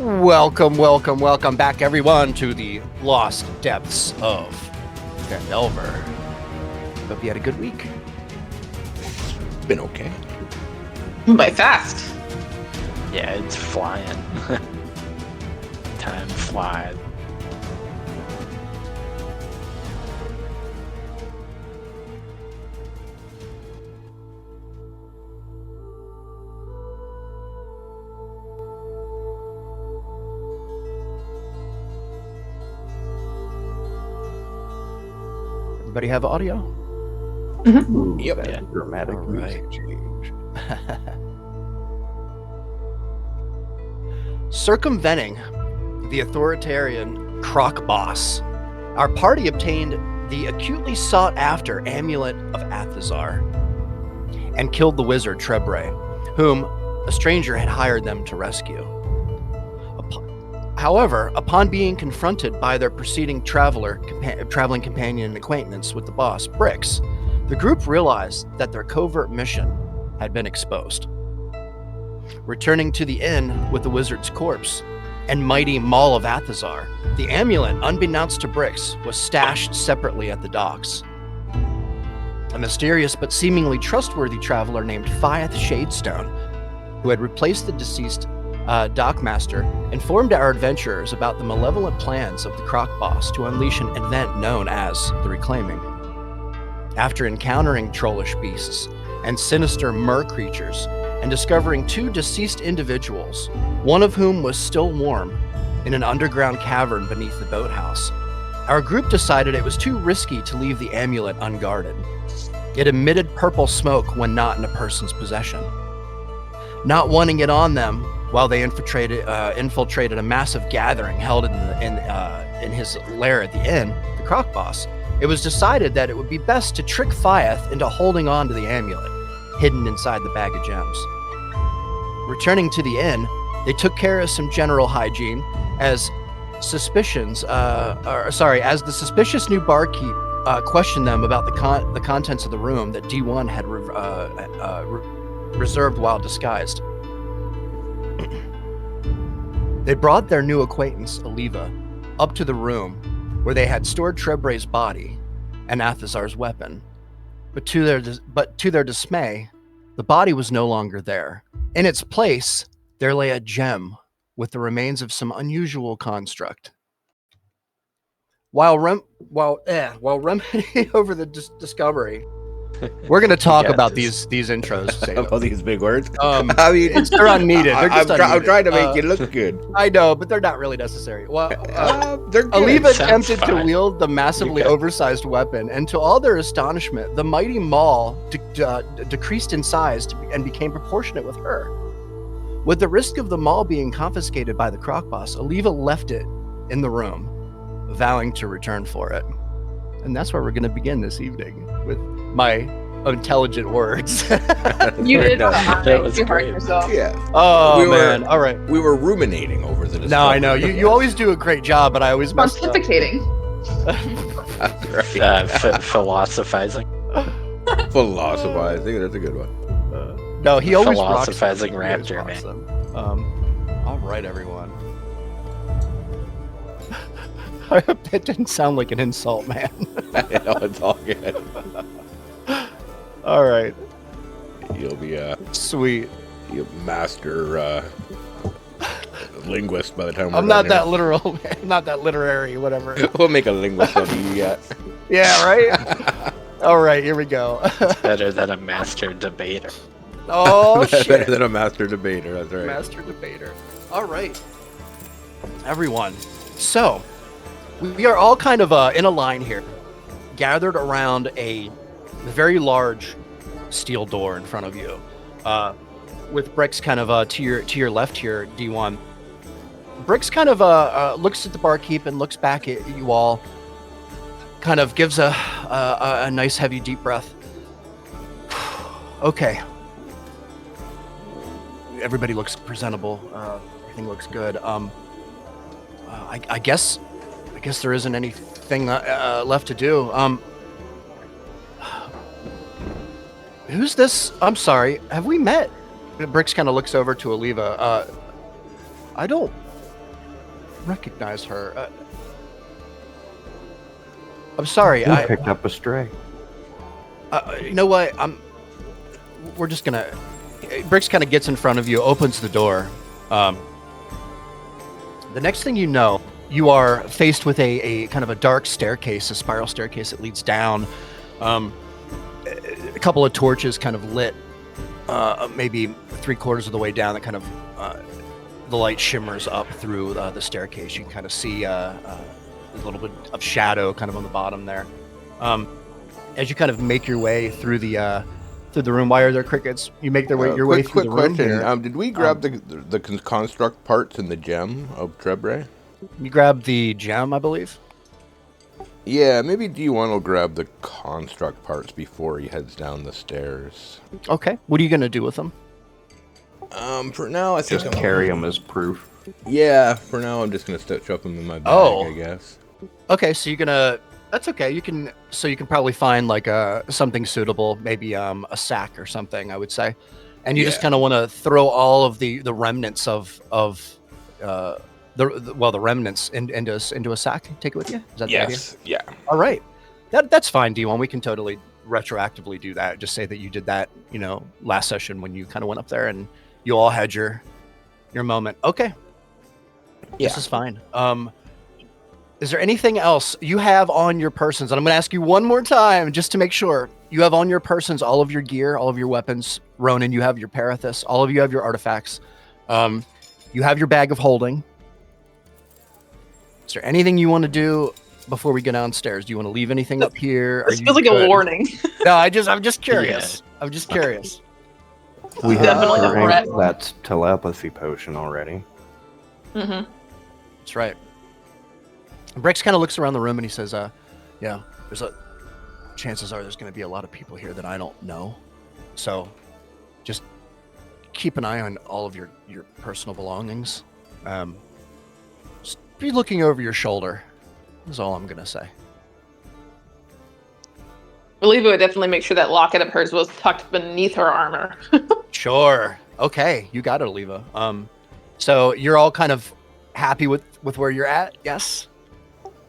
Welcome back, everyone, to the lost depths of Phandelver. Hope you had a good week. Been okay. By fast. Yeah, it's flying. Time flies. Everybody have audio? Mm-hmm. Yep. Yeah. Dramatic All music right. change. Circumventing the authoritarian Croc boss, our party obtained the acutely sought-after Amulet of Athazar and killed the wizard Trebre, whom a stranger had hired them to rescue. However, upon being confronted by their preceding traveling companion and acquaintance with the boss, Brix, the group realized that their covert mission had been exposed. Returning to the inn with the wizard's corpse and mighty Maul of Athazar, the amulet, unbeknownst to Brix, was stashed separately at the docks. A mysterious but seemingly trustworthy traveler named Fyeth Shadestone, who had replaced the deceased dockmaster, informed our adventurers about the malevolent plans of the Croc boss to unleash an event known as the Reclaiming. After encountering trollish beasts and sinister mer creatures, and discovering two deceased individuals, one of whom was still warm, in an underground cavern beneath the boathouse, our group decided it was too risky to leave the amulet unguarded. It emitted purple smoke when not in a person's possession. Not wanting it on them while they infiltrated a massive gathering held in his lair at the inn, the Croc boss, it was decided that it would be best to trick Fyeth into holding on to the amulet, hidden inside the bag of gems. Returning to the inn, they took care of some general hygiene as the suspicious new barkeep questioned them about the contents of the room that D1 had reserved while disguised. They brought their new acquaintance, Aliva, up to the room where they had stored Trebre's body and Athazar's weapon. But to their dismay, the body was no longer there. In its place, there lay a gem with the remains of some unusual construct. While remedying over the discovery, we're going to talk about these intros. About these big words. I mean, they're unneeded. They're just unneeded. I'm trying to make it look good. I know, but they're not really necessary. Well, they're good. Aliva Sounds attempted to fine. wield the massively oversized weapon, and to all their astonishment, the mighty Maul decreased in size and became proportionate with her. With the risk of the Maul being confiscated by the Croc boss, Aliva left it in the room, vowing to return for it. And that's where we're going to begin this evening, with my intelligent words. You did That was you hurt great. yourself. Yeah. Oh, We man. were- All right. We were ruminating over the No, I know. discovery. You always do a great job, but I always mess up. Pontificating. That's right. Philosophizing. Philosophizing. That's a good one. No, he always rocks them. Philosophizing He always raptor, rocks man. them. All right, everyone. I hope that didn't sound like an insult, man. No, it's all good. All right. You'll be a Sweet. master linguist by the time we're I'm done not that here. literal, man. I'm not that literary, whatever. We'll make a linguist of you yet. Yeah, right? All right, here we go. Better than a master debater. Oh, Better shit. than a master debater. That's right. Master debater. All right. Everyone. So, we are all kind of in a line here, gathered around a very large steel door in front of you, with Brix kind of to your left here, D1. Brix kind of looks at the barkeep and looks back at you all, kind of gives a nice heavy deep breath. Okay. Everybody looks presentable. Everything looks good. I guess there isn't anything left to do. Who's this? I'm sorry. Have we met? Brix kind of looks over to Aliva. I don't recognize her. I'm sorry. I picked up a stray. You know what? We're just gonna. Brix kind of gets in front of you, opens the door. The next thing you know, you are faced with a kind of a dark staircase, a spiral staircase that leads down. A couple of torches kind of lit, maybe 3/4 of the way down. That kind of the light shimmers up through the staircase. You can kind of see a little bit of shadow kind of on the bottom there. As you kind of make your way through the room, why are there crickets? You make your way through the room question. here. Did we grab the construct parts in the gem of Trebre? You grab the gem, I believe. Yeah, maybe D1 will grab the construct parts before he heads down the stairs. Okay. What are you gonna do with them? For now, I think Just carry them as proof. Yeah, for now, I'm just gonna shove them in my bag, Oh. I guess. Okay, so you're gonna. That's okay. You can probably find like something suitable, maybe a sack or something. I would say, and you just kind of want to throw all of the remnants of the remnants into a sack. Take it with you. Is that the idea? Yes. Yeah. All right. That's fine, D1. We can totally retroactively do that. Just say that you did that, last session when you kind of went up there and you all had your moment. Okay. Yeah. This is fine. Is there anything else you have on your persons? And I'm going to ask you one more time just to make sure. You have on your persons all of your gear, all of your weapons. Ronan, you have your Parathis. All of you have your artifacts. You have your bag of holding. Is there anything you want to do before we go downstairs? Do you want to leave anything up here? This feels like a warning. No, I'm just curious. I'm just curious. We have Definitely a threat. that telepathy potion already. Mm-hmm. That's right. Brix kind of looks around the room and he says, chances are there's going to be a lot of people here that I don't know. So just keep an eye on all of your personal belongings. Just be looking over your shoulder is all I'm going to say. Oliva would definitely make sure that locket of hers was tucked beneath her armor. Sure. Okay. You got it, Oliva. So you're all kind of happy with where you're at? Yes?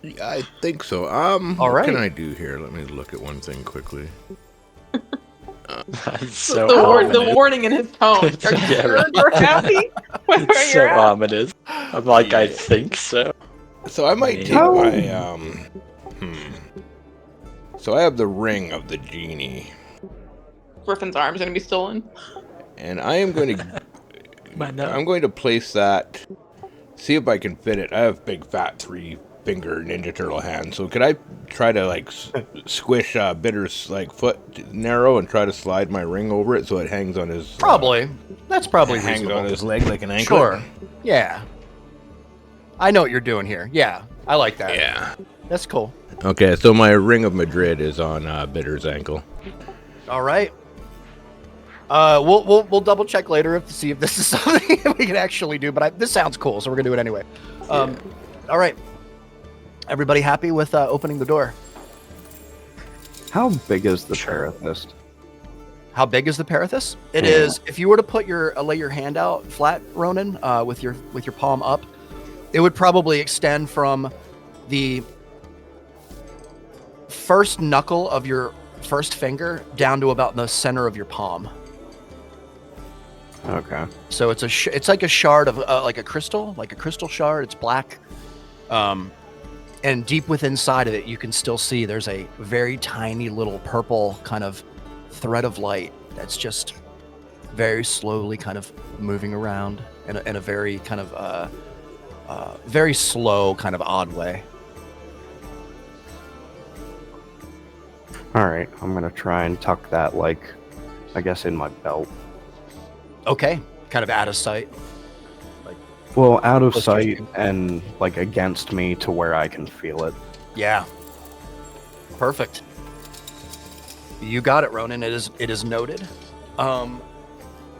Yeah, I think so. All what right. can I do here? Let me look at one thing quickly. That's so the ominous. warning in his tone. Are you Yeah, sure right. we're happy with where It's so you're at? ominous. I'm like, I Yeah. think so. So I might take my So I have the ring of the genie, Griffin's arm's gonna be stolen. and I am going to no. I'm going to place that. See if I can fit it. I have big fat 3-finger Ninja Turtle hand. So could I try to squish Bitter's foot narrow and try to slide my ring over it so it hangs on his Probably. That's probably hangs reasonable. on his leg like an anklet? Sure. Yeah. I know what you're doing here. Yeah. I like that. Yeah. That's cool. Okay, so my ring of Madrid is on Bitter's ankle. All right. We'll double check later to see if this is something we can actually do, but this sounds cool, so we're gonna do it anyway. All right. Everybody happy with opening the door? How big is the Parathist? How big is the Parathis? It is. If you were to put lay your hand out flat, Ronan, with your palm up, it would probably extend from the first knuckle of your first finger down to about the center of your palm. Okay. So it's like a shard of like a crystal shard. It's black, and deep within inside of it, you can still see there's a very tiny little purple kind of thread of light that's just very slowly kind of moving around in a very kind of very slow kind of odd way. All right. I'm gonna try and tuck that, I guess, in my belt. Okay, kind of out of sight. Well, out of Close to sight you. and against me to where I can feel it. Yeah. Perfect. You got it, Ronan. It is noted. All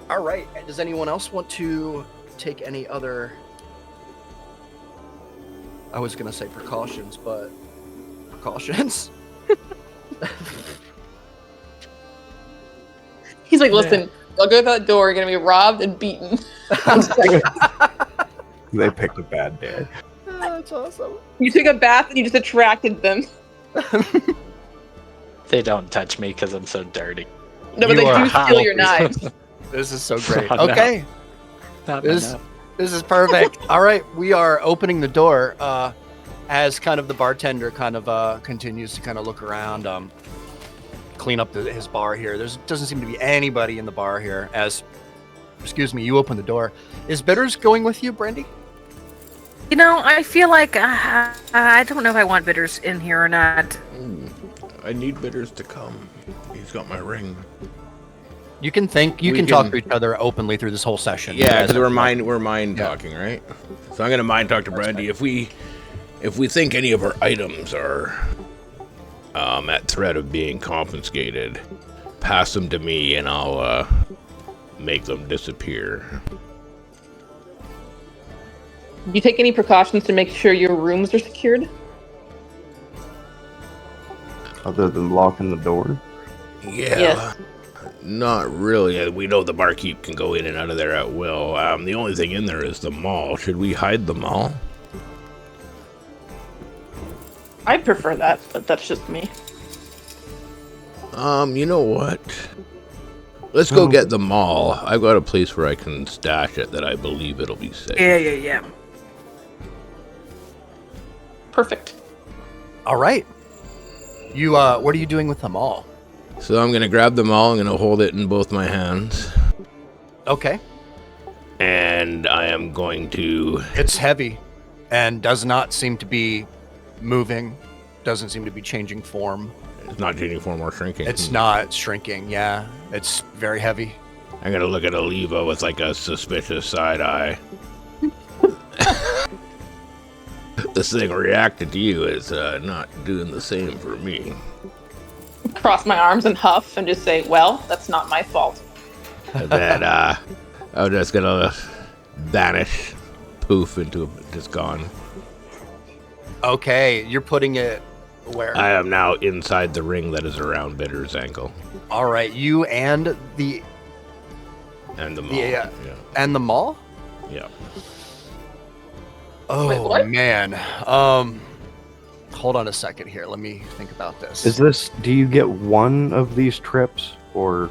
right. Does anyone else want to take any other? I was gonna say precautions, but precautions. He's like, listen, I'll go to that door, you're gonna be robbed and beaten. They picked a bad day. That's awesome. You took a bath and you just attracted them. They don't touch me because I'm so dirty. No, but You they are do steal your knives. This is so great. Oh, no. Okay, Not This- enough. this is perfect. All right, we are opening the door as kind of the bartender kind of continues to kind of look around, clean up his bar here. There doesn't seem to be anybody in the bar here. Excuse me, you open the door. Is Bitters going with you, Brandy? You know, I feel like I don't know if I want Bitters in here or not. I need Bitters to come. He's got my ring. You can think. You We can talk can- to each other openly through this whole session. Yeah, As because a- we're mind Yeah. talking, right? So I'm gonna mind talk to Brandy. If we think any of our items are at threat of being confiscated, pass them to me and I'll make them disappear. Do you take any precautions to make sure your rooms are secured? Other than locking the door. Yeah. Yes. Not really. We know the barkeep can go in and out of there at will. The only thing in there is the mall. Should we hide the mall? I prefer that, but that's just me. You know what? Let's go get the mall. I've got a place where I can stash it that I believe it'll be safe. Yeah. Perfect. All right. You what are you doing with them all? So I'm gonna grab the mall. I'm gonna hold it in both my hands, Okay. and I am going to. It's heavy and does not seem to be moving. Doesn't seem to be changing form. It's not changing form or shrinking. It's not shrinking. Yeah. It's very heavy. I'm gonna look at Oliva with like a suspicious side eye. This thing reacted to you is not doing the same for me. Cross my arms and huff and just say, well, that's not my fault. And then I'm just gonna vanish, poof into just gone. Okay. You're putting it where? I am now inside the ring that is around Bitter's ankle All right. You and the and the mall. Yeah. and the mall? Yeah. Oh Wait, what? man. Hold on a second here. Let me think about this. Is this? Do you get one of these trips, or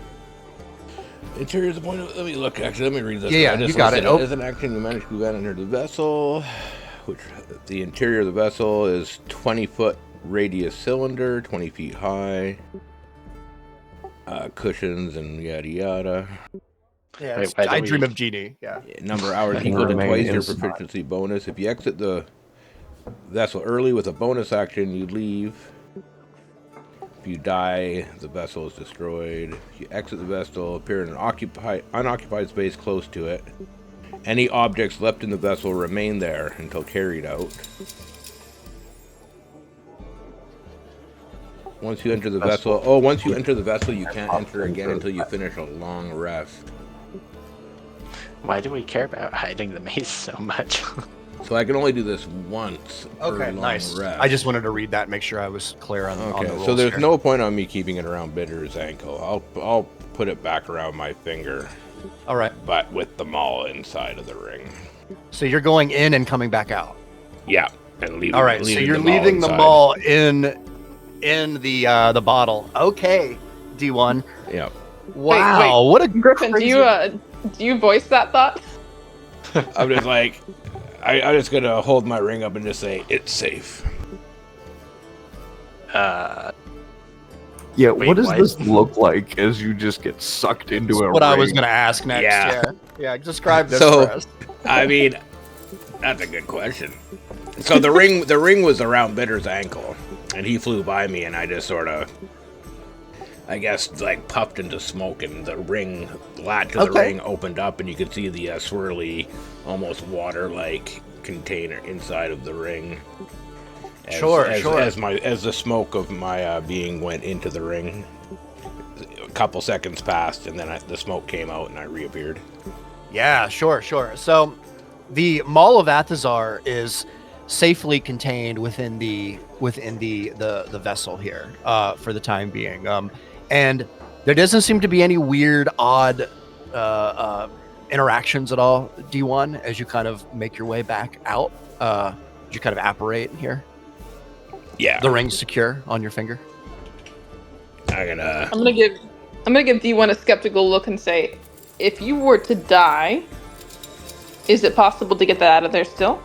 Interior is the point of. Let me look. Actually, let me read this. Yeah, I just you got listed it. Oh. As an action, you manage to move enter the vessel, which the interior of the vessel is 20-foot radius cylinder, 20 feet high. Cushions and yada yada. Yeah, Wait, it's why do I we- Dream of Genie. Yeah. Number of hours Can equal to remain twice your inside. proficiency bonus. If you exit the vessel early with a bonus action, you leave. If you die, the vessel is destroyed. If you exit the vessel, appear in an unoccupied space close to it. Any objects left in the vessel remain there until carried out. Once you enter the vessel, you can't enter again until you finish a long rest. Why do we care about hiding the mace so much? So I can only do this once. per Okay, long nice. rest. I just wanted to read that, make sure I was clear on the Okay, rules. so there's here. no point on me keeping it around Bitter's ankle. I'll put it back around my finger, All right. but with the maul inside of the ring. So you're going in and coming back out. Yeah, and leaving. All right. So leaving you're the maul leaving the inside. ball in the bottle. Okay. D1. Yeah. Wow. What a Griffin, crazy... do you voice that thought? I'm just like, I'm just gonna hold my ring up and just say it's safe. yeah? Wait, what does what? this look like as you just get sucked into That's a what I ring? was going to ask next. Yeah. Yeah. Describe this So- for us. I mean, that's a good question. So the ring was around Bitter's ankle, and he flew by me, and I just sort of, I guess, like puffed into smoke, and the latch of the Okay. ring opened up, and you could see the swirly, almost water-like container inside of the ring. Sure. As the smoke of my being went into the ring, a couple seconds passed, and then the smoke came out, and I reappeared. Yeah, sure. So the Mall of Athazar is safely contained within the vessel here for the time being. And there doesn't seem to be any weird, odd interactions at all, D1, as you kind of make your way back out. you kind of apparate here? Yeah. The ring's secure on your finger. I'm gonna I'm gonna give D1 a skeptical look and say, if you were to die, is it possible to get that out of there still?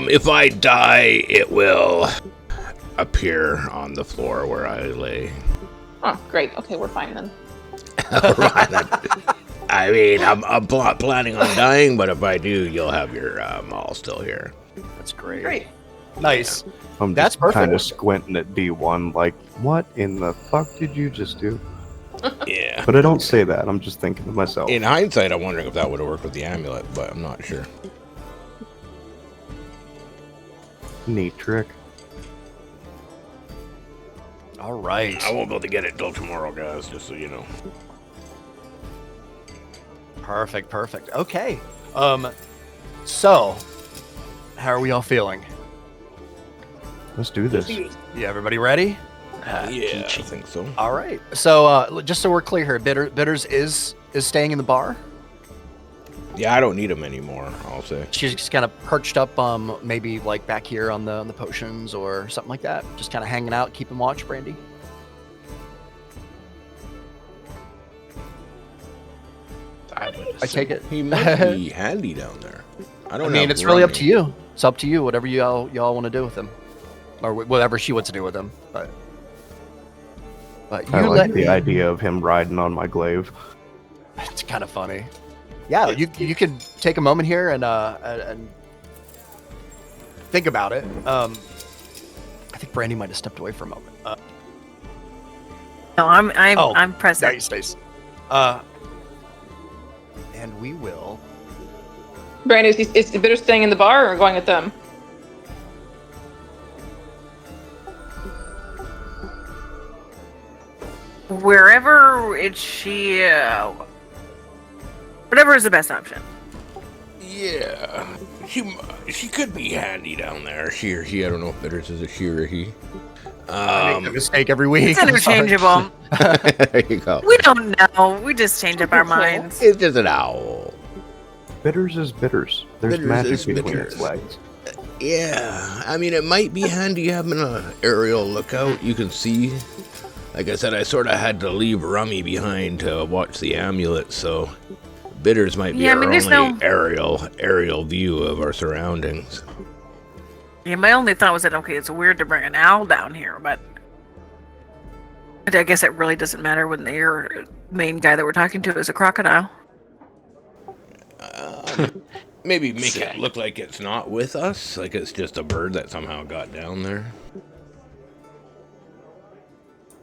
If I die, it will appear on the floor where I lay. Oh, great. Okay, we're fine then. I mean, I'm not planning on dying, but if I do, you'll have your mall still here. That's great. Great. Nice. I'm That's just perfect. kind of squinting at D1 like, what in the fuck did you just do? Yeah. But I don't say that. I'm just thinking to myself. In hindsight, I'm wondering if that would have worked with the amulet, but I'm not sure. Neat trick. All right. I won't be able to get it till tomorrow, guys, just so you know. Perfect. Perfect. Okay. So, how are we all feeling? Let's do this. Yeah, everybody ready? Yeah, I peachy. think so. All right. So, just so we're clear here, Bitters is staying in the bar. Yeah, I don't need them anymore, I'll say. She's just kind of perched up, maybe like back here on the potions or something like that. Just kind of hanging out, keeping watch, Brandy. I take it. He might be handy down there. I don't I mean, have it's really up Rummy. to you. It's up to you. Whatever y'all want to do with him, or whatever she wants to do with him. But you I let like the idea of him riding on my glaive. It's kind of funny. Yeah, you can take a moment here and think about it. I think Brandy might have stepped away for a moment. No, I'm present. Nice. And we will. Brandon, is the bitter staying in the bar or going with them? Wherever whatever is the best option. Yeah. She could be handy down there. She or he. I don't know if Bitters is a she or a he. I make a mistake every week. It's I'm sorry. interchangeable. There you go. We don't know. We just change up our minds. It's just an owl. Bitters is bitters. There's Bitters magic is between bitters. its legs. Yeah, I mean, it might be handy having an aerial lookout. You can see. Like I said, I sort of had to leave Rummy behind to watch the amulet, so Bitters might be Yeah, I our mean, there's only no- aerial view of our surroundings. Yeah, my only thought was that okay, it's weird to bring an owl down here, but I guess it really doesn't matter when your main guy that we're talking to is a crocodile. Maybe make it look like it's not with us, like it's just a bird that somehow got down there.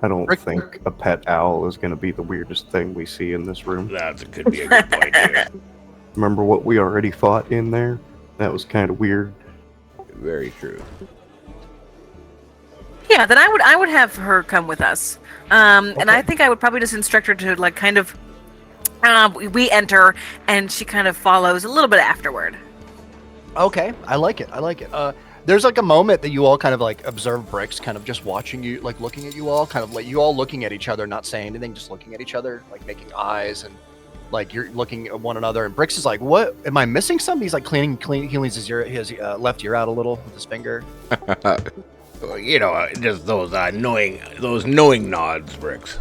I don't Rick- think a pet owl is going to be the weirdest thing we see in this room. That could be a good point too. Remember what we already fought in there? That was kind of weird. Very true. Yeah, then I would have her come with us, and I think I would probably just instruct her to like kind of. We enter, and she kind of follows a little bit afterward. Okay, I like it. There's like a moment that you all kind of like observe Bricks kind of just watching you, like looking at you all, kind of like you all looking at each other, not saying anything, just looking at each other, like making eyes, and like you're looking at one another. And Bricks is like, "What? Am I missing something?" He's like cleaning. He leans his left ear out a little with his finger. You know, just those knowing nods, Bricks.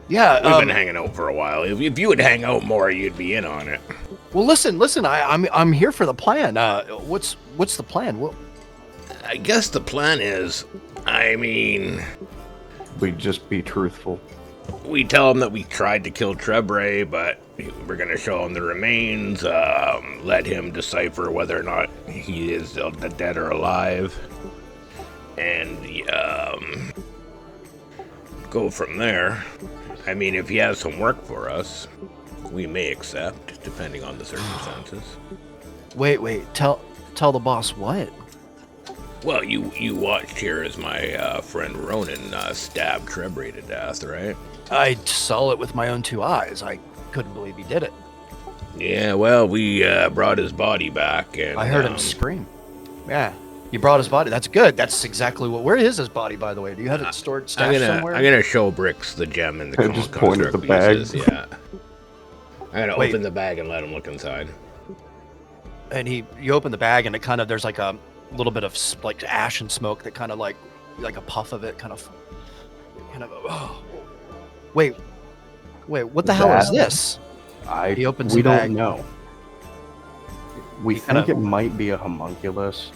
Yeah, We've been hanging out for a while. If you would hang out more, you'd be in on it. well, listen. I'm here for the plan. What's the plan? What? I guess the plan is, I mean, We'd just be truthful. we tell him that we tried to kill Trebre, but we're gonna show him the remains. Let him decipher whether or not he is still dead or alive, and go from there. I mean, if he has some work for us, we may accept, depending on the circumstances. Wait. Tell the boss what? Well, you watched here as my friend Ronan stabbed Trebre to death, right? I saw it with my own two eyes. I couldn't believe he did it. Yeah, well, we brought his body back, and I heard him scream. Yeah, he brought his body. That's good. That's exactly what. Where is his body, by the way? Do you have it stored, stashed somewhere? I'm gonna show Bricks the gem in the I just pointed the bag. pieces. Yeah. I'm gonna Wait. open the bag and let him look inside. and you open the bag, and it kind of there's like a little bit of like ash and smoke that kind of like a puff of it, kind of. Oh, wait, what the hell is this? He opens we the bag. don't know. We think it might be a homunculus,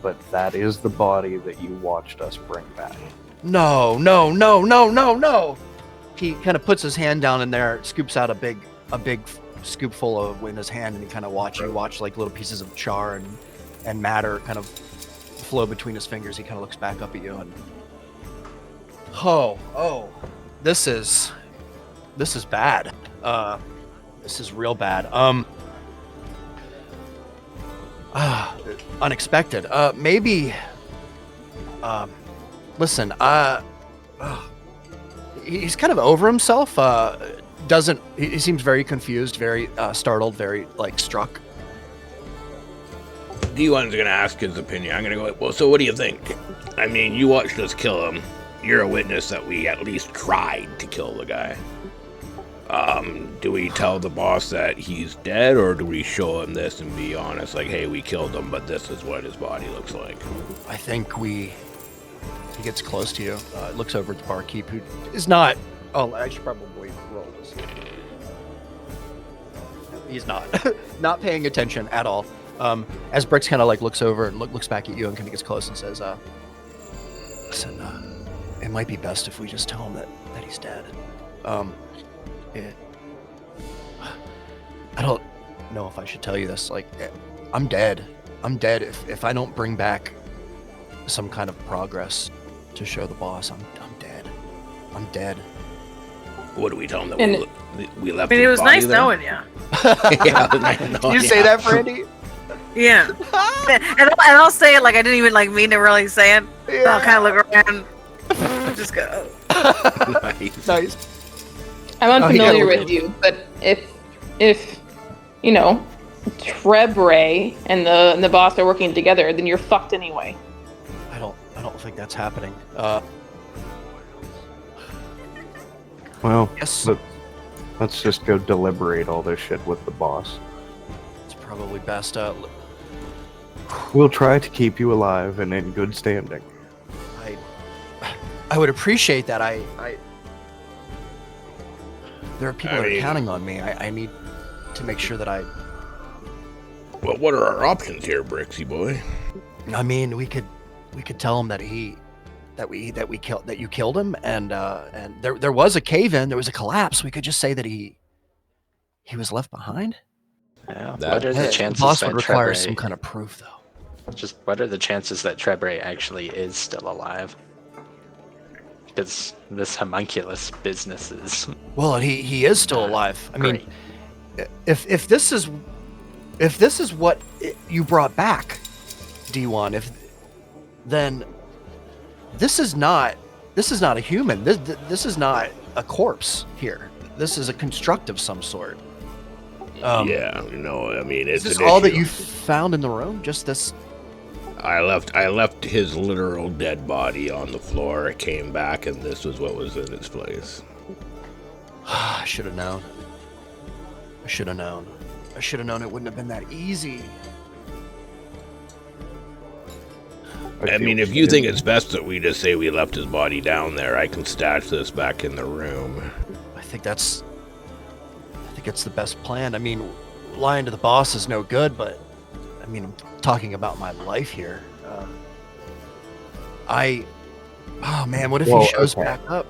but that is the body that you watched us bring back. No. He kind of puts his hand down in there, scoops out a big scoopful of in his hand, and he kind of watch like little pieces of char and matter kind of flow between his fingers. He kind of looks back up at you and oh, this is bad. This is real bad. Unexpected. Maybe. Listen. He's kind of over himself. He seems very confused, very startled, very like struck. D1's gonna ask his opinion. I'm gonna go, well, so what do you think? I mean, you watched us kill him. You're a witness that we at least tried to kill the guy. Do we tell the boss that he's dead, or do we show him this and be honest, like, hey, we killed him, but this is what his body looks like? I think he gets close to you, looks over at the barkeep, who is not... Oh, I should probably roll this. He's not. Not paying attention at all. As Brix kind of like looks over and looks back at you and kind of gets close and says, listen, it might be best if we just tell him that he's dead. I don't know if I should tell you this. Like, I'm dead. I'm dead. If I don't bring back some kind of progress to show the boss, I'm dead. I'm dead. What do we tell him that we left? I mean, it was nice there? knowing you. Yeah, it was nice knowing Did you say that, Brandy? Yeah. and I'll say it like I didn't even like mean to really say it. Yeah. I'll kind of look around. And just go. Nice. I'm unfamiliar with you, but if you know, Trebre and the boss are working together, then you're fucked anyway. I don't think that's happening. Well, yes. Let's just go deliberate all this shit with the boss. It's probably best. We'll try to keep you alive and in good standing. I would appreciate that. There are people that are counting on me. I need to make sure that Well, what are our options here, Brixie boy? I mean, we could tell him that you killed him, and there was a cave-in, there was a collapse. We could just say that he was left behind. Yeah. What are the chances the boss that would require Trebre, some kind of proof, though. Just what are the chances that Trebre actually is still alive? Because this homunculus business is... Well, he is still alive. I mean, if this is what you brought back, D1, then this is not a human. This is not a corpse here. This is a construct of some sort. Yeah, I mean, it's is this all that you found in the room? Just this? I left his literal dead body on the floor. I came back, and this was what was in its place. I should have known. I should have known it wouldn't have been that easy. I mean, if you think it's best that we just say we left his body down there, I can stash this back in the room. I think it's the best plan. I mean, lying to the boss is no good, but I mean, I'm talking about my life here. Oh man, what if he shows back up?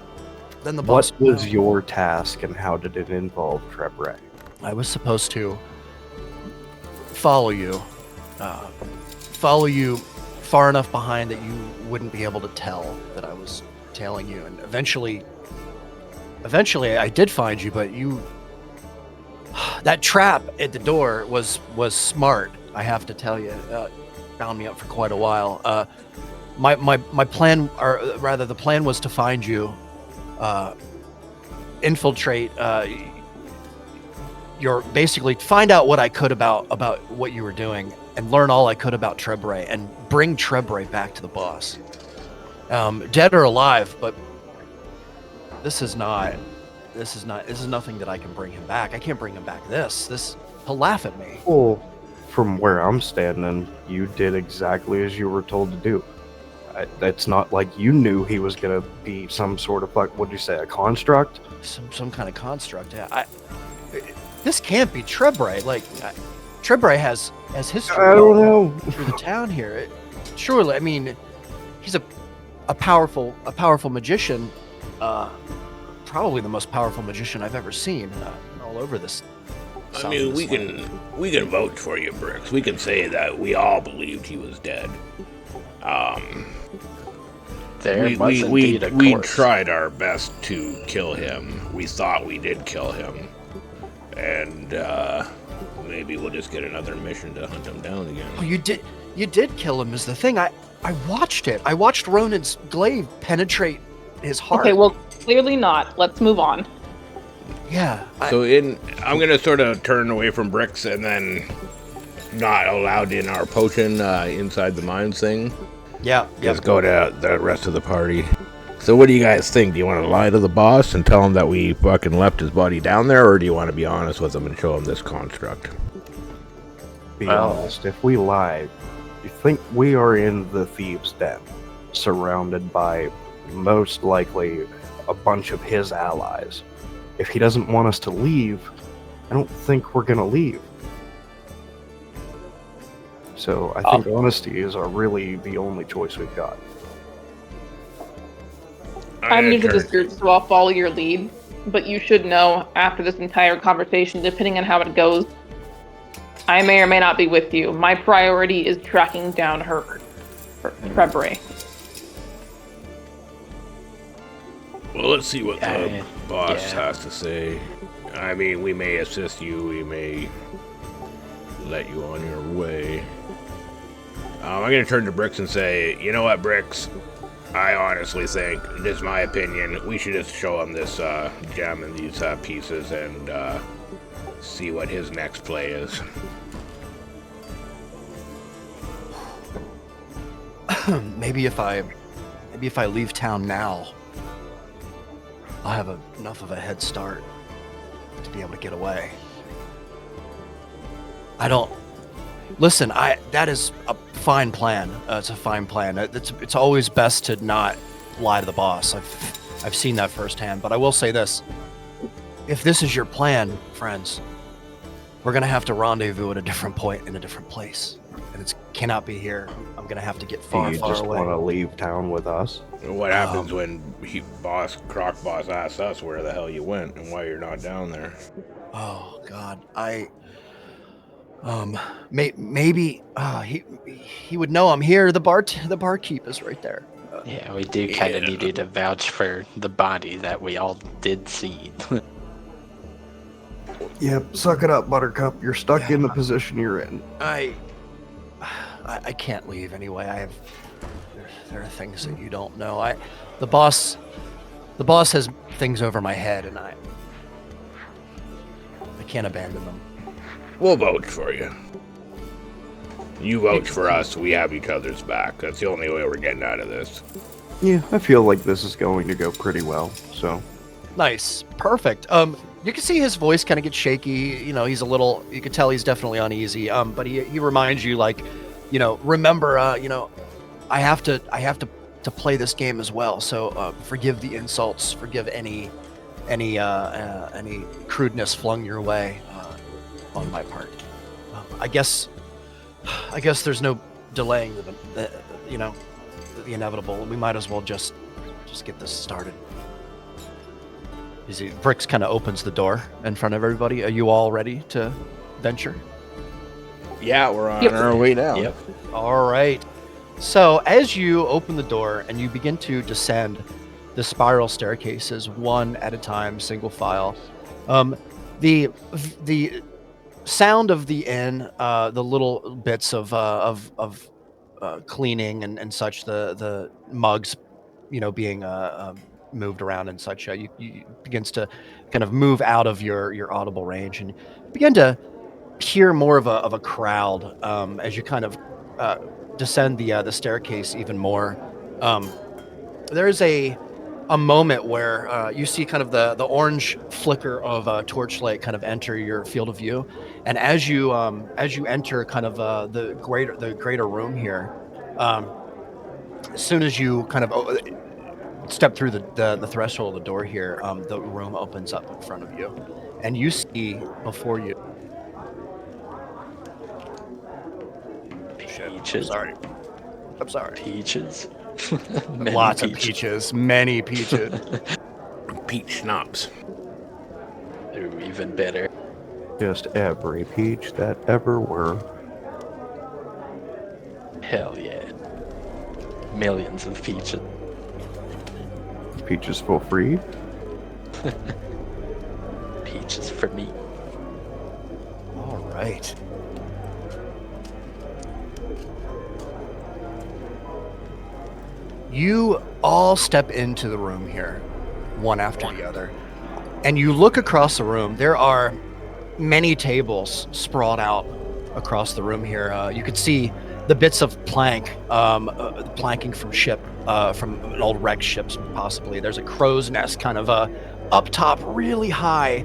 Then the boss. What was your task, and how did it involve Trebre? I was supposed to follow you far enough behind that you wouldn't be able to tell that I was tailing you, and eventually I did find you, but that trap at the door was smart. I have to tell you, bound me up for quite a while. My plan, or rather, the plan was to find you, infiltrate. Basically find out what I could about what you were doing, and learn all I could about Trebre, and bring Trebre back to the boss, dead or alive. But this is nothing that I can bring him back. I can't bring him back. He'll laugh at me. from where I'm standing, you did exactly as you were told to do. It's not like you knew he was gonna be some sort of what'd you say, a construct? Some kind of construct. Yeah, this can't be Trebre. Like, Trebre has history. I don't know. Through the town here. Surely, I mean, he's a powerful magician. Probably the most powerful magician I've ever seen. All over this. I mean, we can vouch for you, Bricks. We can say that we all believed he was dead. We tried our best to kill him. We thought we did kill him, and maybe we'll just get another mission to hunt him down again. Oh, you did kill him. Is the thing. I watched it. I watched Ronan's glaive penetrate his heart. Okay, well, clearly not. Let's move on. Yeah. I'm gonna sort of turn away from Bricks and then not allowed in our potion inside the mines thing. Yeah. Just go to the rest of the party. So what do you guys think? Do you want to lie to the boss and tell him that we fucking left his body down there, or do you want to be honest with him and show him this construct? Be honest, if we lie, you think we are in the thieves' den, surrounded by most likely a bunch of his allies. If he doesn't want us to leave, I don't think we're gonna leave. So I think honesty is really the only choice we've got. I'm new to this group, so I'll follow your lead. But you should know, after this entire conversation, depending on how it goes, I may or may not be with you. My priority is tracking down her Trebre. Well, let's see what the boss has to say. I mean, we may assist you, we may let you on your way. I'm going to turn to Bricks and say, you know what, Bricks? I honestly think, this is my opinion, we should just show him this gem and these pieces and see what his next play is. Maybe if I leave town now, I'll have enough of a head start to be able to get away. Listen, that is a fine plan. It's a fine plan. It's always best to not lie to the boss. I've seen that firsthand. But I will say this: if this is your plan, friends, we're gonna have to rendezvous at a different point in a different place, and it cannot be here. I'm gonna have to get far, Do you far just away. want to leave town with us? What happens when Croc Boss asks us where the hell you went and why you're not down there? Oh God, maybe he would know I'm here. The barkeep is right there. Yeah, we do kind of need you to vouch for the body that we all did see. Yep, suck it up, Buttercup. You're stuck in the position you're in. I can't leave anyway. There are things that you don't know. The boss has things over my head, and I can't abandon them. We'll vouch for you. You vouch for us, we have each other's back. That's the only way we're getting out of this. Yeah, I feel like this is going to go pretty well, so. Nice. Perfect. You can see his voice kind of get shaky. You know, he's a little, you can tell he's definitely uneasy. But he reminds you, like, you know, remember, I have to play this game as well. So forgive the insults, forgive any crudeness flung your way on my part. I guess there's no delaying the inevitable. We might as well just get this started. Bricks kind of opens the door in front of everybody. Are you all ready to venture? Yeah, we're on our way down. Yep. All right. So as you open the door and you begin to descend the spiral staircases one at a time, single file, the sound of the inn, the little bits of cleaning and such, the mugs, being moved around and such, you begins to kind of move out of your audible range, and begin to hear more of a crowd as you kind of descend the staircase even more. There's a a moment where you see kind of the orange flicker of torchlight kind of enter your field of view, and as you enter kind of the greater room here, as soon as you kind of step through the threshold of the door here, the room opens up in front of you, and you see before you. Peaches. I'm sorry. Peaches. Lots of peaches. Many peaches. Peach schnapps. Ooh, even better. Just every peach that ever were. Hell yeah. Millions of peaches. Peaches for free. Peaches for me. All right. You all step into the room here, one after the other, and you look across the room. There are many tables sprawled out across the room here. You could see the bits of plank, planking from from an old wrecked ship, possibly. There's a crow's nest kind of up top, really high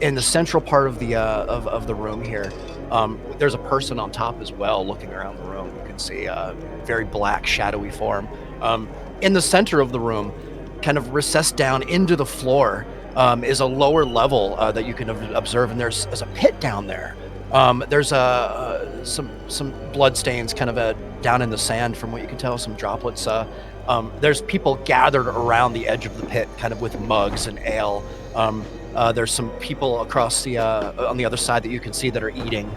in the central part of the room here. There's a person on top as well, looking around the room. You can see a very black, shadowy form. In the center of the room, kind of recessed down into the floor, is a lower level that you can observe, and there's a pit down there. There's some blood stains kind of down in the sand, from what you can tell, some droplets. There's people gathered around the edge of the pit, kind of with mugs and ale. There's some people across on the other side that you can see that are eating.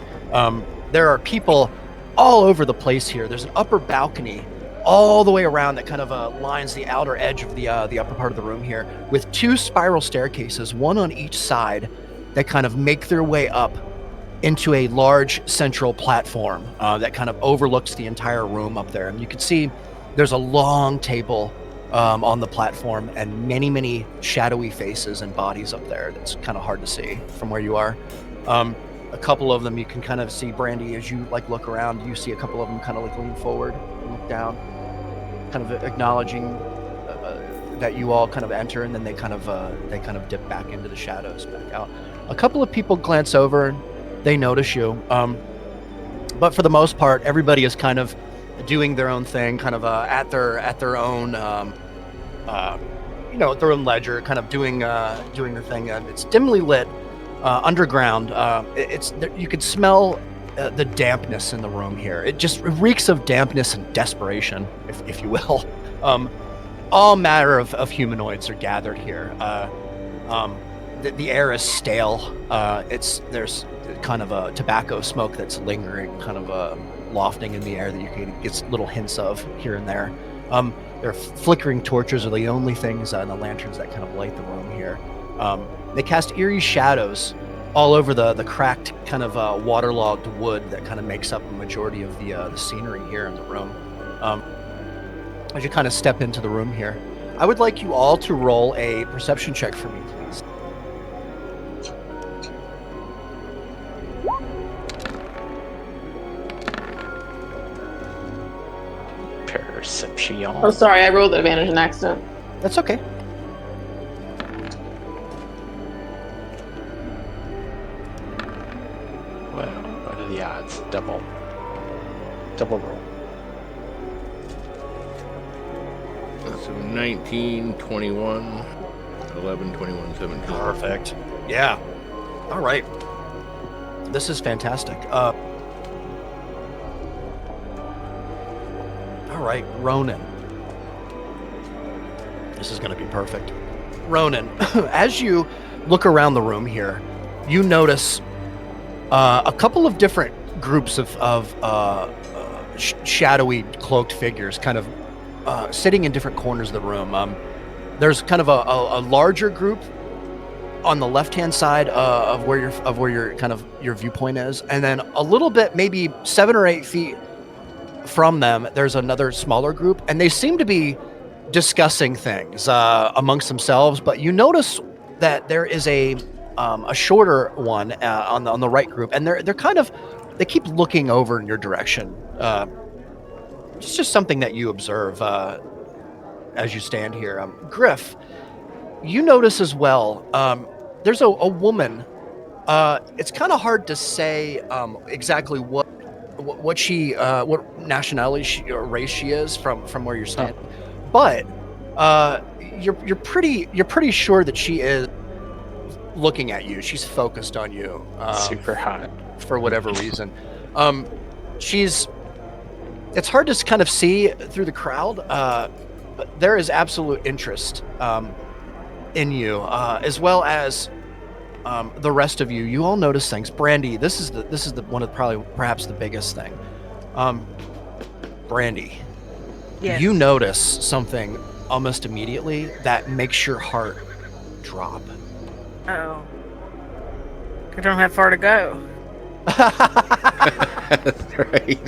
There are people all over the place here. There's an upper balcony all the way around that kind of lines the outer edge of the upper part of the room here, with two spiral staircases, one on each side, that kind of make their way up into a large central platform that kind of overlooks the entire room up there. And you can see there's a long table on the platform, and many shadowy faces and bodies up there. That's kind of hard to see from where you are. A couple of them you can kind of see, Brandy, as you look around. You see a couple of them kind of lean forward and look down, kind of acknowledging that you all kind of enter, and then they kind of dip back into the shadows, back out. A couple of people glance over and they notice you, but for the most part, everybody is kind of doing their own thing, kind of at their own their own ledger, kind of doing their thing. It's dimly lit, underground. You could smell the dampness in the room here. It just reeks of dampness and desperation, if you will. All matter of humanoids are gathered here. The air is stale. There's kind of a tobacco smoke that's lingering, kind of lofting in the air that you can get little hints of here and there. Their flickering torches are the only things, and the lanterns that kind of light the room here. They cast eerie shadows all over the cracked, kind of waterlogged wood that kind of makes up a majority of the scenery here in the room. As you kind of step into the room here, I would like you all to roll a perception check for me, please. Perception. Oh, sorry, I rolled advantage in accident. That's okay. Well, what are the odds? Double roll. So 19, 21, 11, 21, 17. Perfect. Yeah. All right. This is fantastic. All right, Ronan. This is going to be perfect. Ronan, as you look around the room here, you notice a couple of different groups of shadowy, cloaked figures kind of sitting in different corners of the room. There's kind of a larger group on the left-hand side of where your viewpoint is, and then a little bit, maybe 7 or 8 feet from them, there's another smaller group, and they seem to be discussing things amongst themselves. But you notice that there is a shorter one on the right group, and they keep looking over in your direction. It's just something that you observe. as you stand here. Griff, you notice as well. There's a woman. It's kind of hard to say exactly what nationality or race she is from where you're standing, but you're pretty sure that she is looking at you. She's focused on you. Super hot for whatever reason. It's hard to kind of see through the crowd, but there is absolute interest in you, as well as the rest of you. You all notice things. Brandy, this is the one of perhaps the biggest thing. Brandy, Yes. you notice something almost immediately that makes your heart drop. Oh. I don't have far to go. That's right.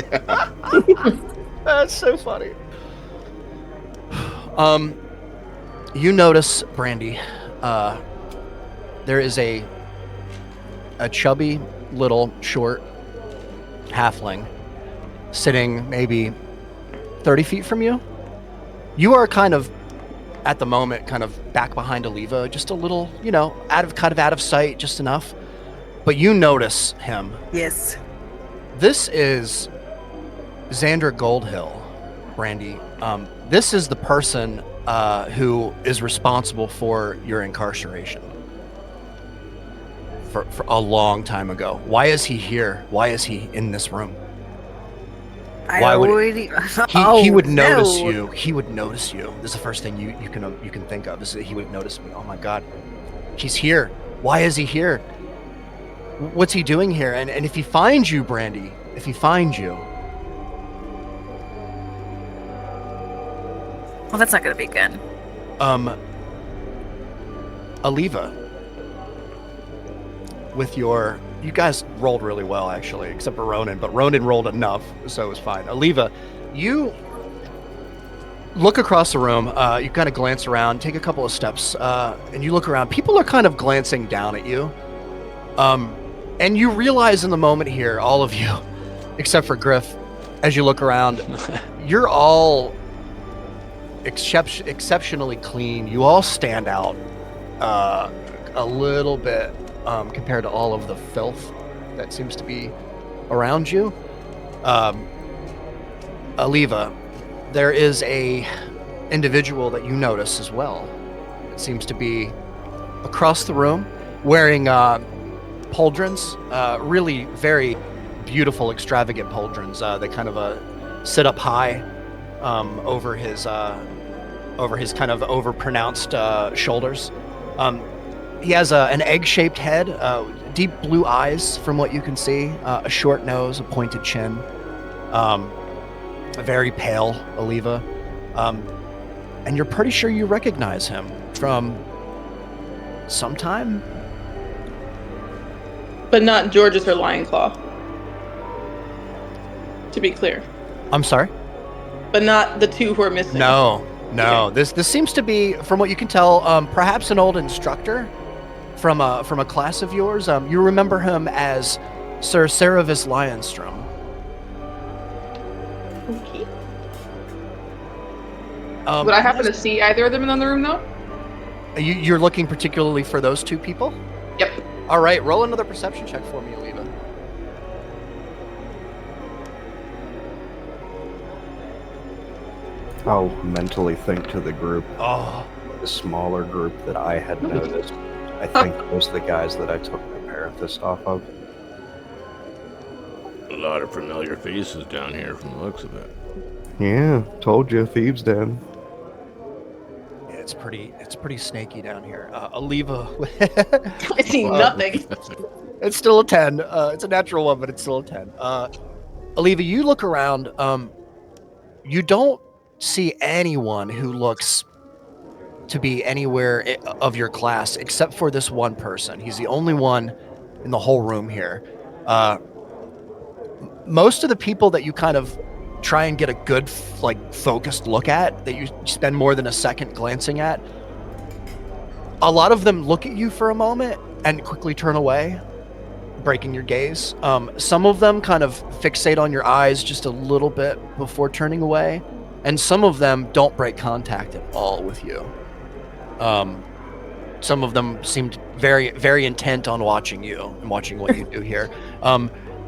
That's so funny. You notice, Brandy, there is a chubby little short halfling sitting maybe 30 feet from you. You are kind of at the moment kind of back behind Oliva, just a little, out of sight, just enough. But you notice him. Yes. This is Xander Goldhill, Brandy. This is the person who is responsible for your incarceration for a long time ago. Why is he here? Why is he in this room? He would notice you. He would notice you. This is the first thing you can think of, is that he would notice me. Oh my God, he's here. Why is he here? What's he doing here? And if he finds you, Brandy, if he finds you, well, that's not going to be good. Oliva, you guys rolled really well, actually, except for Ronan, but Ronan rolled enough, so it was fine. Oliva, you look across the room, you kind of glance around, take a couple of steps, and you look around. People are kind of glancing down at you. And you realize in the moment here, all of you, except for Griff, as you look around, you're all exceptionally clean. You all stand out a little bit compared to all of the filth that seems to be around you. Oliva, there is a individual that you notice as well. It seems to be across the room, wearing pauldrons, really very beautiful, extravagant pauldrons. They kind of sit up high over his kind of overpronounced shoulders. He has an egg-shaped head, deep blue eyes from what you can see, a short nose, a pointed chin, very pale, Oliva. And you're pretty sure you recognize him from sometime? But not George's or Lion Claw. To be clear. I'm sorry? But not the two who are missing. No. Okay. This seems to be, from what you can tell, perhaps an old instructor from a class of yours. You remember him as Sir Saravis Lionstrom. Okay. Would I happen to see either of them in the room, though? You're looking particularly for those two people? Yep. All right, roll another perception check for me, Oliva. I'll mentally think to the group, Oh, the smaller group that I had noticed. I think it was the guys that I took my parathist off of. A lot of familiar faces down here from the looks of it. Yeah, told you, thieves den. it's pretty snaky down here. Oliva, I see nothing. it's still a 10. It's a natural one, but it's still a 10. Oliva, you look around. You don't see anyone who looks to be anywhere of your class except for this one person. He's the only one in the whole room here. Most of the people that you kind of try and get a good, focused look at, that you spend more than a second glancing at, a lot of them look at you for a moment and quickly turn away, breaking your gaze. Some of them kind of fixate on your eyes just a little bit before turning away. and some of them don't break contact at all with you. Some of them seemed very, very intent on watching you and watching what you do here.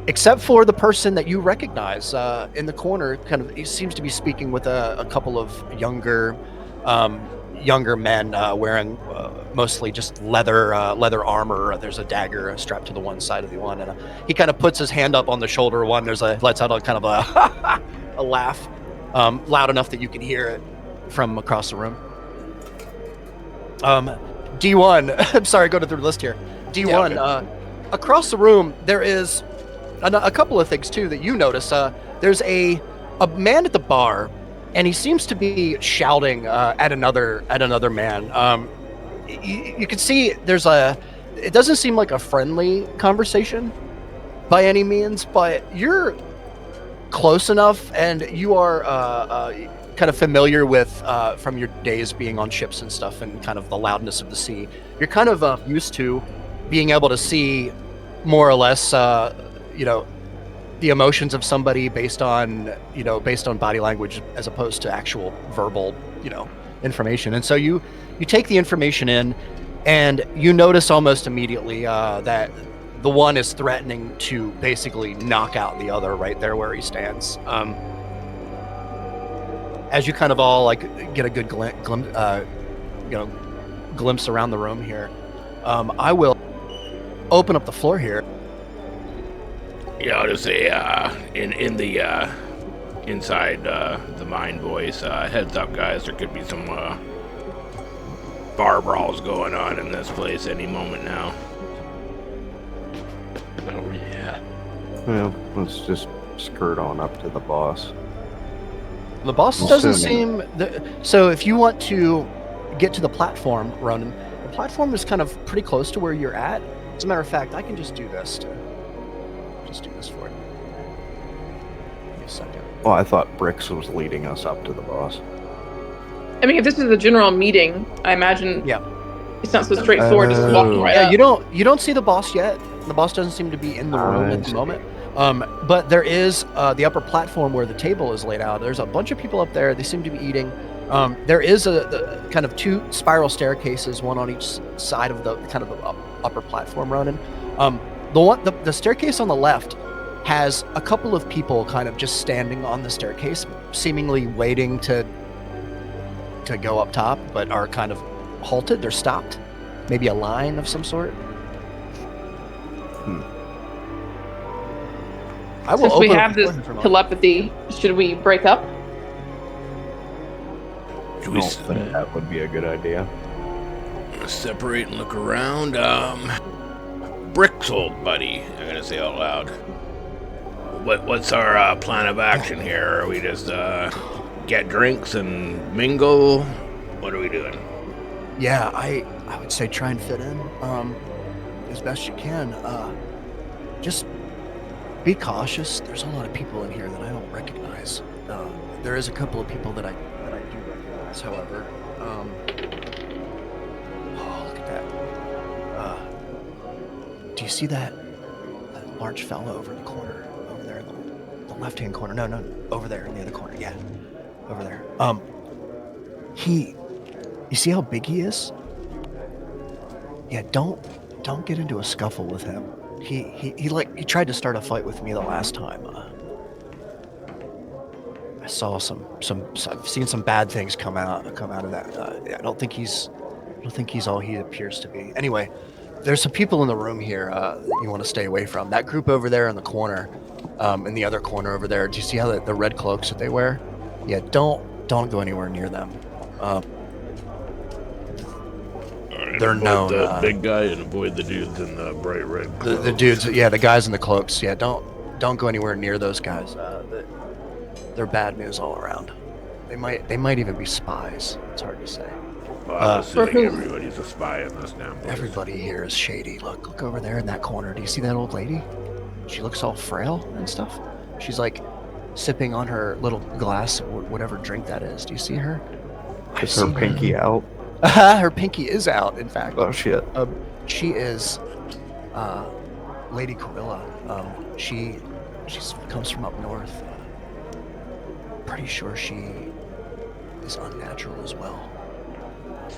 Except for the person that you recognize in the corner, he seems to be speaking with a couple of younger men wearing mostly just leather armor. There's a dagger strapped to the one side of the one, and he kind of puts his hand up on the shoulder of one. Lets out a kind of a laugh, loud enough that you can hear it from across the room. D1, I'm sorry, go to the list here. D1, Yeah, okay. Across the room, there is a couple of things, too, that you notice. There's a man at the bar, and he seems to be shouting at another man. You can see it doesn't seem like a friendly conversation by any means, but you're close enough, and you are kind of familiar with from your days being on ships and stuff and kind of the loudness of the sea. You're kind of used to being able to see more or less the emotions of somebody based on body language as opposed to actual verbal information. And so you take the information in, and you notice almost immediately that the one is threatening to basically knock out the other right there where he stands. As you kind of all get a good glimpse around the room here, I will open up the floor here. Yeah, I'll just say in the inside the mind voice, heads up, guys. There could be some bar brawls going on in this place any moment now. Oh yeah. Well, let's just skirt on up to the boss. The boss doesn't seem... So if you want to get to the platform, Ronan, the platform is kind of pretty close to where you're at. As a matter of fact, I can just do this for you. Give me a second. Oh, I thought Brix was leading us up to the boss. I mean, if this is a general meeting, I imagine it's not so straightforward just walking right up. You don't see the boss yet. The boss doesn't seem to be in the room at the moment. But there is the upper platform where the table is laid out. There's a bunch of people up there. They seem to be eating. There is a kind of two spiral staircases, one on each side of the kind of upper platform, Ronan. The staircase on the left has a couple of people kind of just standing on the staircase, seemingly waiting to go up top, but are kind of halted. They're stopped. Maybe a line of some sort. Since we have this telepathy, should we break up? I don't think that would be a good idea. Separate and look around. Bricks, old buddy, I'm gonna say out loud. What's our plan of action here? Are we just get drinks and mingle? What are we doing? Yeah, I would say try and fit in as best you can. Just be cautious. There's a lot of people in here that I don't recognize. There is a couple of people that I do recognize, however. Oh, look at that. Do you see that large fella over in the corner? Over there in the left-hand corner. No, over there in the other corner. Yeah, over there. You see how big he is? Yeah, don't get into a scuffle with him. He tried to start a fight with me the last time. I saw I've seen some bad things come out of that. I don't think he's all he appears to be. Anyway, there's some people in the room here you want to stay away from. That group over there in the corner, in the other corner over there. Do you see how the red cloaks that they wear? Yeah, don't go anywhere near them. They're known. The big guy and avoid the dudes in the bright red clothes. The dudes, the guys in the cloaks. Yeah, don't go anywhere near those guys. They're bad news all around. They might even be spies. It's hard to say. Well, I'm assuming everybody's a spy in this damn place. Everybody here is shady. Look over there in that corner. Do you see that old lady? She looks all frail and stuff. She's like sipping on her little glass, whatever drink that is. Do you see her? Is her pinky out? Her pinky is out, in fact. Oh shit. She is Lady Corilla. She comes from up north. pretty sure she is unnatural as well.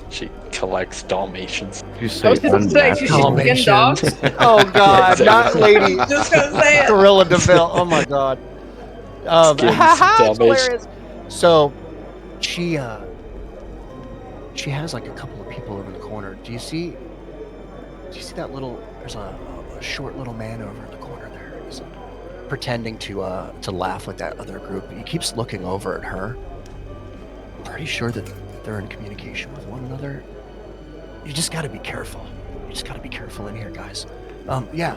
She collects Dalmatians. You I say was just gonna say, she's unnatural. skin dogs. Oh God, Yeah, not exactly. Lady Just gonna say it. Gorilla DeVille. Oh my God. Skins It's Dalmatian. hilarious. So she has like a couple of people over in the corner. Do you see that little? There's a short little man over in the corner there. He's pretending to laugh with that other group. He keeps looking over at her. I'm pretty sure that they're in communication with one another. You just got to be careful. You just got to be careful in here, guys. Yeah,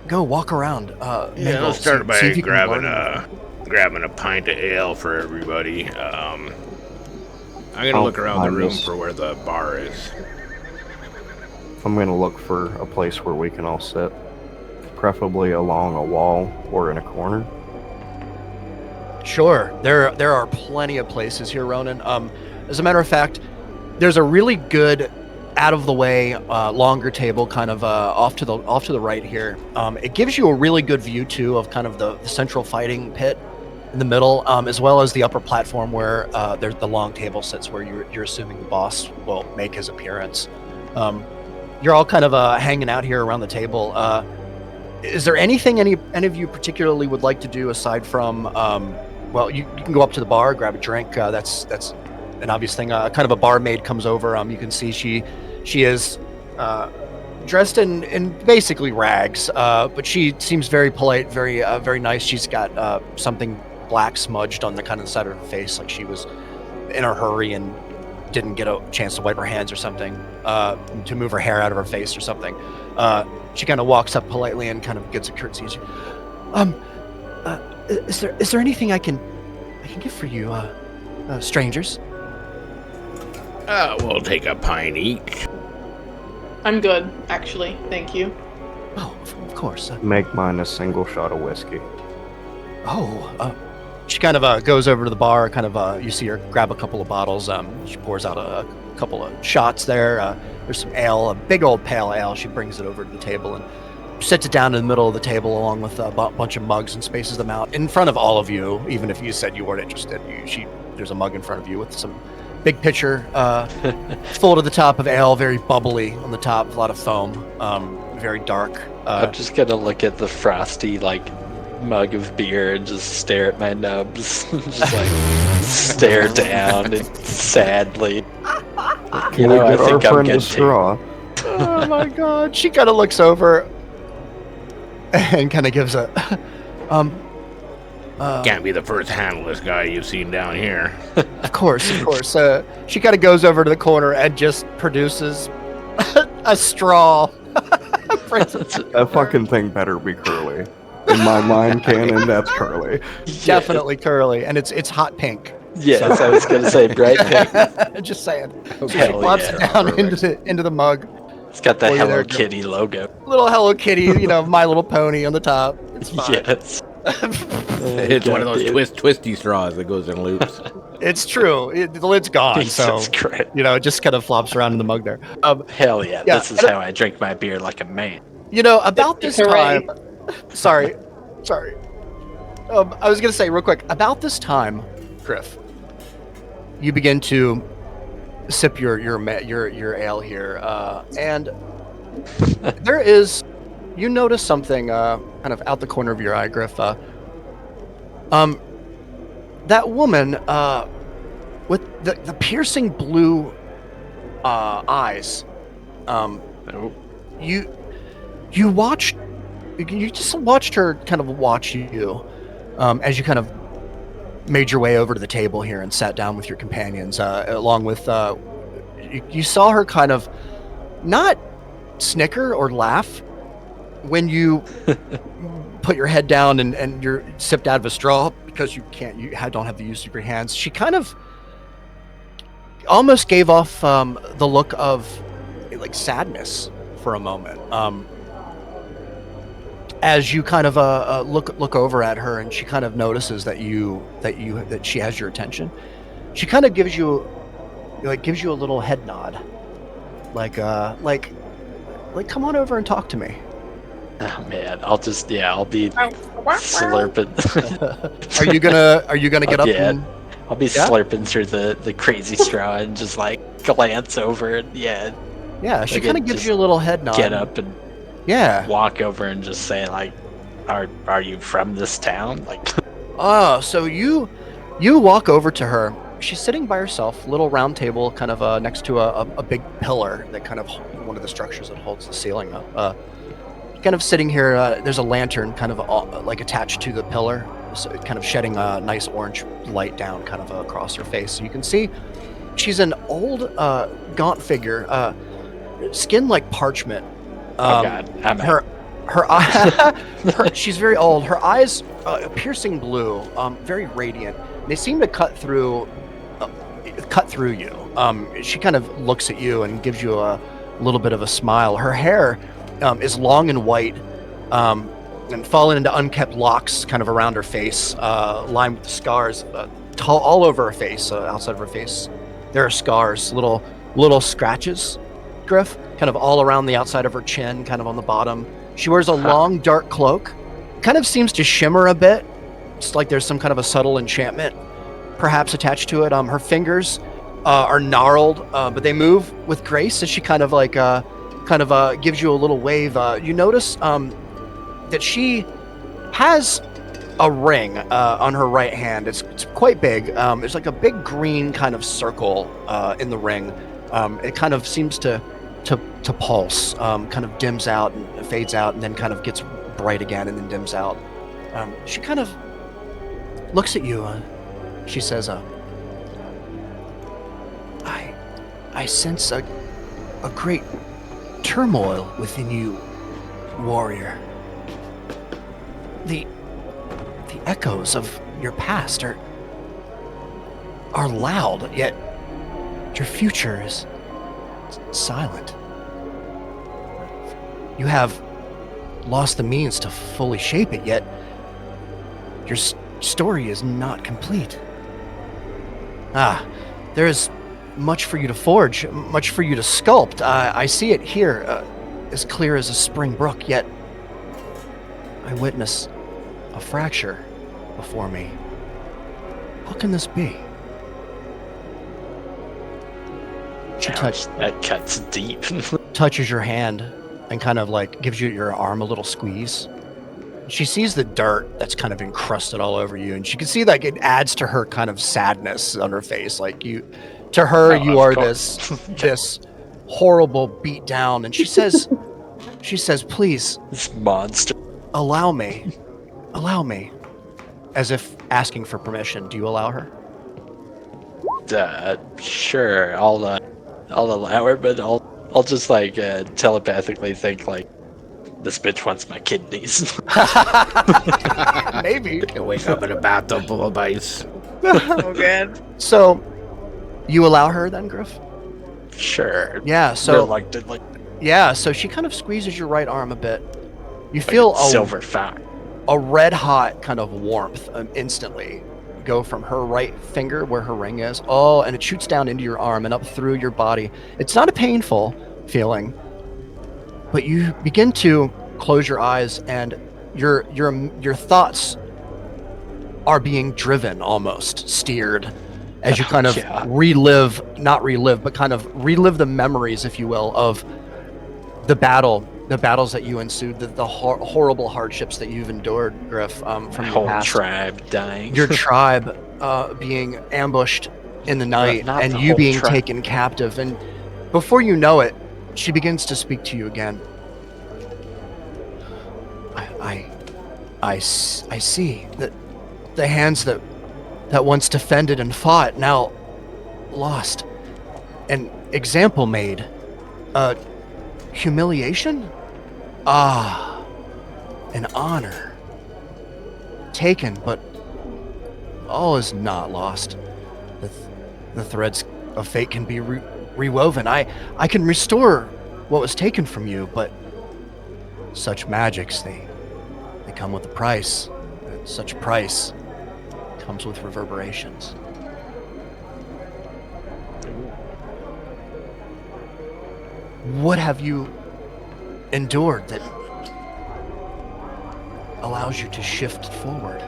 go walk around. Yeah, mingle, let's start see by if you can grabbing learn. grabbing a pint of ale for everybody. I'm gonna I'll look around the find room this. for where the bar is. I'm going to look for a place where we can all sit, preferably along a wall or in a corner. Sure, there are plenty of places here, Ronan. As a matter of fact, there's a really good, out of the way, longer table, kind of off to the right here. It gives you a really good view too of kind of the central fighting pit in the middle, as well as the upper platform where there's the long table sits, where you're assuming the boss will make his appearance. You're all kind of hanging out here around the table. Is there anything any of you particularly would like to do aside from? Well, you can go up to the bar, grab a drink. That's an obvious thing. Kind of a barmaid comes over. You can see she is dressed in basically rags, but she seems very polite, very nice. She's got something black smudged on the kind of the side of her face, like she was in a hurry and didn't get a chance to wipe her hands or something, to move her hair out of her face or something. She kind of walks up politely and kind of gives a curtsy. Is there anything I can get for you, strangers? We'll take a pint each. I'm good, actually. Thank you. Oh, of course. Make mine a single shot of whiskey. She kind of goes over to the bar. Kind of, you see her grab a couple of bottles. She pours out a couple of shots there. There's some ale, a big old pale ale. She brings it over to the table and sits it down in the middle of the table, along with a bunch of mugs, and spaces them out in front of all of you. Even if you said you weren't interested, there's a mug in front of you with some big pitcher, full to the top of ale, very bubbly on the top, a lot of foam, very dark. I'm just gonna look at the frosty mug of beer and just stare at my nubs, just stare down and sadly. You know, I think I'm good. Straw. Oh my God! She kind of looks over and kind of gives a Can't be the first handless guy you've seen down here. Of course. She kind of goes over to the corner and just produces a straw. That fucking thing better be curly. In my mind canon, that's curly. Definitely curly, and it's hot pink. Yes, I was gonna say bright pink. Just saying. So she Hell plops yeah. it down into the mug. It's got the Oh, yeah, Hello there- Kitty logo. Little Hello Kitty, My Little Pony on the top. It's fine. Yes. It's one of those twisty straws that goes in loops. It's true. The lid's gone, Jesus Christ. it just kind of flops around in the mug there. Hell yeah, Yeah, this is how I drink my beer like a man. About this Hooray. time. Sorry. I was gonna say real quick. About this time, Griff, you begin to sip your ale here, and there is. You notice something kind of out the corner of your eye, Griff. That woman with the piercing blue eyes. You just watched her kind of watch you as you kind of made your way over to the table here and sat down with your companions, along with you saw her kind of not snicker or laugh when you put your head down and you're sipped out of a straw, because you don't have the use of your hands. She kind of almost gave off the look of sadness for a moment, as you kind of look over at her, and she kind of notices that she has your attention. She kind of gives you a little head nod, like come on over and talk to me. Oh man, I'll be slurping. Are you gonna get up? Yeah. And, I'll be Yeah? slurping through the crazy straw and just like glance over and yeah, she like kind of it gives just you a little head nod. get up and Yeah. walk over and just say like, "Are you from this town?" Like, Oh, so you walk over to her. She's sitting by herself, little round table, kind of next to a big pillar that kind of one of the structures that holds the ceiling up. Kind of sitting here. There's a lantern kind of like attached to the pillar, so it kind of shedding a nice orange light down kind of across her face. So you can see she's an old, gaunt figure, skin like parchment. oh god, I'm Her out. her eye, she's very old. Her eyes, piercing blue, very radiant. They seem to cut through you. She kind of looks at you and gives you a little bit of a smile. Her hair is long and white, and fallen into unkept locks kind of around her face, lined with scars all over her face. Outside of her face, there are scars, little scratches, Griff, kind of all around the outside of her chin, kind of on the bottom. She wears a long, dark cloak. Kind of seems to shimmer a bit. It's like there's some kind of a subtle enchantment perhaps attached to it. Her fingers are gnarled, but they move with grace as she kind of gives you a little wave. You notice that she has a ring on her right hand. It's quite big. There's like a big green kind of circle in the ring. It kind of seems to pulse, kind of dims out and fades out, and then kind of gets bright again and then dims out. She kind of looks at you. She says, I sense a great turmoil within you, warrior. The echoes of your past are loud, yet your future is silent. You have lost the means to fully shape it, yet your story is not complete. There is much for you to forge, much for you to sculpt. I see it here, as clear as a spring brook, yet I witness a fracture before me. What can this be? She That cuts deep. touches your hand and kind of like gives you your arm a little squeeze. She sees the dirt that's kind of encrusted all over you, and she can see like it adds to her kind of sadness on her face. Like you Oh, are of course. this horrible beat down. And she says, please This monster. allow me, as if asking for permission. Do you allow her? Sure, I'll allow her, but I'll just like telepathically think like, this bitch wants my kidneys. Maybe. I wake up in a bathtub full of ice. Oh, God. So you allow her then, Griff? Sure. Yeah. So Reluctantly. yeah. So she kind of squeezes your right arm a bit. You feel Like silver fox. a red hot kind of warmth instantly go from her right finger where her ring is. Oh, and it shoots down into your arm and up through your body. It's not a painful feeling, but you begin to close your eyes, and your thoughts are being driven, almost steered, as you kind of Yeah. not relive, but kind of relive the memories, if you will, of the battles that you ensued, the horrible hardships that you've endured, Griff, from My your whole past. tribe dying. Your tribe being ambushed in the night, not and the you whole being tribe. taken captive. And before you know it, she begins to speak to you again. I see that the hands that once defended and fought now lost. An example made. Humiliation? An honor. Taken, but all is not lost. The threads of fate can be rewoven. I can restore what was taken from you, but such magics, they come with a price. And such price comes with reverberations. What have you endured that allows you to shift forward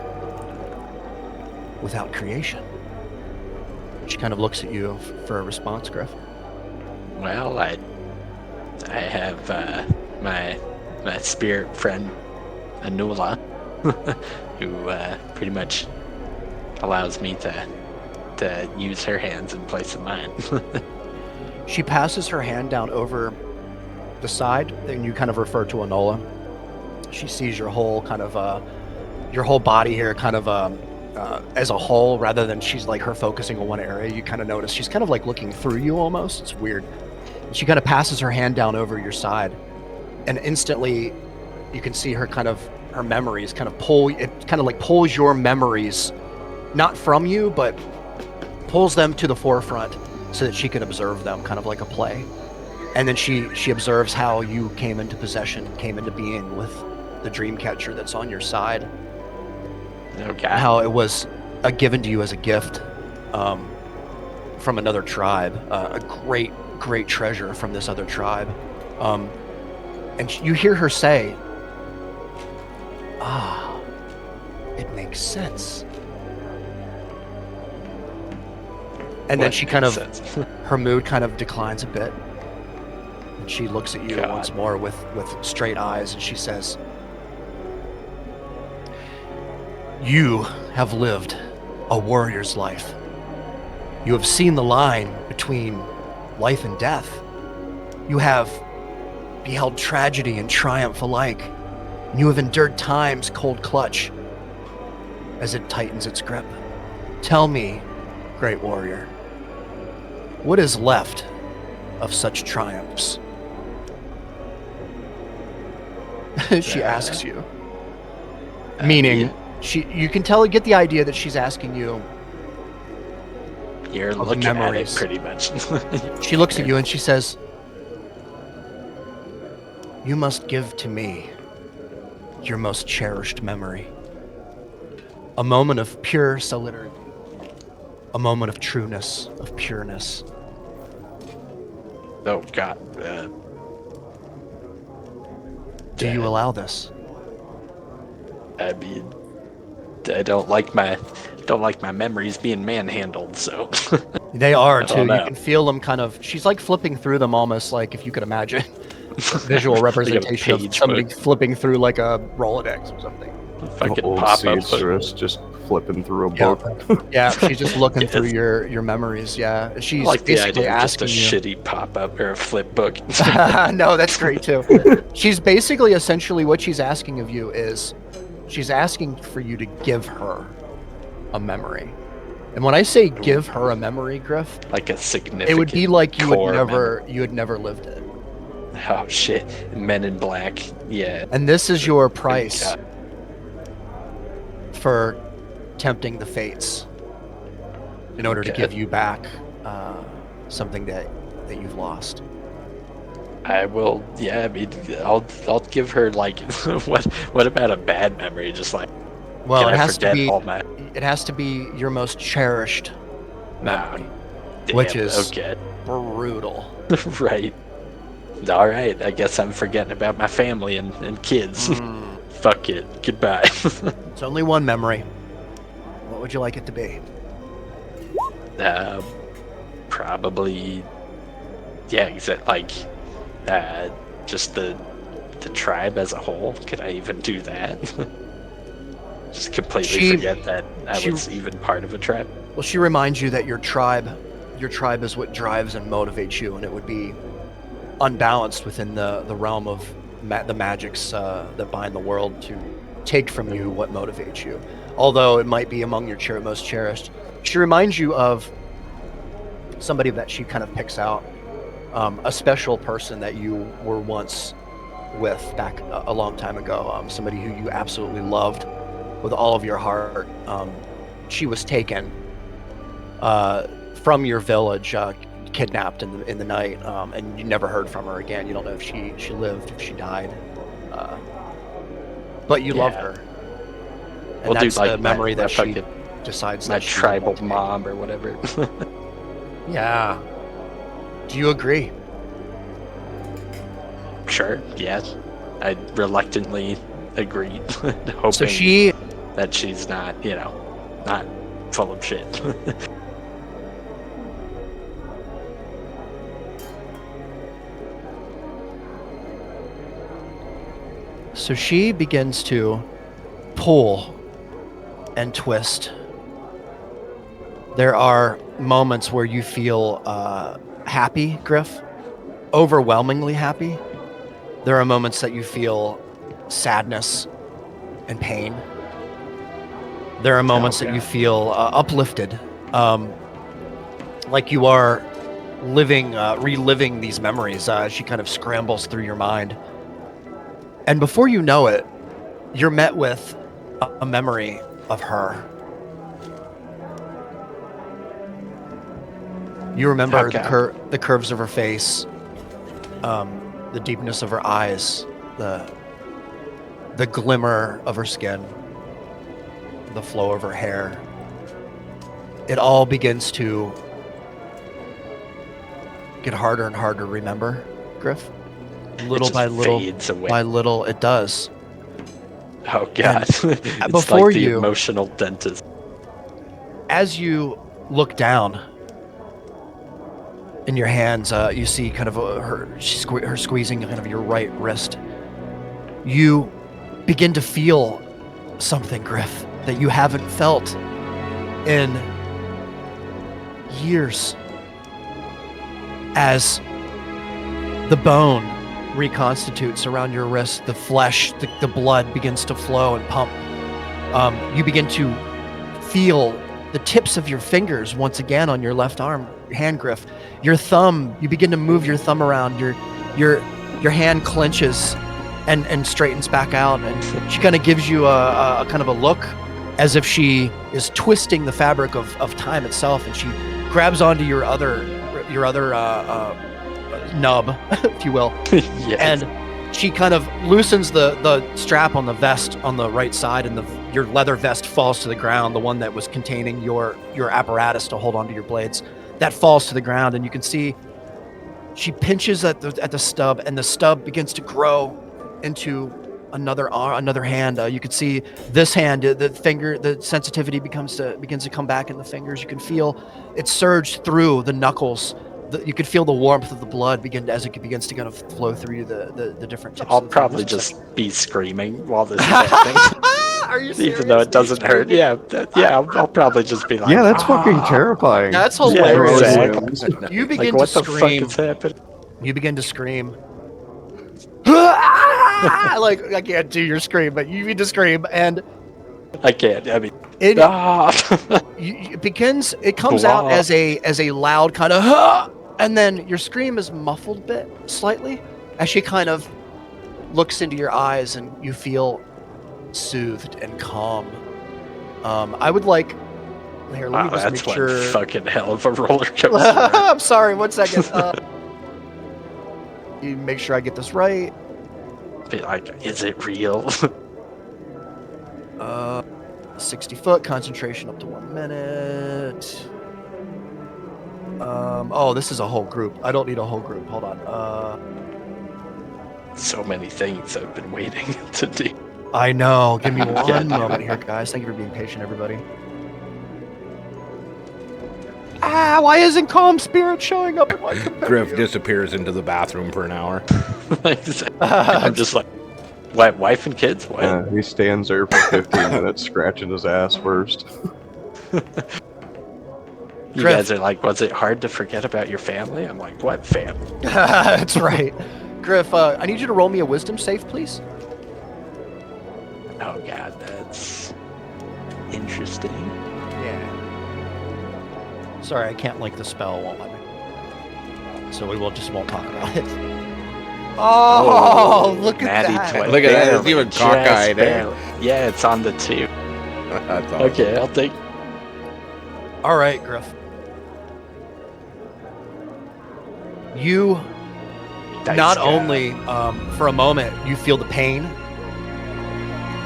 without creation. She kind of looks at you for a response, Griff. Well, I have my spirit friend Anula, who pretty much allows me to use her hands in place of mine. She passes her hand down over the side, and you kind of refer to Enola. She sees your whole kind of your whole body here, kind of as a whole, rather than she's like her focusing on one area. You kind of notice she's kind of like looking through you almost. It's weird. She kind of passes her hand down over your side, and instantly you can see her memories kind of pulls your memories, not from you, but pulls them to the forefront so that she can observe them, kind of like a play. And then she observes how you came into being with the dream catcher that's on your side. Okay. How it was given to you as a gift from another tribe, a great treasure from this other tribe. And you hear her say, it makes sense. And then she kind of, her mood kind of declines a bit. And she looks at you once more with straight eyes, and she says, you have lived a warrior's life. You have seen the line between life and death. You have beheld tragedy and triumph alike. And you have endured time's cold clutch as it tightens its grip. Tell me, great warrior, what is left of such triumphs? She asks you. Meaning, you can get the idea that she's asking you. You're looking memories. At it pretty much. She looks at you and she says, you must give to me your most cherished memory. A moment of pure solidarity. A moment of trueness, of pureness. Oh, God. Do you allow this? I mean, I don't like my memories being manhandled, so. They are, too. You can feel them kind of, she's like flipping through them almost like, if you could imagine, a visual representation of somebody flipping through like a Rolodex or something. Fucking old pop-up seamstress just flipping through a book. Yeah, she's just looking through your memories. Yeah, she's like basically the idea asking just a you. shitty pop-up or a flip book. No, that's great too. She's basically essentially what she's asking of you is, she's asking for you to give her a memory. And when I say give her a memory, Griff, like a significant, it would be like you had never lived it. Oh shit! Men in Black, yeah. And this is your price for tempting the fates in order to give you back something that you've lost. I will. Yeah, I mean, I'll give her like what about a bad memory? Just like, well, it has to be. It has to be your most cherished memory, which is brutal. Right. All right. I guess I'm forgetting about my family and kids. Fuck it. Goodbye. It's only one memory. What would you like it to be? Probably. Yeah. Is it like just the tribe as a whole? Could I even do that? Just completely forget that I was even part of a tribe. Well, she reminds you that your tribe is what drives and motivates you, and it would be unbalanced within the realm of the magics that bind the world to take from you what motivates you. Although it might be among your most cherished. She reminds you of somebody that she kind of picks out, a special person that you were once with back a long time ago, somebody who you absolutely loved with all of your heart. She was taken from your village, kidnapped in the night, and you never heard from her again. You don't know if she lived, if she died, but you loved her. And that's the memory that she decides. My tribal mom or whatever. Yeah. Do you agree? Sure. Yes. I reluctantly agreed, hoping So she that she's not, not full of shit. So she begins to pull and twist. There are moments where you feel happy, Griff, overwhelmingly happy. There are moments that you feel sadness and pain. There are moments that you feel uplifted, like you are reliving these memories. She kind of scrambles through your mind. And before you know it, you're met with a memory of her. You remember the curves of her face, the deepness of her eyes, the glimmer of her skin, the flow of her hair. It all begins to get harder and harder to remember, Griff. Little by little, it does. Oh God! It's before like the you, emotional dentist. As you look down in your hands, you see kind of her squeezing kind of your right wrist. You begin to feel something, Griff, that you haven't felt in years. As the bone reconstitutes around your wrist, the flesh, the blood begins to flow and pump. You begin to feel the tips of your fingers once again on your left arm, hand, Griff. Your thumb, you begin to move your thumb around. Your hand clenches and straightens back out, and she kind of gives you a kind of a look as if she is twisting the fabric of time itself, and she grabs onto your other nub, if you will. Yes. And she kind of loosens the strap on the vest on the right side, and your leather vest falls to the ground, the one that was containing your apparatus to hold onto your blades. That falls to the ground, and you can see she pinches at the stub, and the stub begins to grow into another arm, another hand. You can see this hand, the sensitivity begins to come back in the fingers. You can feel it surge through the knuckles. You could feel the warmth of the blood as it begins to kind of flow through the different tips. I'll probably just be screaming while this is happening. Are you serious? Even though it doesn't hurt. Yeah, I'll probably just be like, yeah, that's fucking terrifying. That's hilarious. Yeah, exactly. You begin what to the scream. fuck is happening? You begin to scream. Like, I can't do your scream, but you need to scream, and I can't. I mean, it comes out as a loud kind of, and then your scream is muffled slightly as she kind of looks into your eyes, and you feel soothed and calm. I would like here. Let me just that's make sure. one fucking hell of a roller coaster. I'm sorry. 1 second. You make sure I get this right. Be like, is it real? 60 foot concentration up to 1 minute. Oh, this is a whole group. I don't need a whole group. Hold on. So many things I've been waiting to do. I know. Give me one moment here, guys. Thank you for being patient, everybody. Why isn't Calm Spirit showing up in my compendium? Griff disappears into the bathroom for an hour. I'm just like, what, wife and kids? What? He stands there for 15 minutes scratching his ass first. You guys are like, was it hard to forget about your family? I'm like, what family? That's right. Griff, I need you to roll me a wisdom save, please. Oh god, that's interesting. Yeah. Sorry, I can't link the spell. It won't let me. So we won't talk about it. Oh, look at that. Look at that. It's even cockeyed. Yeah, it's on the 2. That's awesome. Okay, I'll take. All right, Griff. You not only, for a moment, you feel the pain,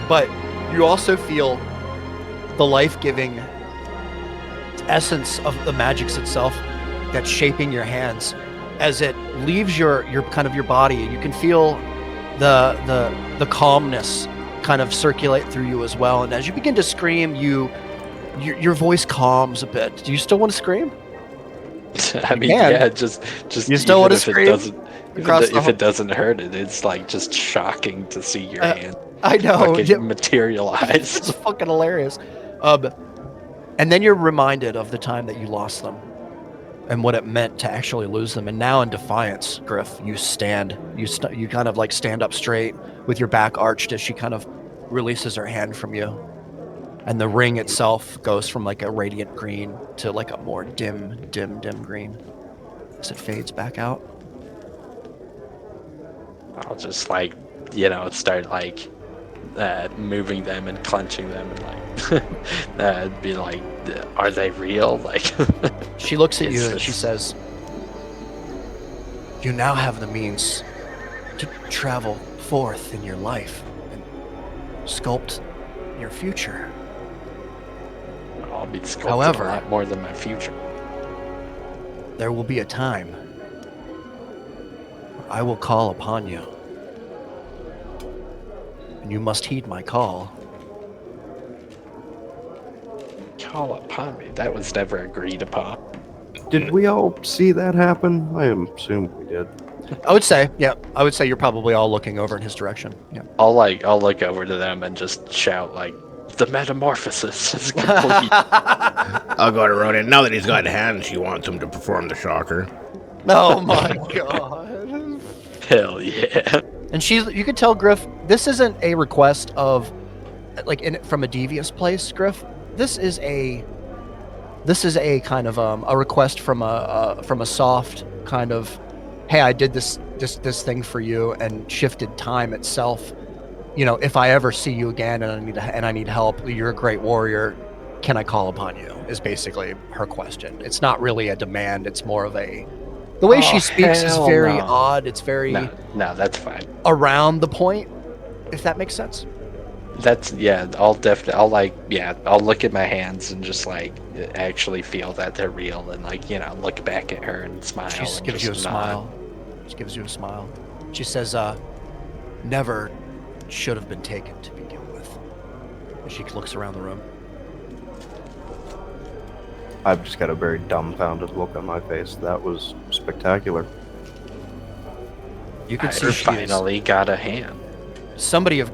but you also feel the life-giving essence of the magics itself that's shaping your hands as it leaves your kind of your body. You can feel the calmness kind of circulate through you as well. And as you begin to scream, your voice calms a bit. Do you still want to scream? I mean, can. yeah, just You still even want to if it scream doesn't, across the if it doesn't hurt, it's like just shocking to see your hand I know. fucking materialize. It's fucking hilarious. And then you're reminded of the time that you lost them and what it meant to actually lose them. And now in defiance, Griff, you stand. You kind of like stand up straight with your back arched as she kind of releases her hand from you. And the ring itself goes from like a radiant green to like a more dim green as it fades back out. I'll just like, start like moving them and clenching them and like be like, are they real? Like, she looks at you and she says, you now have the means to travel forth in your life and sculpt your future. I'll be sculpting However, a lot more than my future. There will be a time where I will call upon you. And you must heed my call. Call upon me? That was never agreed upon. Did we all see that happen? I assume we did. I would say you're probably all looking over in his direction. Yeah. I'll look over to them and just shout like, the metamorphosis is complete. I'll go to Ronan. Now that he's got hands, she wants him to perform the shocker. Oh my god. Hell yeah. And you could tell Griff, this isn't a request of like from a devious place, Griff. This is a kind of a request from a soft kind of, hey, I did this thing for you and shifted time itself. If I ever see you again and I need help, you're a great warrior. Can I call upon you? Is basically her question. It's not really a demand. It's more of the way she speaks is very odd. It's very no, that's fine. Around the point, if that makes sense. That's I'll look at my hands and just like actually feel that they're real and like look back at her and smile. She gives you a smile. She gives you a smile. She says, "Never should have been taken to begin with." And she looks around the room. I've just got a very dumbfounded look on my face. That was spectacular. You can see I she finally got a hand. Somebody of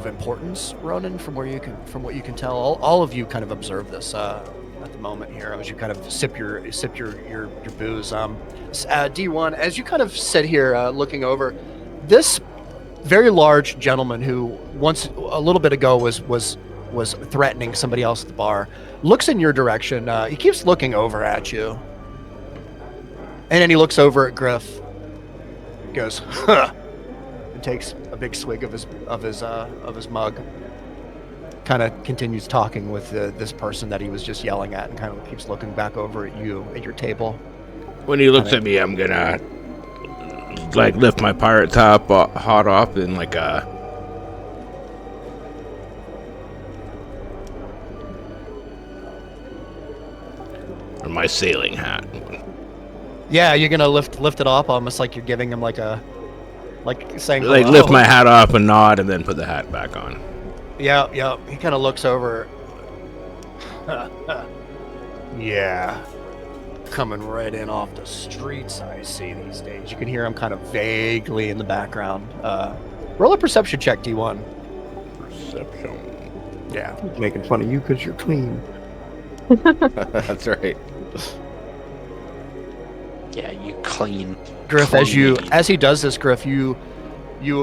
importance, Ronan, from what you can tell. All of you kind of observe this at the moment here as you kind of sip your booze. D1, as you kind of sit here looking over, this very large gentleman who once a little bit ago was threatening somebody else at the bar looks in your direction. He keeps looking over at you, and then he looks over at Griff, goes, huh, and takes a big swig of his mug. Kind of continues talking with this person that he was just yelling at, and kind of keeps looking back over at you at your table. When he looks at me, I'm gonna like lift my pirate top hot off and like or my sailing hat. Yeah, you're gonna lift it up, almost like you're giving him like saying like hello. Lift my hat off and nod and then put the hat back on. Yeah. He kind of looks over. Yeah. Coming right in off the streets, I see these days. You can hear him kind of vaguely in the background. Roll a perception check, D1. Perception. Yeah. He's making fun of you because you're clean. That's right. Yeah, you clean. Griff, as he does this, Griff, you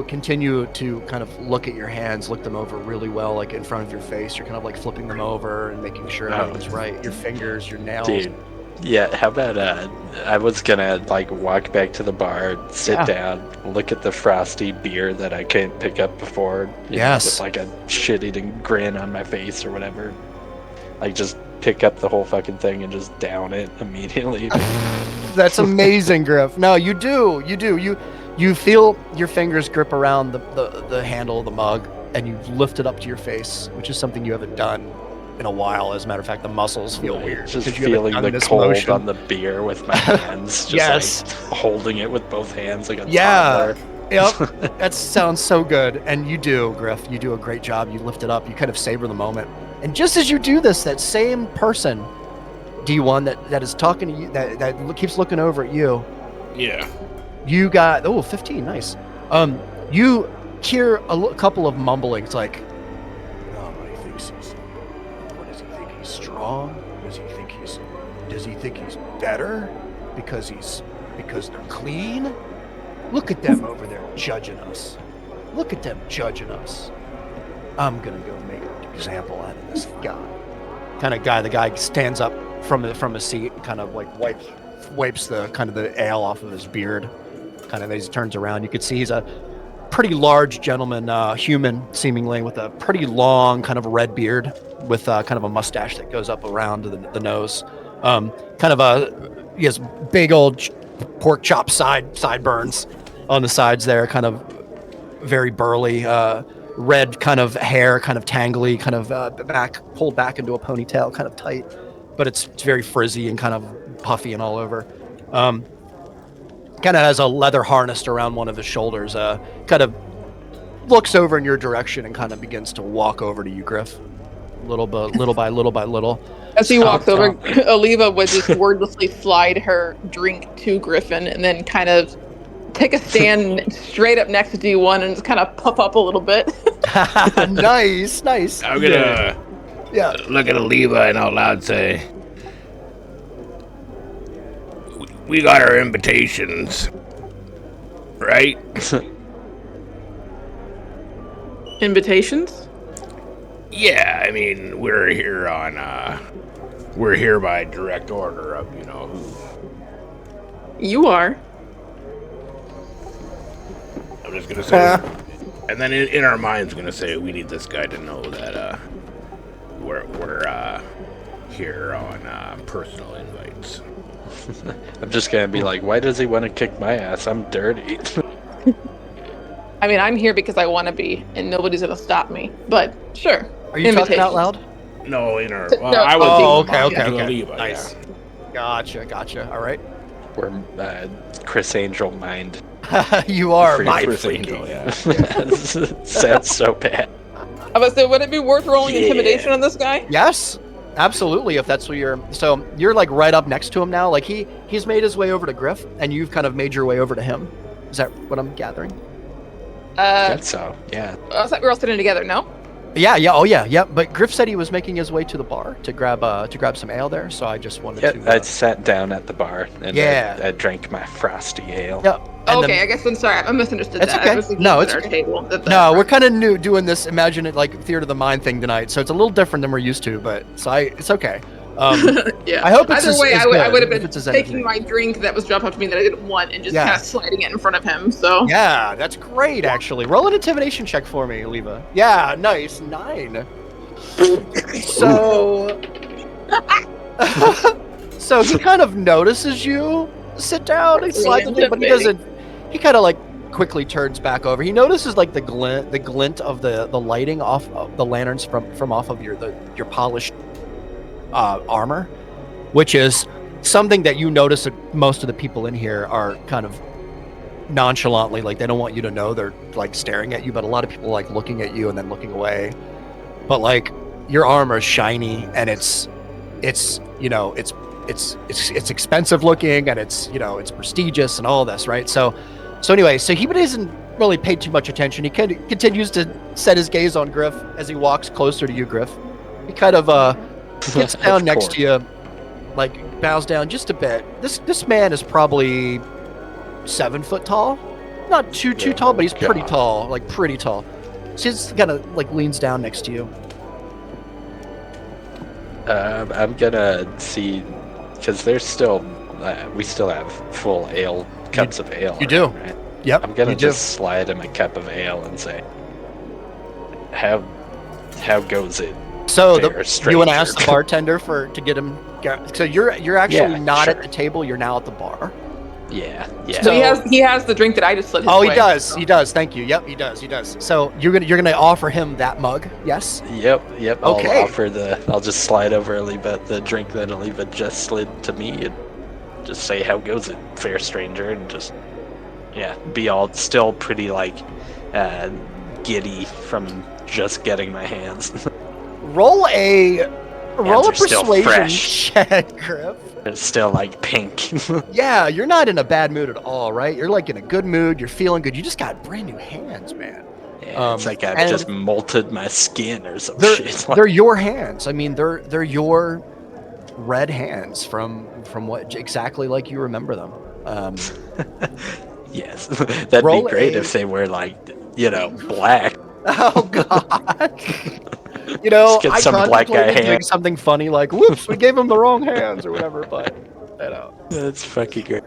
continue to kind of look at your hands, look them over really well, like in front of your face. You're kind of like flipping them over and making sure everything's right. Your fingers, your nails. Dude. Yeah, how about I was gonna like walk back to the bar, sit down, look at the frosty beer that I couldn't pick up before. Yes. With like a shit-eating grin on my face or whatever. Like just pick up the whole fucking thing and just down it immediately. That's amazing, Griff. No, you do. You feel your fingers grip around the handle of the mug, and you lift it up to your face, which is something you haven't done in a while. As a matter of fact, the muscles feel weird. Just you feeling the cold motion on the beer with my hands. Just yes. like holding it with both hands like a yeah. toddler. Yep, that sounds so good. And you do, Griff. You do a great job. You lift it up. You kind of savor the moment. And just as you do this, that same person, D1, that is talking to you, that keeps looking over at you, Yeah. you got 15, nice. You hear a couple of mumblings like, "Oh, he thinks he's. What does he think? He's strong? Does he think he's better because they're clean? Look at them over there judging us. Look at them judging us. I'm gonna go make an example out of this guy." The guy stands up from a seat, kind of like wipes the kind of the ale off of his beard. Kind of as he turns around, you could see he's a pretty large gentleman, human seemingly, with a pretty long kind of red beard, with kind of a mustache that goes up around the nose. He has big old pork chop sideburns on the sides there, kind of very burly, red kind of hair, kind of tangly, kind of pulled back into a ponytail, kind of tight, but it's very frizzy and kind of puffy and all over. Kind of has a leather harness around one of his shoulders. Kind of looks over in your direction and kind of begins to walk over to you, Griff. Little by little. As he walks over, Oliva would just wordlessly slide her drink to Griffin and then kind of take a stand straight up next to D1 and just kind of puff up a little bit. Nice. I'm gonna look at Oliva and out loud say, "We got our invitations, right?" Invitations? Yeah, I mean, we're here by direct order of, who. You are. I'm just gonna say, and then in our minds, we're gonna say we need this guy to know that we're here on personal invites. I'm just gonna be like, why does he want to kick my ass? I'm dirty. I mean, I'm here because I want to be, and nobody's gonna stop me. But sure. Are you talking out loud? No, in our. No. I was. Oh, okay. Oliva, Nice. Yeah. Gotcha. All right. We're Chris Angel mind. You are Free my Chris freaking. Angel, yeah. Sounds so bad. I was say, would it be worth rolling intimidation on this guy? Yes, absolutely. If that's what you're like right up next to him now. Like he's made his way over to Griff, and you've kind of made your way over to him. Is that what I'm gathering? That's so. Yeah. I thought we were all sitting together. No. Yeah. Oh yeah. But Griff said he was making his way to the bar to grab some ale there. So I just wanted to. I sat down at the bar and I drank my frosty ale. Yeah. Okay, I guess I'm sorry. I misunderstood It's that. okay. I was thinking No, at it's our okay. table. No, we're kind of new doing this. Imagine it like theater of the mind thing tonight. So it's a little different than we're used to. But it's okay. Yeah. I hope it's Either way, as I would good have been if it's as taking anything. my drink that was dropped off to me that I didn't want and just Yeah. kind of sliding it in front of him. So. Yeah, that's great. Actually, roll an intimidation check for me, Oliva. Yeah, nice 9. So, so he kind of notices you sit down. He slides in, but he doesn't. He kind of like quickly turns back over. He notices like the glint of the lighting off of the lanterns from off of your polished armor, which is something that you notice that most of the people in here are kind of nonchalantly, like they don't want you to know they're like staring at you, but a lot of people like looking at you and then looking away. But like your armor is shiny and it's expensive looking and it's prestigious and all this, right? So anyway, so he doesn't really pay too much attention. He continues to set his gaze on Griff as he walks closer to you, Griff. He kind of gets down next to you, like bows down just a bit. This man is probably 7 foot tall, not too tall, but he's pretty tall, like pretty tall. So he just kind of like leans down next to you. I'm gonna see, because there's still, we still have full ale, cups of ale. You do. Right? Yep. I'm gonna you do. just slide him a cup of ale and say, how goes it? So fair you want to stranger?" ask the bartender to get him. So you're actually Yeah, not sure. at the table. You're now at the bar. Yeah. So he has the drink that I just slid his Oh, way. he does. He does. Thank you. Yep, he does. So you're gonna offer him that mug? Yes. Yep. Okay. I'll just slide over Oliva the drink that Oliva just slid to me and just say, how goes it, fair stranger? And just Yeah, be all still pretty like giddy from just getting my hands. Roll a are still persuasion fresh. check, Griff. It's still like pink. Yeah, you're not in a bad mood at all, right? You're like in a good mood. You're feeling good. You just got brand new hands, man. Yeah, it's like I've and just molted my skin or some they're, shit. They're your hands. I mean, they're your red hands from what exactly like you remember them. Yes, that'd be great if they were like, black. Oh God. I get some black guy contemplated doing hands. something funny like, "Whoops, we gave him the wrong hands" or whatever. But That's fucking great.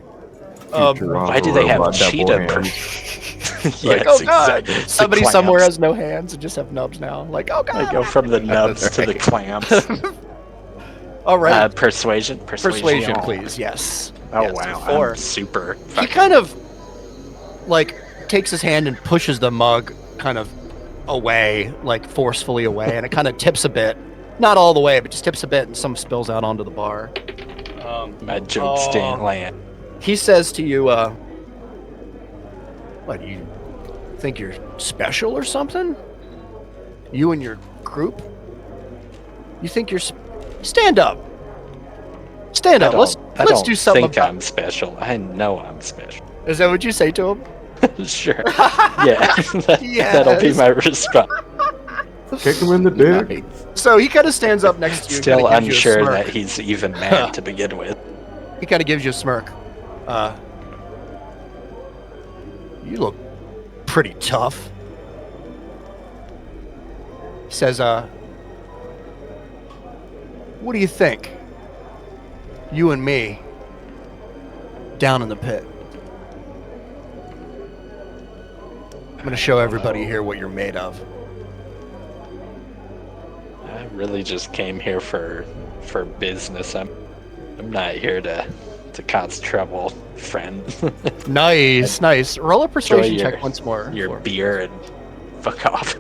Futurama Why do they have robot double cheetah? hands. Like, Yes, oh God, exactly. somebody The somewhere clamps. has no hands and just have nubs now. Like, oh God. I go from the nubs to the clamps. All right. Persuasion, please. Yes. Oh Yes, wow, 4. I'm super. He kind of like takes his hand and pushes the mug kind of away, like forcefully away, and it kind of tips a bit. Not all the way, but just tips a bit, and some spills out onto the bar. My jokes didn't land. He says to you, "What, do you think you're special or something? You and your group? You think you're stand up? Stand up. Let's do something." I think I'm special. I know I'm special. Is that what you say to him? Sure. Yeah. That'll be my response. Kick him in the dick. So he kind of stands up next to you. Still and gives you a unsure smirk. that he's even mad to begin with. He kind of gives you a smirk. You look pretty tough. He says, what do you think? You and me down in the pit. I'm going to show everybody here what you're made of. I really just came here for business. I'm not here to cause trouble, friend. Nice. Roll a persuasion Enjoy check once more. Your beer and fuck off.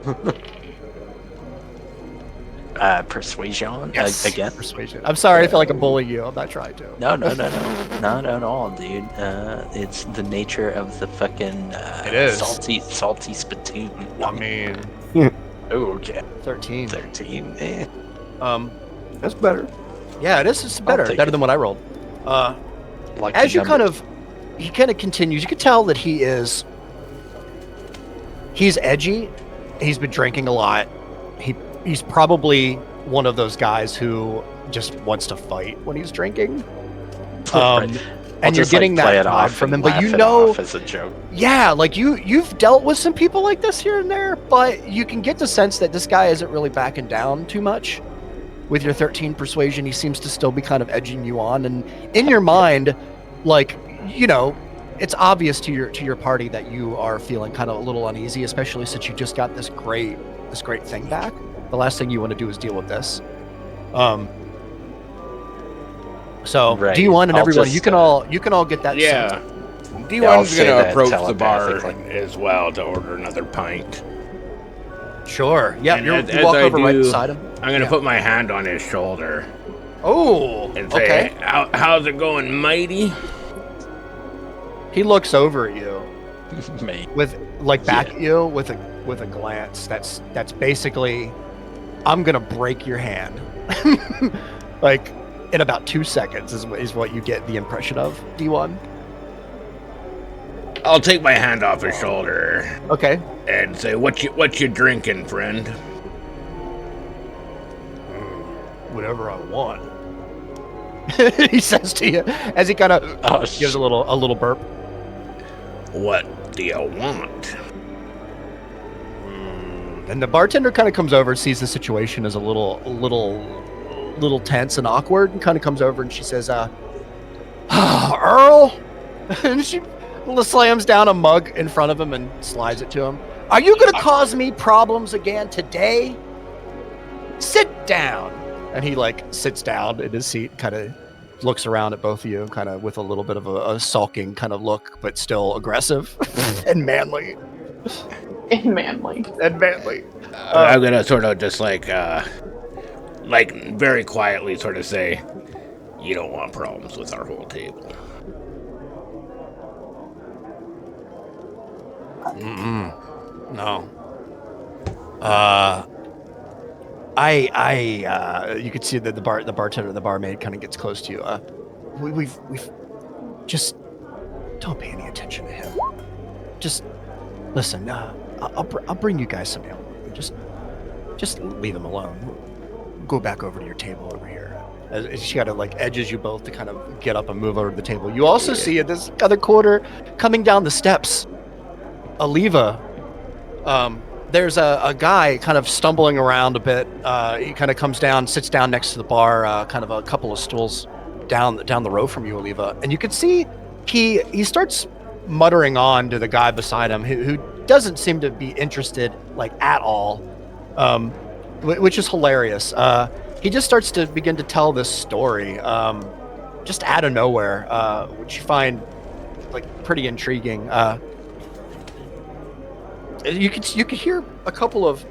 Persuasion? Yes. Again? Persuasion. I'm sorry, I feel like I'm bullying you. I'm not trying to. No. Not at all, dude. It's the nature of the fucking It is. salty spittoon. I mean, Oh, okay. 13. 13. That's better. Yeah, it is. It's better take than it. what I rolled. Lucky As you number. he kind of continues, you can tell that he's edgy. He's been drinking a lot. He's probably one of those guys who just wants to fight when he's drinking. Right. I'll And you're just, getting play that it vibe off from and him, but laugh you it know, off as a joke. yeah, like you've dealt with some people like this here and there, but you can get the sense that this guy isn't really backing down too much. With your 13 persuasion, he seems to still be kind of edging you on, and in your mind, like, it's obvious to your party that you are feeling kind of a little uneasy, especially since you just got this great thing back. The last thing you want to do is deal with this. So Right. D1 and I'll everyone, just, you can all get that. Yeah. sense. I'll D1's say gonna that approach the bar telepathically. as well to order another pint. Sure. Yeah. And You as walk I over right do, beside him. I'm gonna Yeah. put my hand on his shoulder Oh. and say, Okay. How's it going, matey? He looks over at you Mate. with back at you with a glance. That's basically, I'm gonna break your hand. Like in about 2 seconds is what you get the impression of. D1. I'll take my hand off his shoulder Okay. and say, What you drinking, friend? Whatever I want. He says to you as he kind of gives a little burp. What do you want? And the bartender kind of comes over and sees the situation as a little tense and awkward, and kind of comes over and she says, Earl, and she slams down a mug in front of him and slides it to him. Are you going to cause me problems again today? Sit down. And he sits down in his seat, kind of looks around at both of you, kind of with a little bit of a sulking kind of look, but still aggressive and manly. And manly. I'm gonna sort of just very quietly sort of say, you don't want problems with our whole table. No. You could see that the bartender, the barmaid, kind of gets close to you. We've just don't pay any attention to him. Just listen. I'll bring you guys some ale. Just leave him alone. Go back over to your table over here. As she kind of like edges you both to kind of get up and move over to the table. You also see at this other corner, coming down the steps, Aliva. There's a guy kind of stumbling around a bit. He kind of comes down, sits down next to the bar, kind of a couple of stools down the row from you, Aliva. And you can see he starts muttering on to the guy beside him, who doesn't seem to be interested like at all, which is hilarious. He just starts to begin to tell this story, just out of nowhere, which you find like pretty intriguing. You could hear a couple of,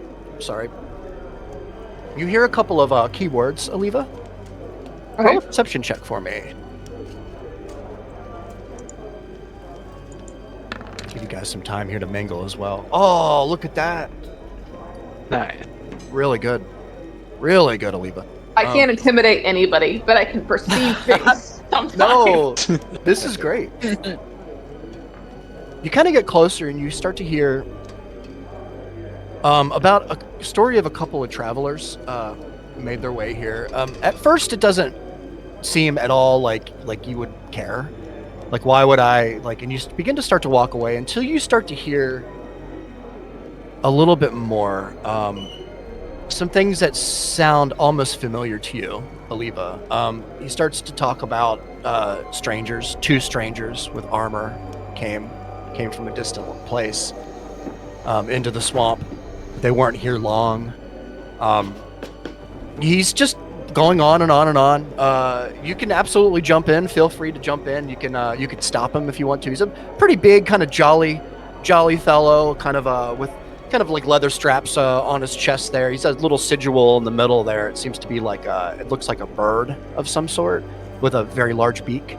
you hear a couple of keywords, Aliva. Okay. Roll a perception check for me. Give you guys some time here to mingle as well. Oh, look at that! Nice. Really good, Aliva. I can't intimidate anybody, but I can perceive things sometimes. No, this is great. You kind of get closer and you start to hear about a story of a couple of travelers who made their way here. At first, it doesn't seem at all like you would care. Like, why would I, like, and you begin to start to walk away until you start to hear a little bit more, some things that sound almost familiar to you, Aliva. He starts to talk about strangers, two strangers with armor came from a distant place into the swamp. They weren't here long. He's just going on and on and on. You can absolutely jump in. Feel free to jump in. You can stop him if you want to. He's a pretty big, kind of jolly fellow, kind of with kind of like leather straps on his chest there. He's a little sigil in the middle there. It seems to be like it looks like a bird of some sort with a very large beak,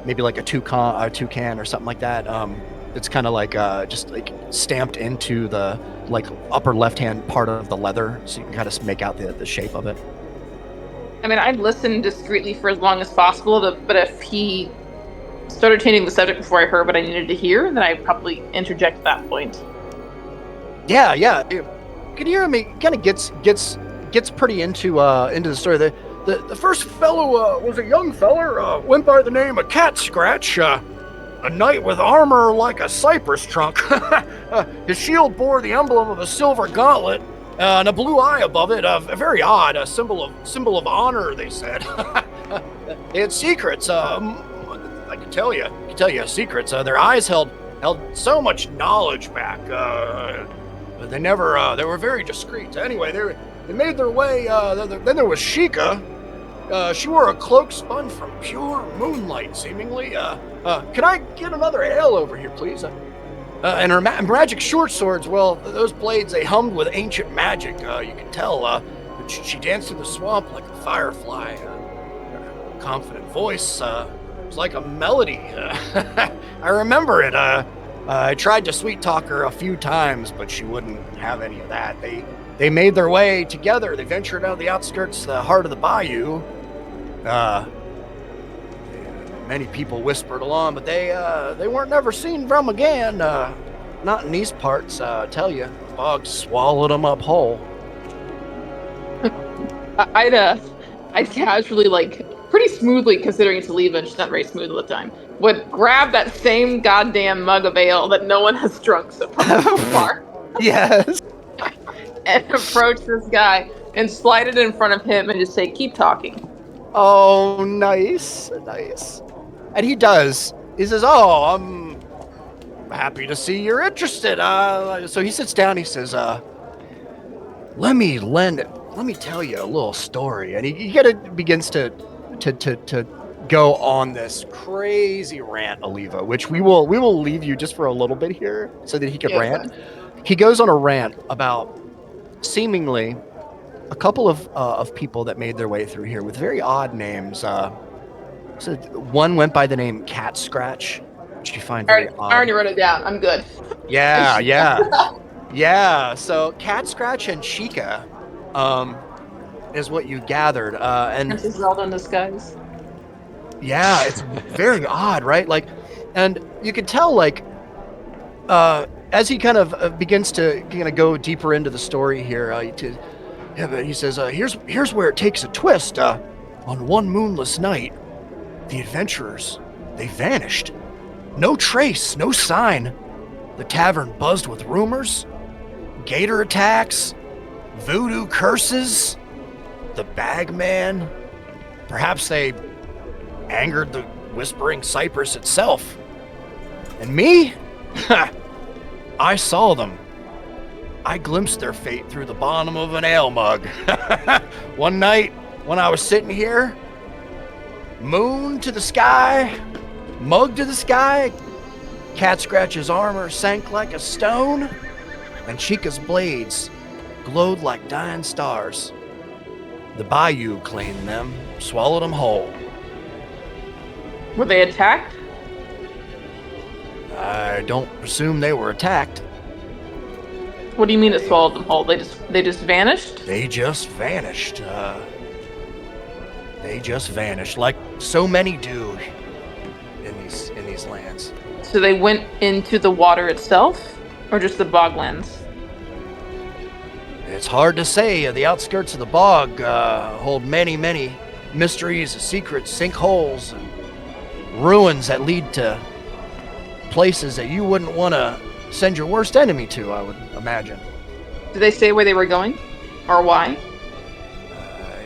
maybe like a toucan or something like that. It's kind of like just like stamped into the like upper left-hand part of the leather, so you can kind of make out the shape of it. I mean, I'd listen discreetly for as long as possible, but if he started changing the subject before I heard what I needed to hear, then I'd probably interject at that point. Yeah. You can hear him. He kind of gets pretty into the story. The first fellow was a young feller, went by the name of Cat Scratch. A knight with armor like a cypress trunk. His shield bore the emblem of a silver gauntlet and a blue eye above it. Very odd, a symbol of honor, they said. They had secrets. I can tell you secrets. Their eyes held so much knowledge back. But they never. They were very discreet. Anyway, they made their way. Then there was Sheikah. She wore a cloak spun from pure moonlight, seemingly. Can I get another ale over here, please? And her magic short swords, well, those blades, they hummed with ancient magic. You can tell. She danced through the swamp like a firefly. Her confident voice was like a melody. I remember it. I tried to sweet talk her a few times, but she wouldn't have any of that. They made their way together. They ventured out of the outskirts, the heart of the bayou. Many people whispered along, but they weren't never seen from again. Not in these parts, I tell you. The fog swallowed them up whole. I'd casually, like, pretty smoothly, considering it's Aliva and she's not very smooth all the time, would grab that same goddamn mug of ale that no one has drunk so far. Yes. And approach this guy and slide it in front of him and just say, keep talking. Oh, nice. And he does. He says, oh, I'm happy to see you're interested. So he sits down, he says, let me tell you a little story. And he kind of begins to go on this crazy rant, Aliva, which we will leave you just for a little bit here so that he can rant. He goes on a rant about seemingly a couple of people that made their way through here with very odd names. So one went by the name Cat Scratch, which you find very odd. I already wrote it down. I'm good. Yeah, yeah. Yeah, so Cat Scratch and Chica is what you gathered. And Princess Zelda in disguise. yeah, it's very odd, right? Like, and you can tell, like, as he kind of begins to kind of go deeper into the story here, he says, here's where it takes a twist. On one moonless night, the adventurers, they vanished. No trace, no sign. The tavern buzzed with rumors, gator attacks, voodoo curses, the bagman. Perhaps they angered the Whispering Cypress itself. And me? I saw them. I glimpsed their fate through the bottom of an ale mug. One night, when I was sitting here, moon to the sky, mug to the sky, Cat Scratch's armor sank like a stone, and Chica's blades glowed like dying stars. The bayou claimed them, swallowed them whole. Were they attacked? I don't presume they were attacked. What do you mean it swallowed them whole? They just vanished? They just vanished. They just vanished, like so many do in these lands. So they went into the water itself, or just the boglands? It's hard to say. The outskirts of the bog hold many, many mysteries, secrets, sinkholes, and ruins that lead to places that you wouldn't want to send your worst enemy to, I would imagine. Did they say where they were going? Or why?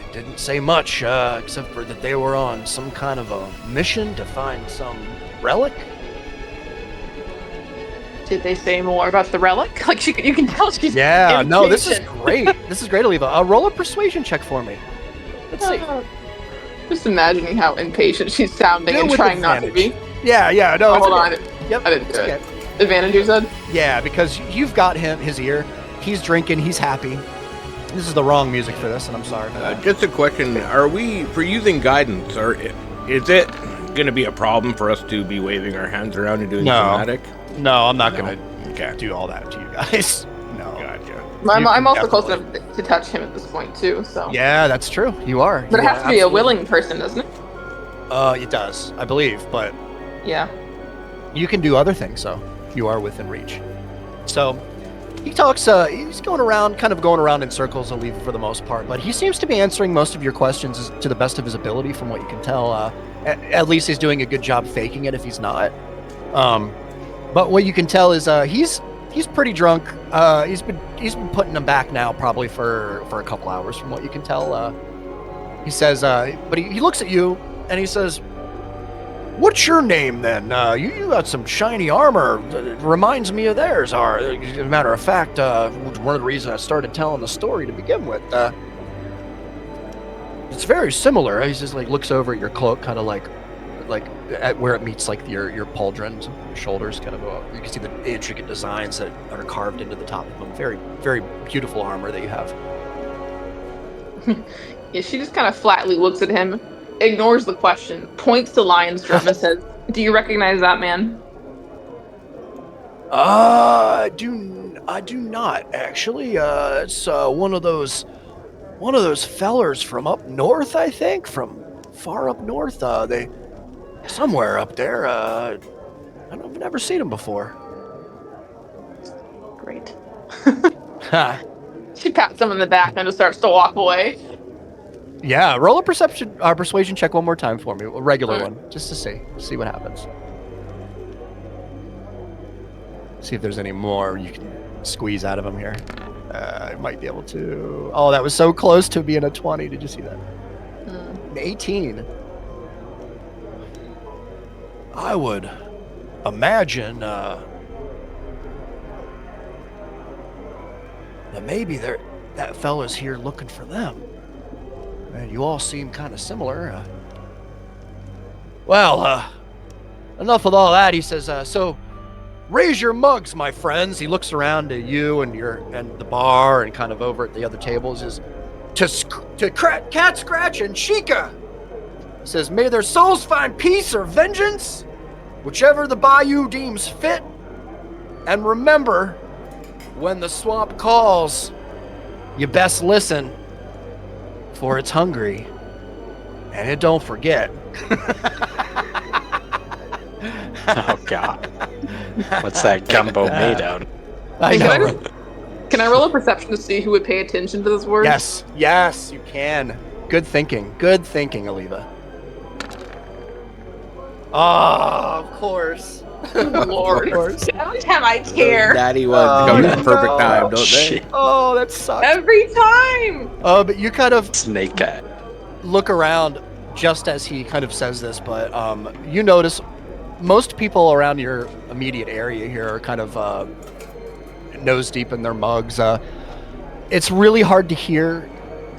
It didn't say much, except for that they were on some kind of a mission to find some relic. Did they say more about the relic? Like you can tell she's Yeah, no, this is impatient. great. This is great, Oliva. Roll a persuasion check for me. Let's see. Just imagining how impatient she's sounding Do it and with trying not to be. advantage. Yeah, no. Oh, it's hold on. okay. Yep, I didn't do it's it. okay. Advantage, you said? Yeah, because you've got his ear. He's drinking. He's happy. This is the wrong music for this, and I'm sorry. Just a question: are we, for using guidance, or is it going to be a problem for us to be waving our hands around and doing thematic? No, I'm not gonna Okay. do all that to you guys. No. Gotcha. I'm also close definitely- enough to touch him at this point too. So. Yeah, that's true. You are. But it Yeah, has to be a absolutely. willing person, doesn't it? It does, I believe, but Yeah. you can do other things, so you are within reach. So he talks, he's going around in circles, Oliva, for the most part, but he seems to be answering most of your questions to the best of his ability from what you can tell. At least he's doing a good job faking it if he's not. But what you can tell is he's pretty drunk. He's been putting them back now probably for a couple hours from what you can tell. He says, but he looks at you and he says, "What's your name then? You got some shiny armor. It reminds me of theirs. As a matter of fact, one of the reasons I started telling the story to begin with. It's very similar." He just looks over at your cloak, kind of like at where it meets your pauldrons, your shoulders. Kind of you can see the intricate designs that are carved into the top of them. Very, very beautiful armor that you have. Yeah, she just kind of flatly looks at him, ignores the question, points to Lion's drum and says, "Do you recognize that man?" I do not actually. It's one of those fellers from up north, I think, from far up north. They somewhere up there. I've never seen them before. Great. Ha. She pats him on the back and just starts to walk away. Yeah, roll a persuasion check one more time for me, a regular one, just to see what happens. See if there's any more you can squeeze out of him here. I might be able to. Oh, that was so close to being a 20. Did you see that? An 18. I would imagine that maybe that fella's here looking for them. Man, you all seem kind of similar. Enough with all that. He says, so raise your mugs, my friends. He looks around to you and the bar and kind of over at the other tables. Is to Cat Scratch and Chica. He says, may their souls find peace or vengeance, whichever the bayou deems fit. And remember, when the swamp calls, you best listen, for it's hungry. And it don't forget. Oh God. What's that gumbo made out of? I Hey, know. Can I roll a perception to see who would pay attention to this word? Yes, you can. Good thinking, Aliva. Oh, of course. Lord. Of course. Every time I care. Natty ones come at the perfect time, don't they? Shit. Oh, that sucks. Every time. But you kind of Snake eye. look around just as he kind of says this, but you notice most people around your immediate area here are kind of nose deep in their mugs. It's really hard to hear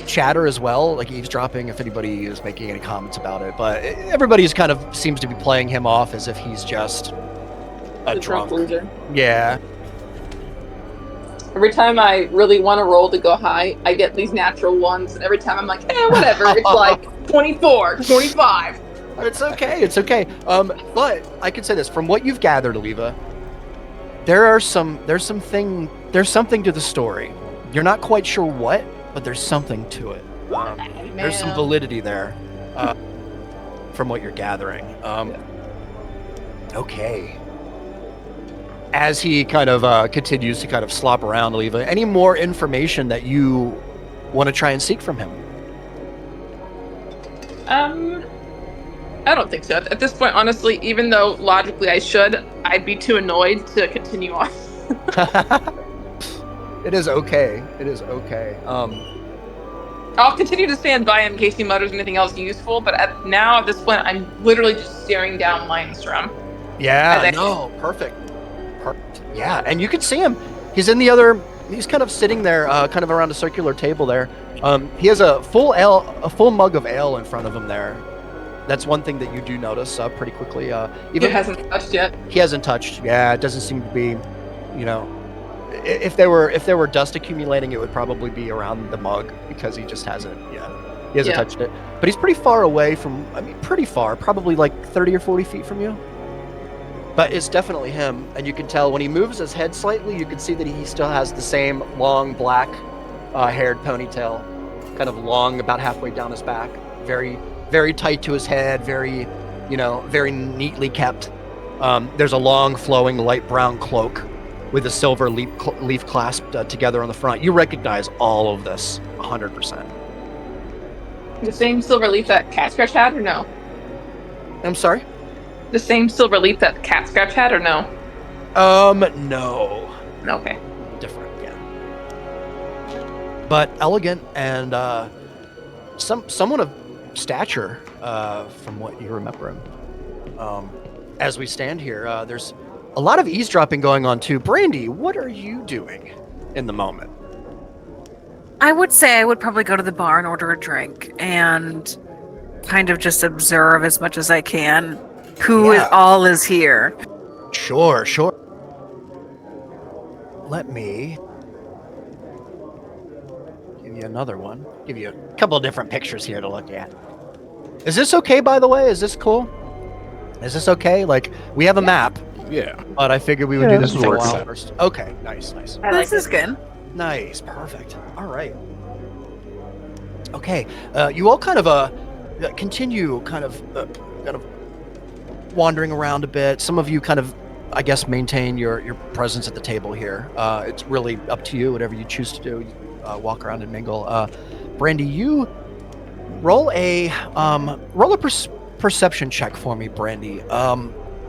chatter as well, like eavesdropping, if anybody is making any comments about it, but everybody's kind of seems to be playing him off as if he's just a drunk loser. Yeah. Every time I really want to roll to go high, I get these natural ones, and every time I'm like, whatever. It's like 24, 25. It's okay. But I can say this, from what you've gathered, Aliva, there's something to the story. You're not quite sure what, but there's something to it. There's some validity there, from what you're gathering. Okay. As he kind of continues to kind of slop around, Aliva, any more information that you want to try and seek from him? I don't think so. At this point, honestly, even though logically I should, I'd be too annoyed to continue on. It is okay. I'll continue to stand by him in case he mutters anything else useful, but at this point, I'm literally just staring down Lionstrom. Yeah, no, perfect. Yeah, and you can see him. He's kind of sitting there, kind of around a circular table there. He has a full mug of ale in front of him there. That's one thing that you do notice pretty quickly. He hasn't touched yet. He hasn't touched. Yeah, it doesn't seem to be, if there were dust accumulating, it would probably be around the mug because he just hasn't. Yeah, he hasn't touched it. But he's pretty far away from. Pretty far, probably like 30 or 40 feet from you. But it's definitely him, and you can tell when he moves his head slightly, you can see that he still has the same long black haired ponytail, kind of long about halfway down his back, very, very tight to his head, very neatly kept. There's a long flowing light brown cloak with a silver leaf clasped together on the front. You recognize all of this 100%. The same silver leaf that Cat Scratch had, or no? I'm sorry? The same silver leaf that Cat Scratch had, or no? No. Okay. Different, yeah. But elegant and someone of stature, from what you remember him. As we stand here, there's a lot of eavesdropping going on too. Brandy, what are you doing in the moment? I would say I would probably go to the bar and order a drink and kind of just observe as much as I can who all is here. Sure. Let me give you another one. Give you a couple of different pictures here to look at. Is this okay, by the way? Is this cool? Is this okay? Like, we have a map. Yeah. But I figured we would do this this for a works while first. Okay, nice. This is good. Nice, perfect. All right. Okay, you all kind of continue kind of wandering around a bit. Some of you kind of, I guess, maintain your presence at the table here. It's really up to you, whatever you choose to do. You, walk around and mingle. Brandy, you roll a perception check for me, Brandy.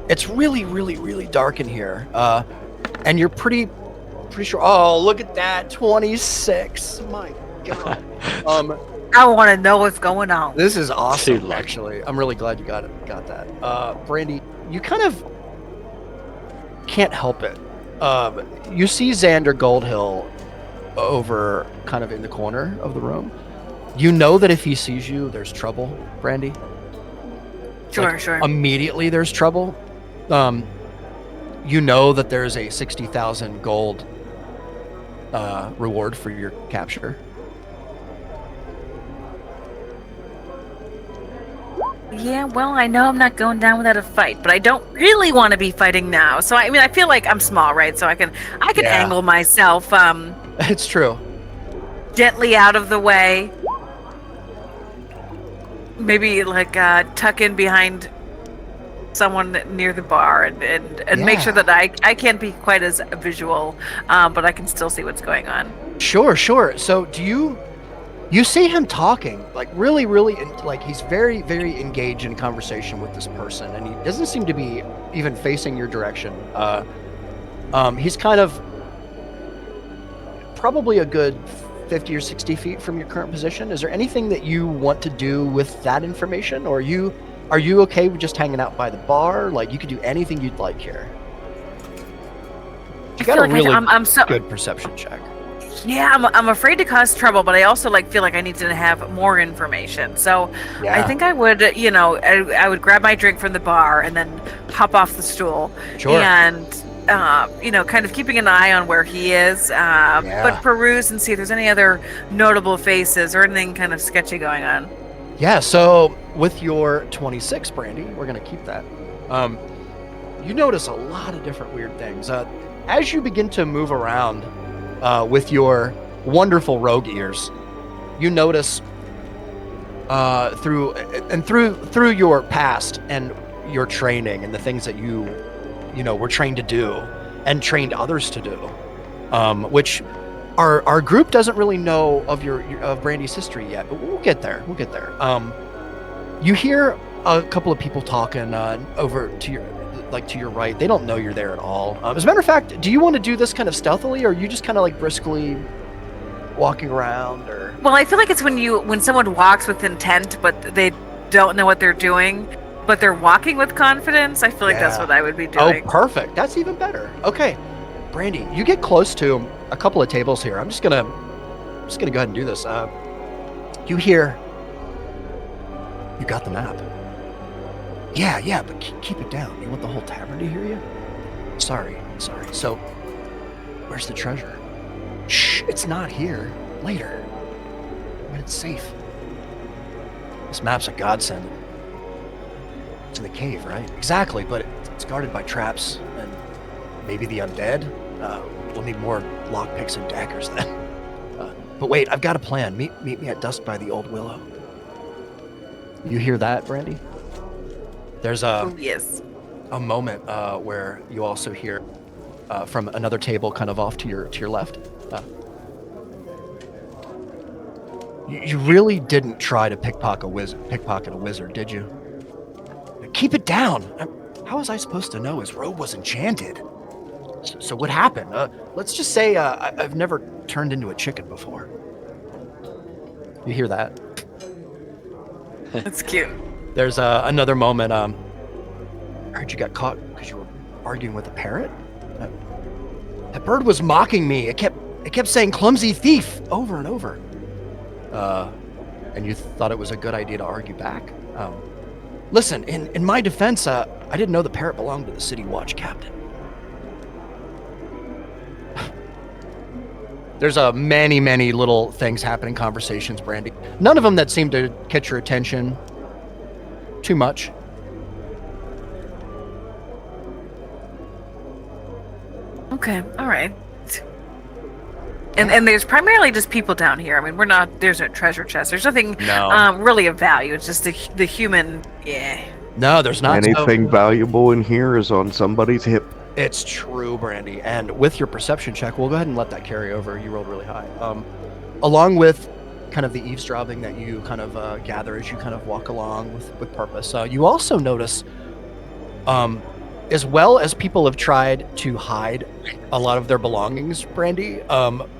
It's really dark in here, and you're pretty sure. Oh, look at that, 26. My God. I want to know what's going on. This is awesome, actually. I'm really glad you got that. Brandy, you kind of can't help it. You see Xander Goldhill over kind of in the corner of the room. You know that if he sees you, there's trouble, Brandy. Sure. Immediately there's trouble. You know that there's a 60,000 gold reward for your capture. Yeah, well, I know I'm not going down without a fight, but I don't really want to be fighting now. So I mean, I feel like I'm small, right? So I can Yeah. angle myself It's true. gently out of the way. Maybe like tuck in behind someone near the bar and make sure Yeah. that I can't be quite as visual, but I can still see what's going on. Sure. So you see him talking, like really, like he's very, very engaged in conversation with this person, and he doesn't seem to be even facing your direction. He's kind of probably a good 50 or 60 feet from your current position. Is there anything that you want to do with that information, or are you okay with just hanging out by the bar? Like, you could do anything you'd like here. You got a really I'm so good perception check. Yeah, I'm afraid to cause trouble, but I also feel like I need to have more information. So Yeah. I think I would, I would grab my drink from the bar and then hop off the stool. Sure. And kind of keeping an eye on where he is, but peruse and see if there's any other notable faces or anything kind of sketchy going on. Yeah. So with your 26, Brandy, we're gonna keep that. You notice a lot of different weird things as you begin to move around. With your wonderful rogue ears, you notice through your past and your training and the things that you were trained to do and trained others to do, which our group doesn't really know of Brandy's history yet, but we'll get there. You hear a couple of people talking over to your right. They don't know you're there at all. As a matter of fact, do you want to do this kind of stealthily, or are you just kind of like briskly walking around? Or well, I feel like it's when someone walks with intent, but they don't know what they're doing, but they're walking with confidence. I feel like that's what I would be doing. Oh, perfect. That's even better. Okay, Brandy, you get close to a couple of tables here. I'm just gonna go ahead and do this. You hear? You got the map. Yeah, but keep it down. You want the whole tavern to hear you? Sorry. So, where's the treasure? Shh, it's not here. Later. When it's safe. This map's a godsend. It's in the cave, right? Exactly, but it's guarded by traps and maybe the undead. We'll need more lockpicks and daggers then. But wait, I've got a plan. Meet me at dusk by the old willow. You hear that, Brandy? There's a moment where you also hear from another table, kind of off to your left. You really didn't try to pickpocket a wizard, did you? Keep it down. How was I supposed to know his robe was enchanted? So what happened? Let's just say I've never turned into a chicken before. You hear that? That's cute. There's another moment. I heard you got caught because you were arguing with a parrot. That bird was mocking me. It kept saying "clumsy thief" over and over. And you thought it was a good idea to argue back. Listen, in my defense, I didn't know the parrot belonged to the city watch captain. There's many little things happening, conversations, Brandy. None of them that seem to catch your attention too much. Okay, all right. And there's primarily just people down here. I mean, there's no treasure chest. There's nothing really of value. It's just the human, No, there's not. Anything valuable in here is on somebody's hip. It's true, Brandy. And with your perception check, we'll go ahead and let that carry over. You rolled really high. Along with kind of the eavesdropping that you kind of gather as you kind of walk along with purpose, you also notice, as well as people have tried to hide a lot of their belongings, Brandy,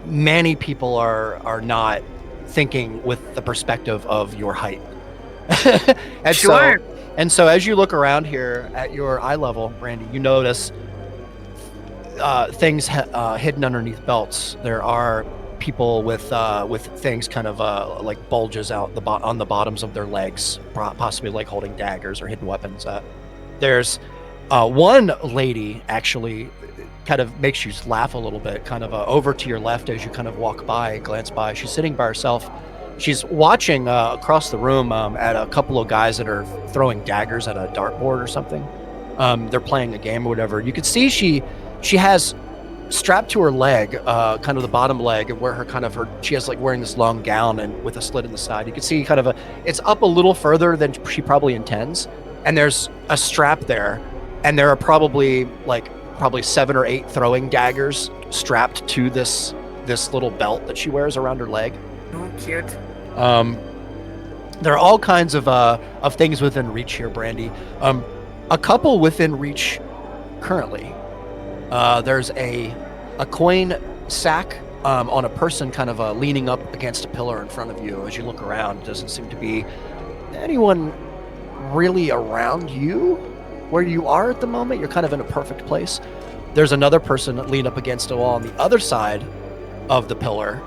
many people are not thinking with the perspective of your height. And sure. So as you look around here at your eye level, Brandy, you notice things hidden underneath belts. There are people with things kind of like bulges out on the bottoms of their legs, possibly like holding daggers or hidden weapons. There's one lady actually kind of makes you laugh a little bit, kind of over to your left as you kind of glance by. She's sitting by herself She's watching across the room at a couple of guys that are throwing daggers at a dartboard or something. They're playing a game or whatever. You could see she has strapped to her leg, kind of the bottom leg, and where she has like wearing this long gown and with a slit in the side. You can see kind of it's up a little further than she probably intends, and there's a strap there, and there are probably 7 or 8 throwing daggers strapped to this little belt that she wears around her leg. Oh, cute. There are all kinds of things within reach here, Brandy. A couple within reach currently. There's a coin sack on a person kind of leaning up against a pillar in front of you. As you look around, it doesn't seem to be anyone really around you where you are at the moment. You're kind of in a perfect place. There's another person leaned up against a wall on the other side of the pillar,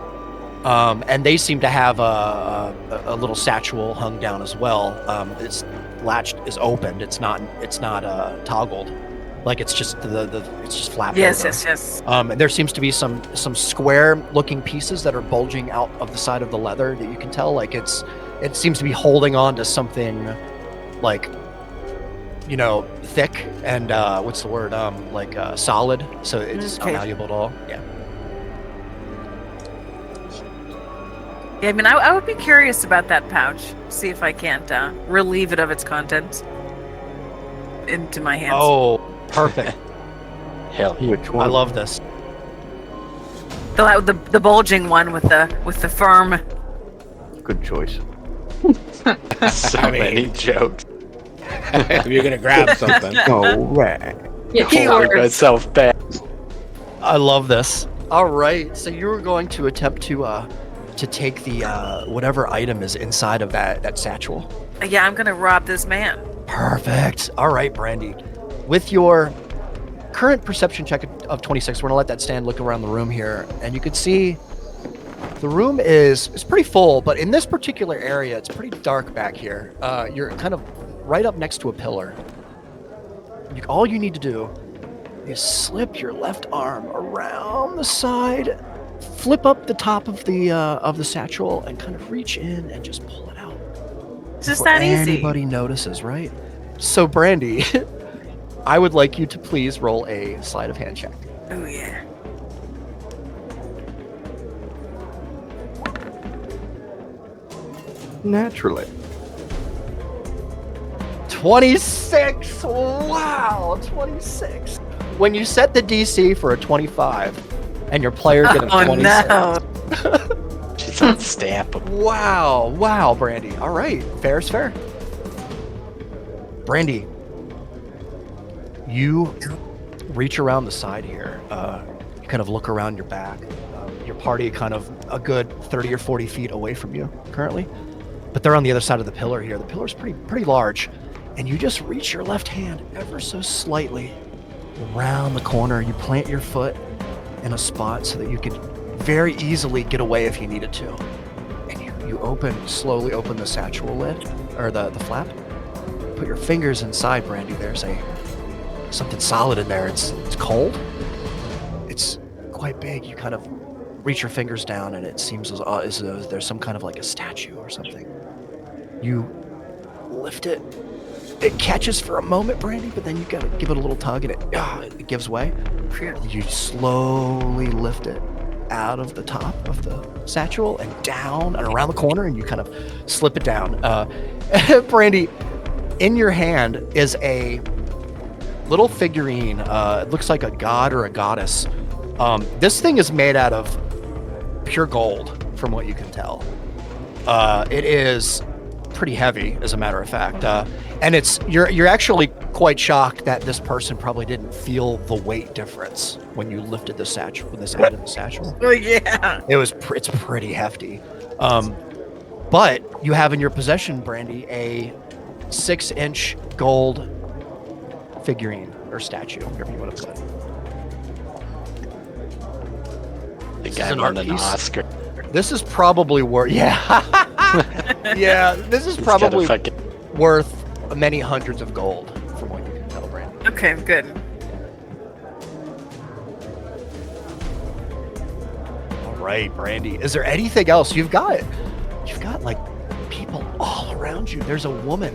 and they seem to have a little satchel hung down as well. Its latch is opened. It's not toggled. Like it's just it's just flapped over. Yes. And there seems to be some square-looking pieces that are bulging out of the side of the leather that you can tell like it seems to be holding on to something like, thick and what's the word? Solid. So it's not malleable at all. Yeah. Yeah, I mean, I would be curious about that pouch. See if I can't relieve it of its contents into my hands. Oh, perfect. Hell yeah. Which one? I love this. The bulging one with the firm. Good choice. So many jokes. If you're gonna grab something. All right. Holding myself back. I love this. All right, so you were going to attempt to take the whatever item is inside of that satchel. Yeah, I'm gonna rob this man. Perfect. All right, Brandy. With your current perception check of 26, we're gonna let that stand. Look around the room here, and you can see the room is pretty full, but in this particular area, it's pretty dark back here. You're kind of right up next to a pillar. All you need to do is slip your left arm around the side, flip up the top of the satchel, and kind of reach in and just pull it out. It's just that easy. Anybody notices, right? So, Brandy, I would like you to please roll a sleight of hand check. Oh yeah. Naturally. 26! Wow, 26. When you set the DC for a 25 and your player get a 26. No. She's unstampable. Wow, Brandy. All right, fair is fair. Brandy, you reach around the side here. You kind of look around your back. Your party kind of a good 30 or 40 feet away from you currently, but they're on the other side of the pillar here. The pillar's pretty large, and you just reach your left hand ever so slightly around the corner. You plant your foot in a spot so that you could very easily get away if you needed to. And you slowly open the satchel lid, or the flap. Put your fingers inside, Brandy. There's something solid in there. It's cold. It's quite big. You kind of reach your fingers down, and it seems as though there's some kind of like a statue or something. You lift it. It catches for a moment, Brandy, but then you gotta give it a little tug, and it gives way. You slowly lift it out of the top of the satchel and down and around the corner, and you kind of slip it down. Brandy, in your hand is a little figurine. It looks like a god or a goddess. This thing is made out of pure gold, from what you can tell. It is pretty heavy, as a matter of fact, and you're actually quite shocked that this person probably didn't feel the weight difference when you lifted the satchel, when this added the satchel. Oh yeah. It's pretty hefty. But you have in your possession, Brandy, a 6-inch gold figurine or statue, whatever you want to put it. The guy won an Oscar. This is probably worth. Yeah, this is probably worth many hundreds of gold, from what you can tell, Brandy. Okay, good. All right, Brandy. Is there anything else you've got? you've got like people all around you. There's a woman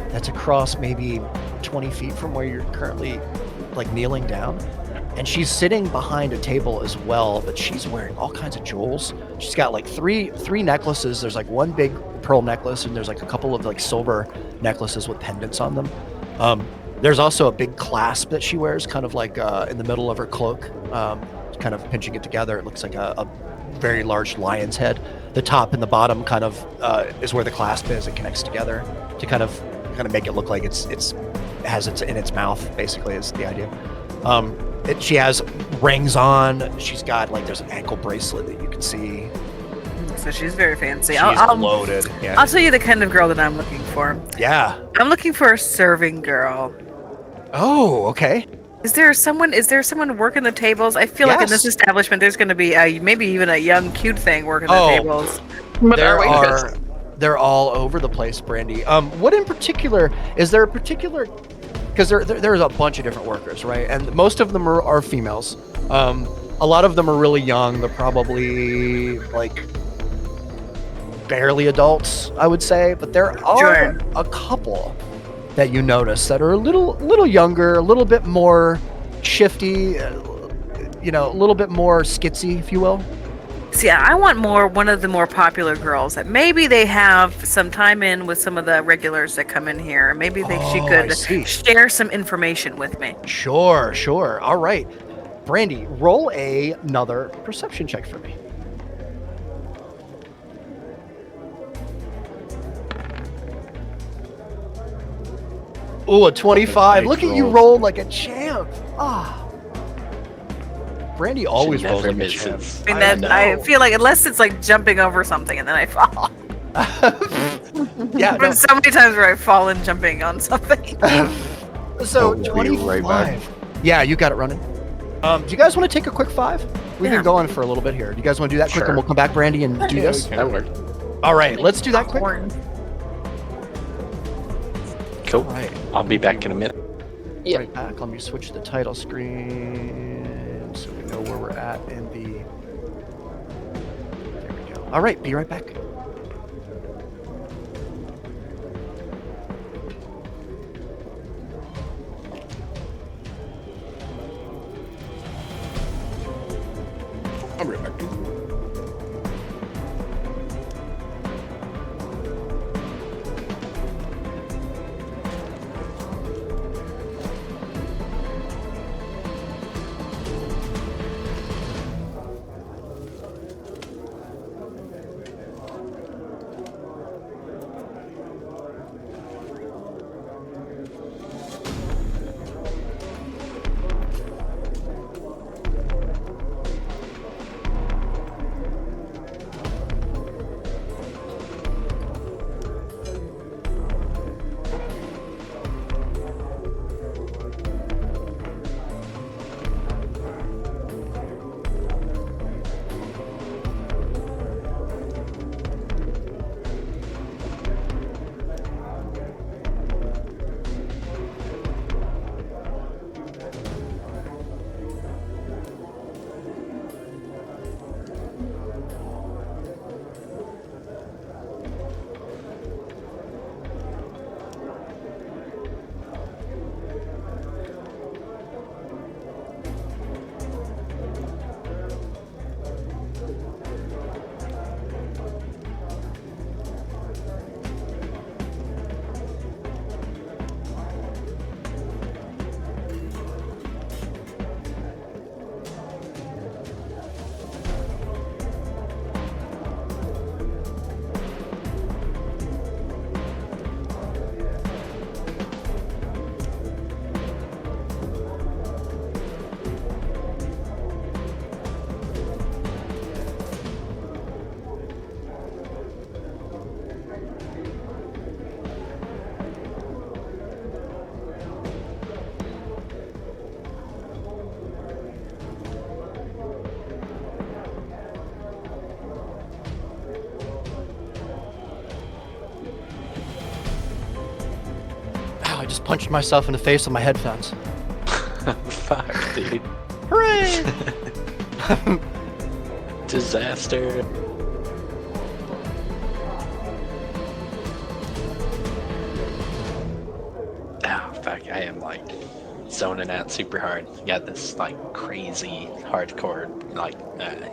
that's across maybe 20 feet from where you're currently like kneeling down. And she's sitting behind a table as well, but she's wearing all kinds of jewels. She's got like three necklaces. There's like one big pearl necklace, and there's like a couple of like silver necklaces with pendants on them. There's also a big clasp that she wears, kind of like in the middle of her cloak, kind of pinching it together. It looks like a very large lion's head. The top and the bottom kind of is where the clasp is. It connects together to kind of make it look like it has it in its mouth. Basically, is the idea. She has rings on. She's got like there's an ankle bracelet that you can see. So she's very fancy. She's I'll loaded. Yeah. I'll tell you the kind of girl that I'm looking for. Yeah. I'm looking for a serving girl. Oh, okay. Is there someone working the tables? I feel like in this establishment there's going to be maybe even a young cute thing working the tables. They're all over the place, Brandy. What in particular is there a particular? Because there's a bunch of different workers, right? And most of them are females. A lot of them are really young. They're probably like barely adults, I would say. But there are a couple that you notice that are a little younger, a little bit more shifty, a little bit more skitsy, if you will. See, I want one of the more popular girls that maybe they have some time in with some of the regulars that come in here. Maybe she could share some information with me. Sure. All right. Brandy, roll another perception check for me. Ooh, a 25. Look at you roll like a champ. Brandy always rolls like a champ. I feel like unless it's like jumping over something and then I fall. Yeah, There's been so many times where I've fallen jumping on something. So 25. Right, yeah, you got it running. Do you guys want to take a quick 5? We've been going for a little bit here. Do you guys want to do that quick and we'll come back, Brandy, and do this? That worked. All right, let's do that quick. Cool. Right. I'll be back in a minute. Yep. Right back. Let me switch the title screen so we know where we're at in the. There we go. All right, be right back. I'll be right back. I just punched myself in the face with my headphones. Fuck, dude. Hooray! I am like zoning out super hard. Got this like crazy hardcore like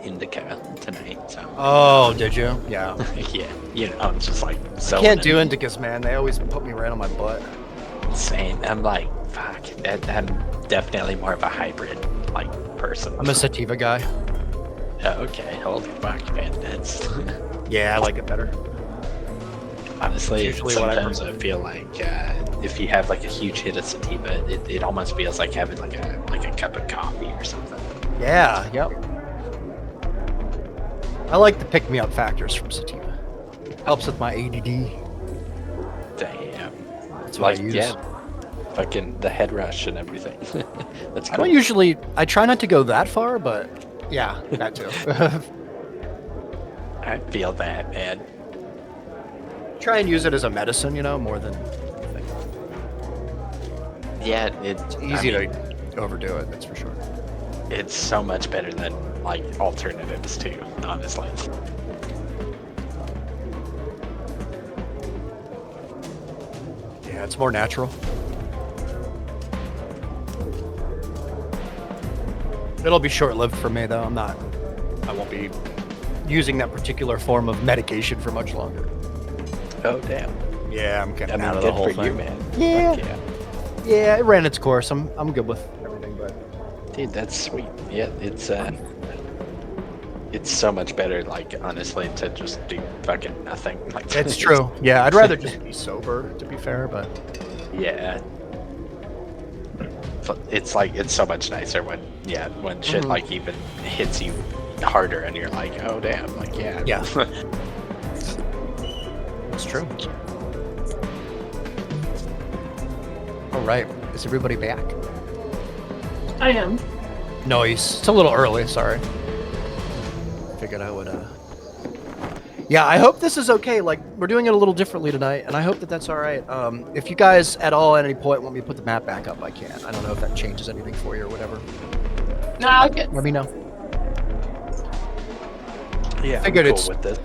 indica tonight. So. Oh, did you? Yeah. Yeah, you know, I'm just like. I can't do indicas, man. They always put me right on my butt. Same. I'm like, fuck. I'm definitely more of a hybrid like person. I'm a sativa guy. Okay, holy fuck, man. That's. Yeah, I like it better. Honestly, sometimes I feel like if you have like a huge hit of sativa, it almost feels like having like a cup of coffee or something. Yeah, yep. I like the pick-me-up factors from sativa. Helps with my ADD. Damn. That's what I use. Yeah, fucking the head rush and everything. That's cool. I try not to go that far, but yeah, that too. I feel that, man. Try and use it as a medicine, you know, more than anything. Yeah, It's easy to overdo it, that's for sure. It's so much better than like alternatives too, honestly. Yeah, it's more natural. It'll be short-lived for me, though. I won't be using that particular form of medication for much longer. Oh damn. Yeah, I'm getting I mean, out of the good whole for thing. you, man. Yeah. Fuck yeah. Yeah, it ran its course. I'm good with everything, but Dude, that's sweet. Yeah, it's so much better, like, honestly, to just do fucking nothing. Like, it's true. Yeah, I'd rather just be sober, to be fair, but Yeah. It's like, it's so much nicer when shit like even hits you harder and you're like, oh damn, like, yeah. Yeah. It's true. All right, is everybody back? I am. Nice. It's a little early, sorry. Figured I would, Yeah, I hope this is okay. Like, we're doing it a little differently tonight, and I hope that that's all right. If you guys at all at any point want me to put the map back up, I can. I don't know if that changes anything for you or whatever. No, I like it. Let me know. Yeah, Figured I'm it's- cool with this.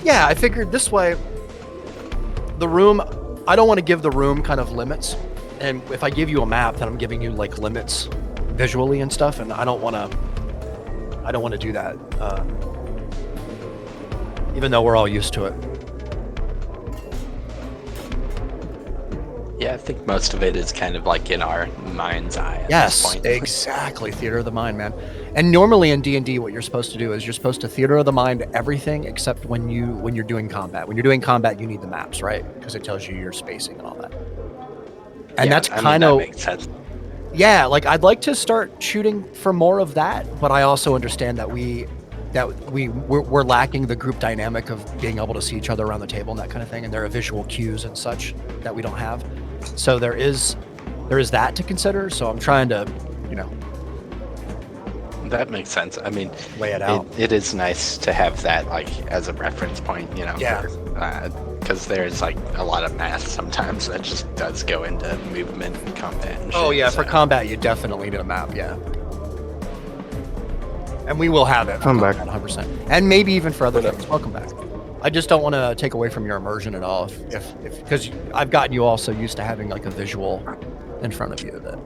Yeah, I figured this way, the room, I don't want to give the room kind of limits. And if I give you a map, then I'm giving you like limits visually and stuff, and I don't want to do that. Even though we're all used to it. Yeah, I think most of it is kind of like in our mind's eye at this Yes, point. exactly. Theater of the mind, man. And normally in D&D, what you're supposed to do is you're supposed to theater of the mind everything except when you're doing combat. When you're doing combat, you need the maps, right? Because it tells you your spacing and all that. And Yeah, that's I mean, kind that of makes sense. yeah. Like I'd like to start shooting for more of that, but I also understand that we're lacking the group dynamic of being able to see each other around the table and that kind of thing, and there are visual cues and such that we don't have. So there is that to consider. So I'm trying to, That makes sense. I mean, lay it out. it is nice to have that like as a reference point, Yeah. because there's like a lot of math sometimes that just does go into movement and combat. And Oh shit, yeah, so. for combat you definitely need a map, yeah. And we will have it. Come back. 100%. And maybe even for other What up? things. Welcome back. I just don't want to take away from your immersion at all, if because I've gotten you all so used to having like a visual in front of you that.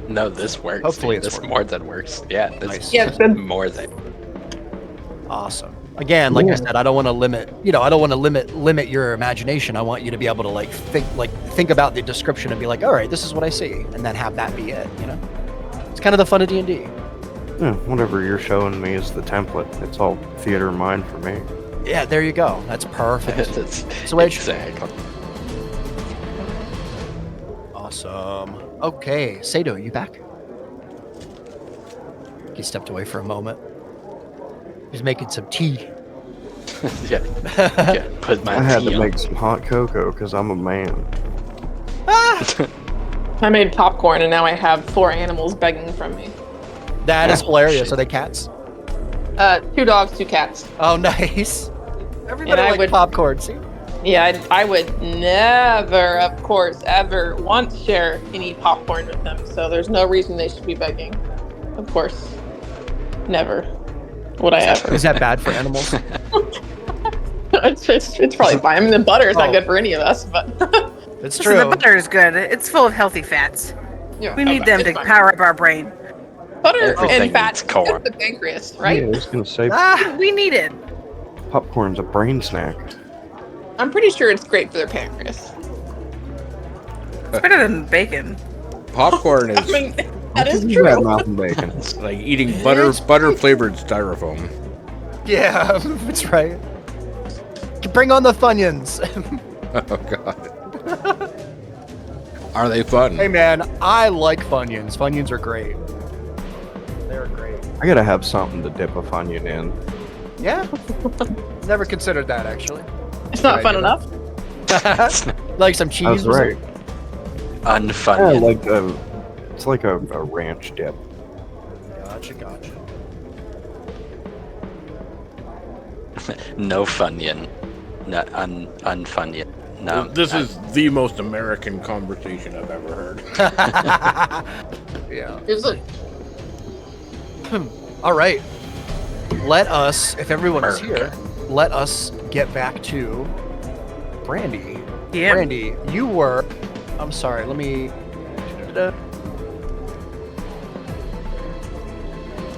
No, this works. Hopefully dude. it's this working. more than works. Yeah, this Nice. Yeah, it's good. more than. Awesome. Again, like I said, I don't want to limit. I don't want to limit your imagination. I want you to be able to think about the description and be like, all right, this is what I see, and then have that be it. It's kind of the fun of D&D. Yeah, whatever you're showing me is the template. It's all theater of mind for me. Yeah, there you go. That's perfect. That's the way it should be. exactly. Awesome. Okay, Sato, you back? He stepped away for a moment. He's making some tea. yeah. Yeah. Put my I had tea to on. make some hot cocoa because I'm a man. I made popcorn and now I have 4 animals begging from me. That is hilarious. shit. Are they cats? 2 dogs, 2 cats. Oh, nice. Everybody And I likes would- popcorn. See? Yeah, I would never, of course, ever once share any popcorn with them. So there's no reason they should be begging. Of course, never would I ever. Is that bad for animals? It's probably fine. I mean, the butter is Oh. not good for any of us, but It's Listen, true. the butter is good. It's full of healthy fats. Yeah, We need them it's to fine. power up our brain. Butter Everything and fat needs is corn. good for the pancreas, right? Yeah, I was gonna say Ah, We need it. popcorn's a brain snack. I'm pretty sure it's great for their pancreas. It's better than bacon. Popcorn I is mean, that is You got true. mouth and bacon. like eating butter flavored styrofoam. yeah, that's right. Bring on the Funyuns. Oh god. Are they fun? Hey man, I like Funyuns. Funyuns are great. They're great. I gotta have something to dip a Funyun in. Yeah. Never considered that actually. It's not fun Regular. enough. Like some cheese. That's right. Yeah, Unfunny. it's like a ranch dip. Gotcha. No Funyun. No, unfunny. No. This is the most American conversation I've ever heard. Yeah. Is it? All right. Let us, if everyone is here, let us get back to Brandy. Yeah. Brandy, you were. I'm sorry. Let me.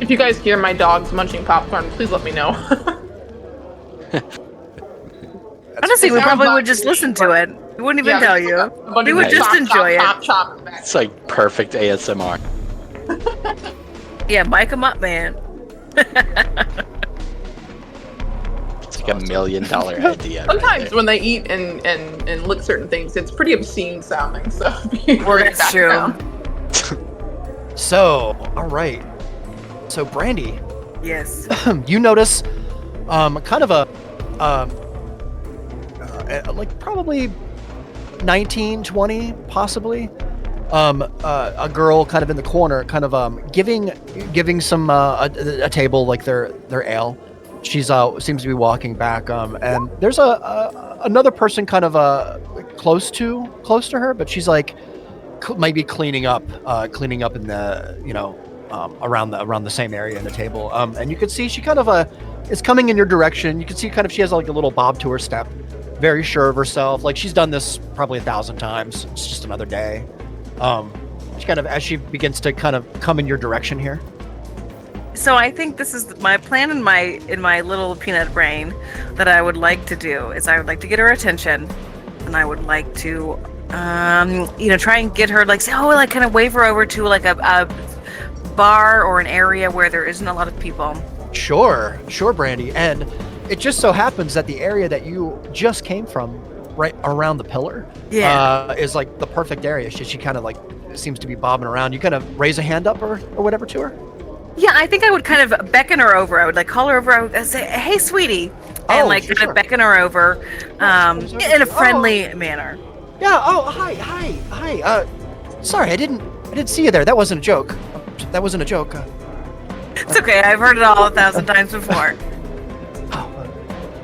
If you guys hear my dogs munching popcorn, please let me know. Honestly, we It sounds probably would like- just listen to it. We wouldn't even Yeah, tell just you. a bunch We of would just chop, enjoy chop, it. chop in the back. It's like perfect ASMR. Yeah, mic 'em up, man. It's like $1 million idea. Sometimes right there. when they eat and lick certain things, it's pretty obscene sounding. So be Well, very that's true. background. So, all right. So, Brandy, Yes. you notice, kind of a, like probably 19, 20, possibly. A girl kind of in the corner, kind of giving some a table like their ale. She's seems to be walking back, and there's another person kind of close to her, but she's like maybe cleaning up in the around the same area in the table. And you can see she kind of is coming in your direction. You can see kind of she has like a little bob to her step, very sure of herself. Like she's done this probably 1,000 times. It's just another day. She kind of, as she begins to kind of come in your direction here. So I think this is my plan in my little peanut brain that I would like to do is I would like to get her attention, and I would like to try and get her like kind of wave her over to like a bar or an area where there isn't a lot of people. Sure, Brandy. And it just so happens that the area that you just came from, right around the pillar, is like the perfect area. She kind of like seems to be bobbing around. You kind of raise a hand up or whatever to her. Yeah, I think I would kind of beckon her over. I would like call her over. I would say, "Hey, sweetie," and kind of beckon her over, in a friendly manner. Yeah. Oh, hi. Sorry, I didn't see you there. That wasn't a joke. It's okay. I've heard it all 1,000 times before.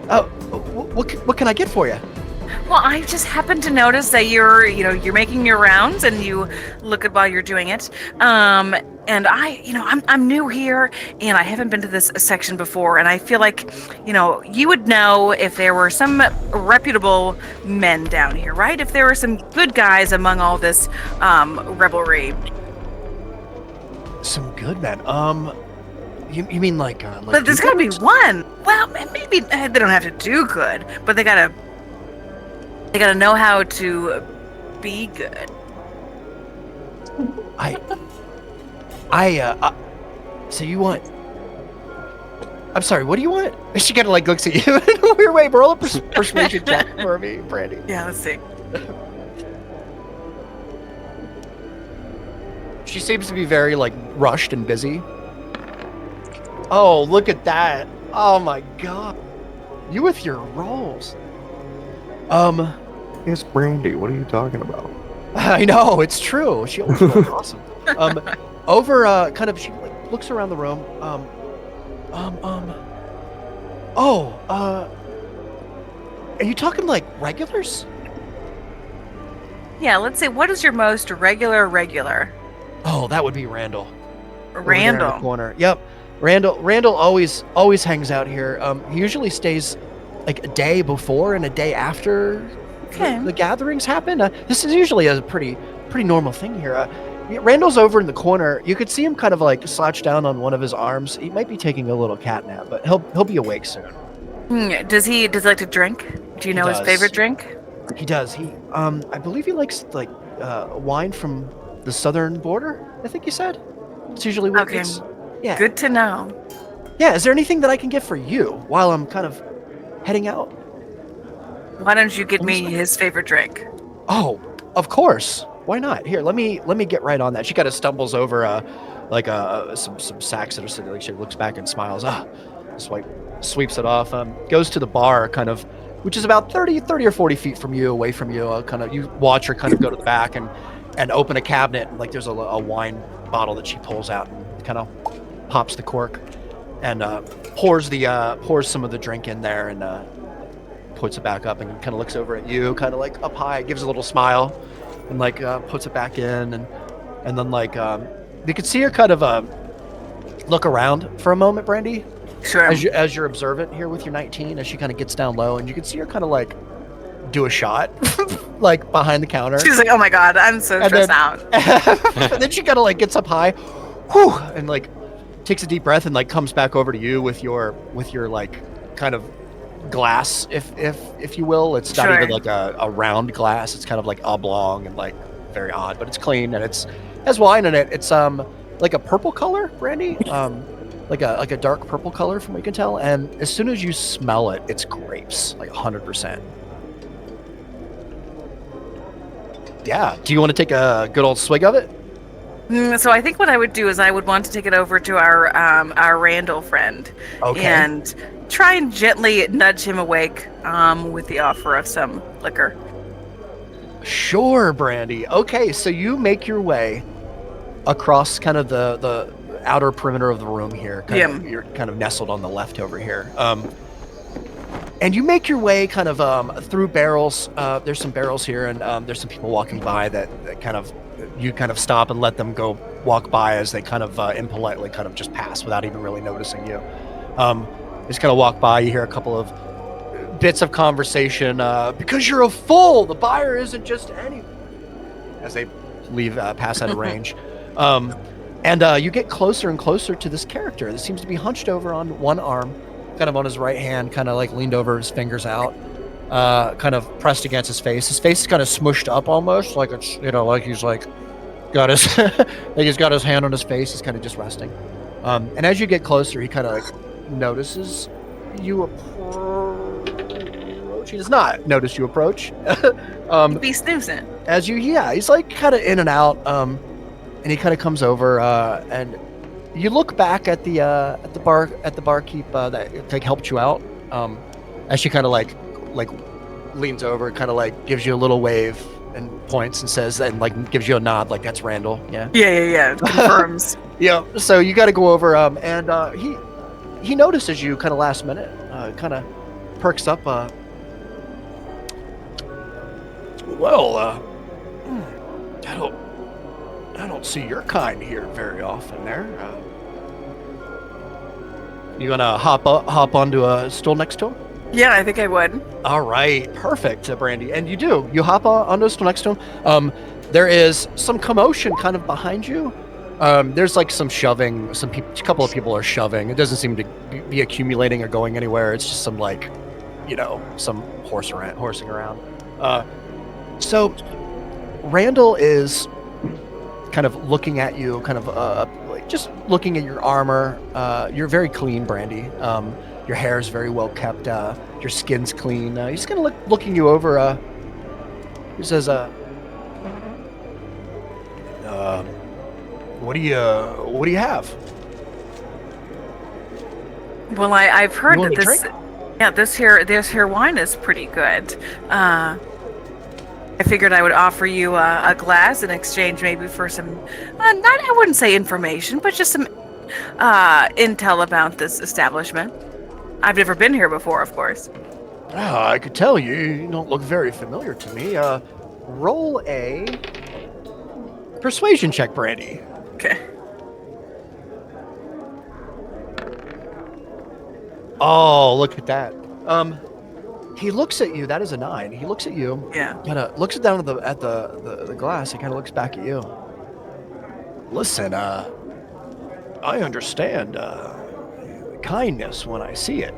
What can I get for you? Well, I just happened to notice that you're making your rounds and you look at while you're doing it. And I'm new here and I haven't been to this section before. And I feel like, you would know if there were some reputable men down here, right? If there were some good guys among all this revelry. Some good men. You mean like But there's gotta be one. Well, maybe they don't have to do good, but they gotta know how to be good. So you want? I'm sorry. What do you want? She kind of like looks at you in a weird way. Roll a persuasion check for me, Brandy. Yeah, let's see. She seems to be very like rushed and busy. Oh, look at that! Oh my god, you with your rolls. It's Brandy. What are you talking about? I know it's true. She always rolls awesome. Over kind of she like looks around the room. Are you talking like regulars? Yeah, let's say what is your most regular? Oh, that would be Randall. Over there in the Randall. corner. Yep. Randall always hangs out here. He usually stays like a day before and a day after Okay. the gatherings happen. This is usually a pretty normal thing here. Randall's over in the corner. You could see him kind of like slouch down on one of his arms. He might be taking a little cat nap, but he'll be awake soon. Does he like to drink? Do you know his favorite drink? He does. I believe he likes like wine from the southern border. I think you said. It's usually what it's. Yeah. Good to know. Yeah. Is there anything that I can get for you while I'm kind of heading out? Why don't you get me his favorite drink? Oh, of course. Why not? Here, let me get right on that. She kind of stumbles over some sacks that are sitting. Like she looks back and smiles. Sweeps it off. Goes to the bar, kind of, which is about 30 or 40 feet from you, away from you. Kind of, you watch her kind of go to the back and open a cabinet. And, like there's a wine bottle that she pulls out and kind of pops the cork and pours some of the drink in there and puts it back up and kind of looks over at you, kind of like up high, gives a little smile, and like puts it back in, and then like you could see her kind of look around for a moment, Brandy. Sure. As you're observant here with your 19, as she kind of gets down low, and you can see her kind of like do a shot, like behind the counter. She's like, "Oh my god, I'm so stressed out." And then she kind of like gets up high, whew, and like takes a deep breath and like comes back over to you with your like kind of glass, if you will. It's not even like a round glass. It's kind of like oblong and like very odd, but it's clean and it has wine in it. It's like a purple color, Brandy. Like a dark purple color from what you can tell. And as soon as you smell it, it's grapes, like 100%. Yeah. Do you want to take a good old swig of it? So I think what I would do is I would want to take it over to our Randall friend, and try and gently nudge him awake with the offer of some liquor. Sure, Brandy. Okay, so you make your way across kind of the outer perimeter of the room here. You're kind of nestled on the left over here. And you make your way kind of through barrels. There's some barrels here, and there's some people walking by that kind of you kind of stop and let them go walk by as they kind of impolitely kind of just pass without even really noticing you. Just kind of walk by. You hear a couple of bits of conversation. Because you're a fool, the buyer isn't just any. As they leave, pass out of range. And you get closer and closer to this character that seems to be hunched over on one arm, kind of on his right hand, kind of like leaned over, his fingers out, kind of pressed against his face. His face is kind of smushed up almost, like it's, like he's like got his, like he's got his hand on his face. He's kind of just resting. And as you get closer, he kind of like notices you approach. He does not notice you approach. Be snoozing. He's like kind of in and out. And he kind of comes over, and you look back at the barkeep that like helped you out. As she kind of like leans over, kind of like gives you a little wave and points and says, and like gives you a nod, like that's Randall. Yeah. Yeah. Confirms. Yeah. So you got to go over, and he notices you kind of last minute, kind of perks up. I don't see your kind here very often there. You gonna hop onto a stool next to him? Yeah, I think I would. All right, perfect, Brandy. And you do. You hop onto a stool next to him. There is some commotion kind of behind you. There's like some shoving. A couple of people are shoving. It doesn't seem to be accumulating or going anywhere. It's just some like, some horsing around. So Randall is kind of looking at you, kind of like just looking at your armor. You're very clean, Brandy. Your hair is very well kept. Your skin's clean. He's kind of looking you over. He says, "What do you have?" Well, I've heard that this here wine is pretty good. I figured I would offer you a glass in exchange, maybe for some, I wouldn't say information, but just some intel about this establishment. I've never been here before, of course. I could tell you don't look very familiar to me. Roll a persuasion check, Brandy. Okay. Oh, look at that. He looks at you. That is a 9. He looks at you. Yeah. Kind of looks down at the glass. He kind of looks back at you. Listen, I understand kindness when I see it.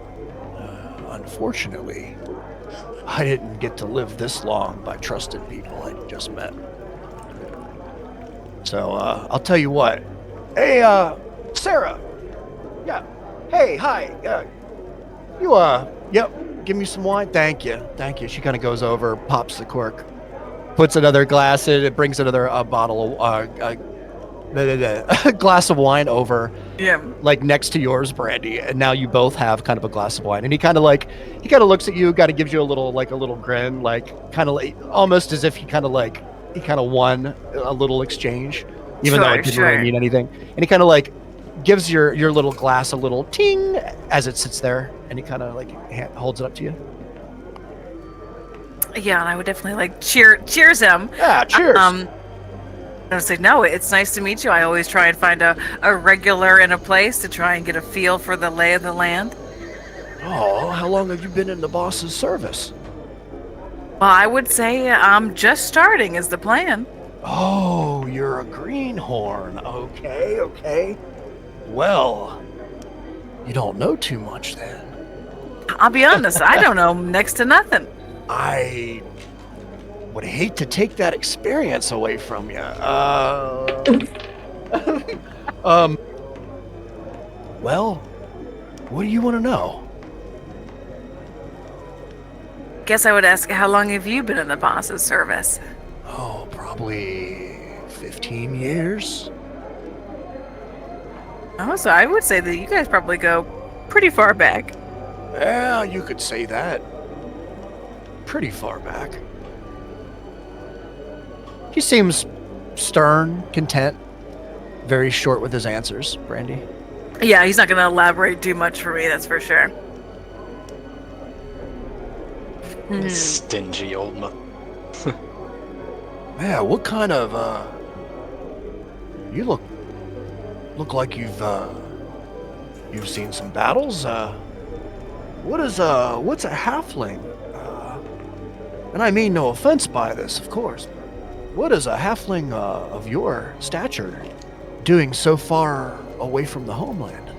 Unfortunately, I didn't get to live this long by trusted people I just met. So I'll tell you what. Hey, Sarah. Yeah. Hey, hi. Yep. Give me some wine. Thank you. She kind of goes over, pops the cork, puts another glass in. It brings another bottle of a glass of wine over. Yeah. Like next to yours, Brandy, and now you both have kind of a glass of wine. And he kind of looks at you, kind of gives you a little grin, kind of almost as if he kind of won a little exchange, even though it didn't really mean anything. And he kind of gives your little glass a little ting as it sits there, and he kind of holds it up to you. Yeah, and I would definitely cheers him. Yeah, cheers. I was like, no, it's nice to meet you. I always try and find a regular in a place to try and get a feel for the lay of the land. Oh, how long have you been in the boss's service? Well, I would say I'm just starting is the plan. Oh, you're a greenhorn. Okay. Well, you don't know too much then. I'll be honest, I don't know next to nothing. I would hate to take that experience away from you. Well, what do you want to know? Guess I would ask, how long have you been in the boss's service? Oh, probably 15 years. Oh, so I would say that you guys probably go pretty far back. Yeah, you could say that. Pretty far back. He seems stern, content, very short with his answers, Brandy. Yeah, he's not going to elaborate too much for me, that's for sure. Stingy old Yeah, what kind of, you look like you've seen some battles. What's a halfling? And I mean no offense by this, of course. What is a halfling of your stature doing so far away from the homeland?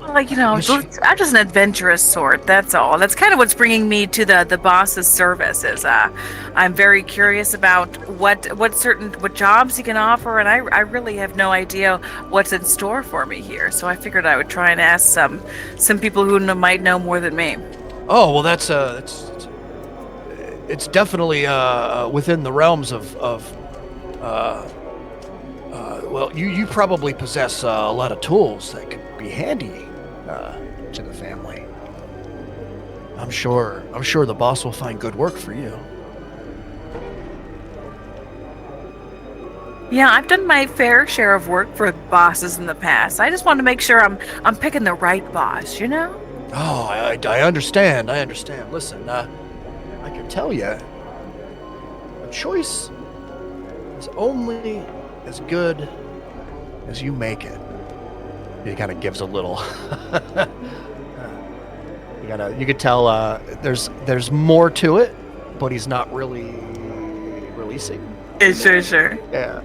I'm just an adventurous sort, that's all. That's kind of what's bringing me to the boss's service is I'm very curious about what jobs he can offer, and I really have no idea what's in store for me here. So I figured I would try and ask some people who might know more than me. Oh, well, it's definitely within the realms of well, you probably possess a lot of tools that could be handy to the family. I'm sure the boss will find good work for you. Yeah, I've done my fair share of work for bosses in the past. I just want to make sure I'm picking the right boss, you know? Oh, I understand. Listen, I can tell you, a choice is only as good as you make it. He kind of gives a little. You could tell there's more to it, but he's not really releasing. Sure. Yeah.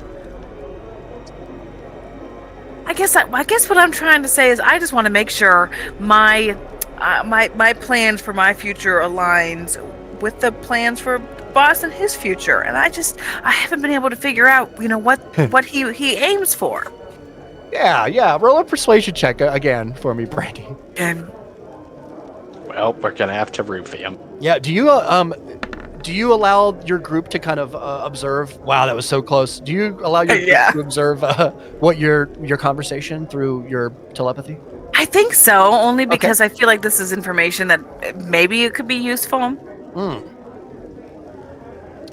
I guess what I'm trying to say is I just want to make sure my plans for my future aligns with the plans for boss and his future, and I haven't been able to figure out what he aims for. Yeah. Roll a persuasion check again for me, Brandy. Well, we're gonna have to roofie him. Yeah. Do you allow your group to kind of observe? Wow, that was so close. Do you allow your group to observe what your conversation through your telepathy? I think so, only because I feel like this is information that maybe it could be useful.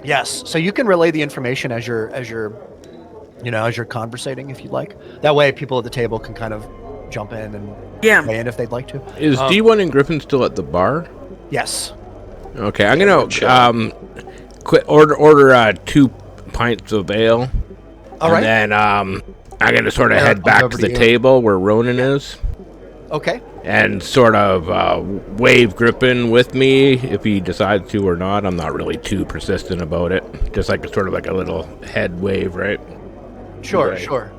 Yes. So you can relay the information as you're conversating, if you'd like. That way, people at the table can kind of jump in and weigh in if they'd like to. Is D1 and Griffin still at the bar? Yes. Okay, I'm gonna order 2 pints of ale. All right. And then I'm gonna sort of head back to the table where Ronan is. Okay. And sort of wave Griffin with me if he decides to or not. I'm not really too persistent about it. Just like sort of like a little head wave, right? Sure, Right. sure.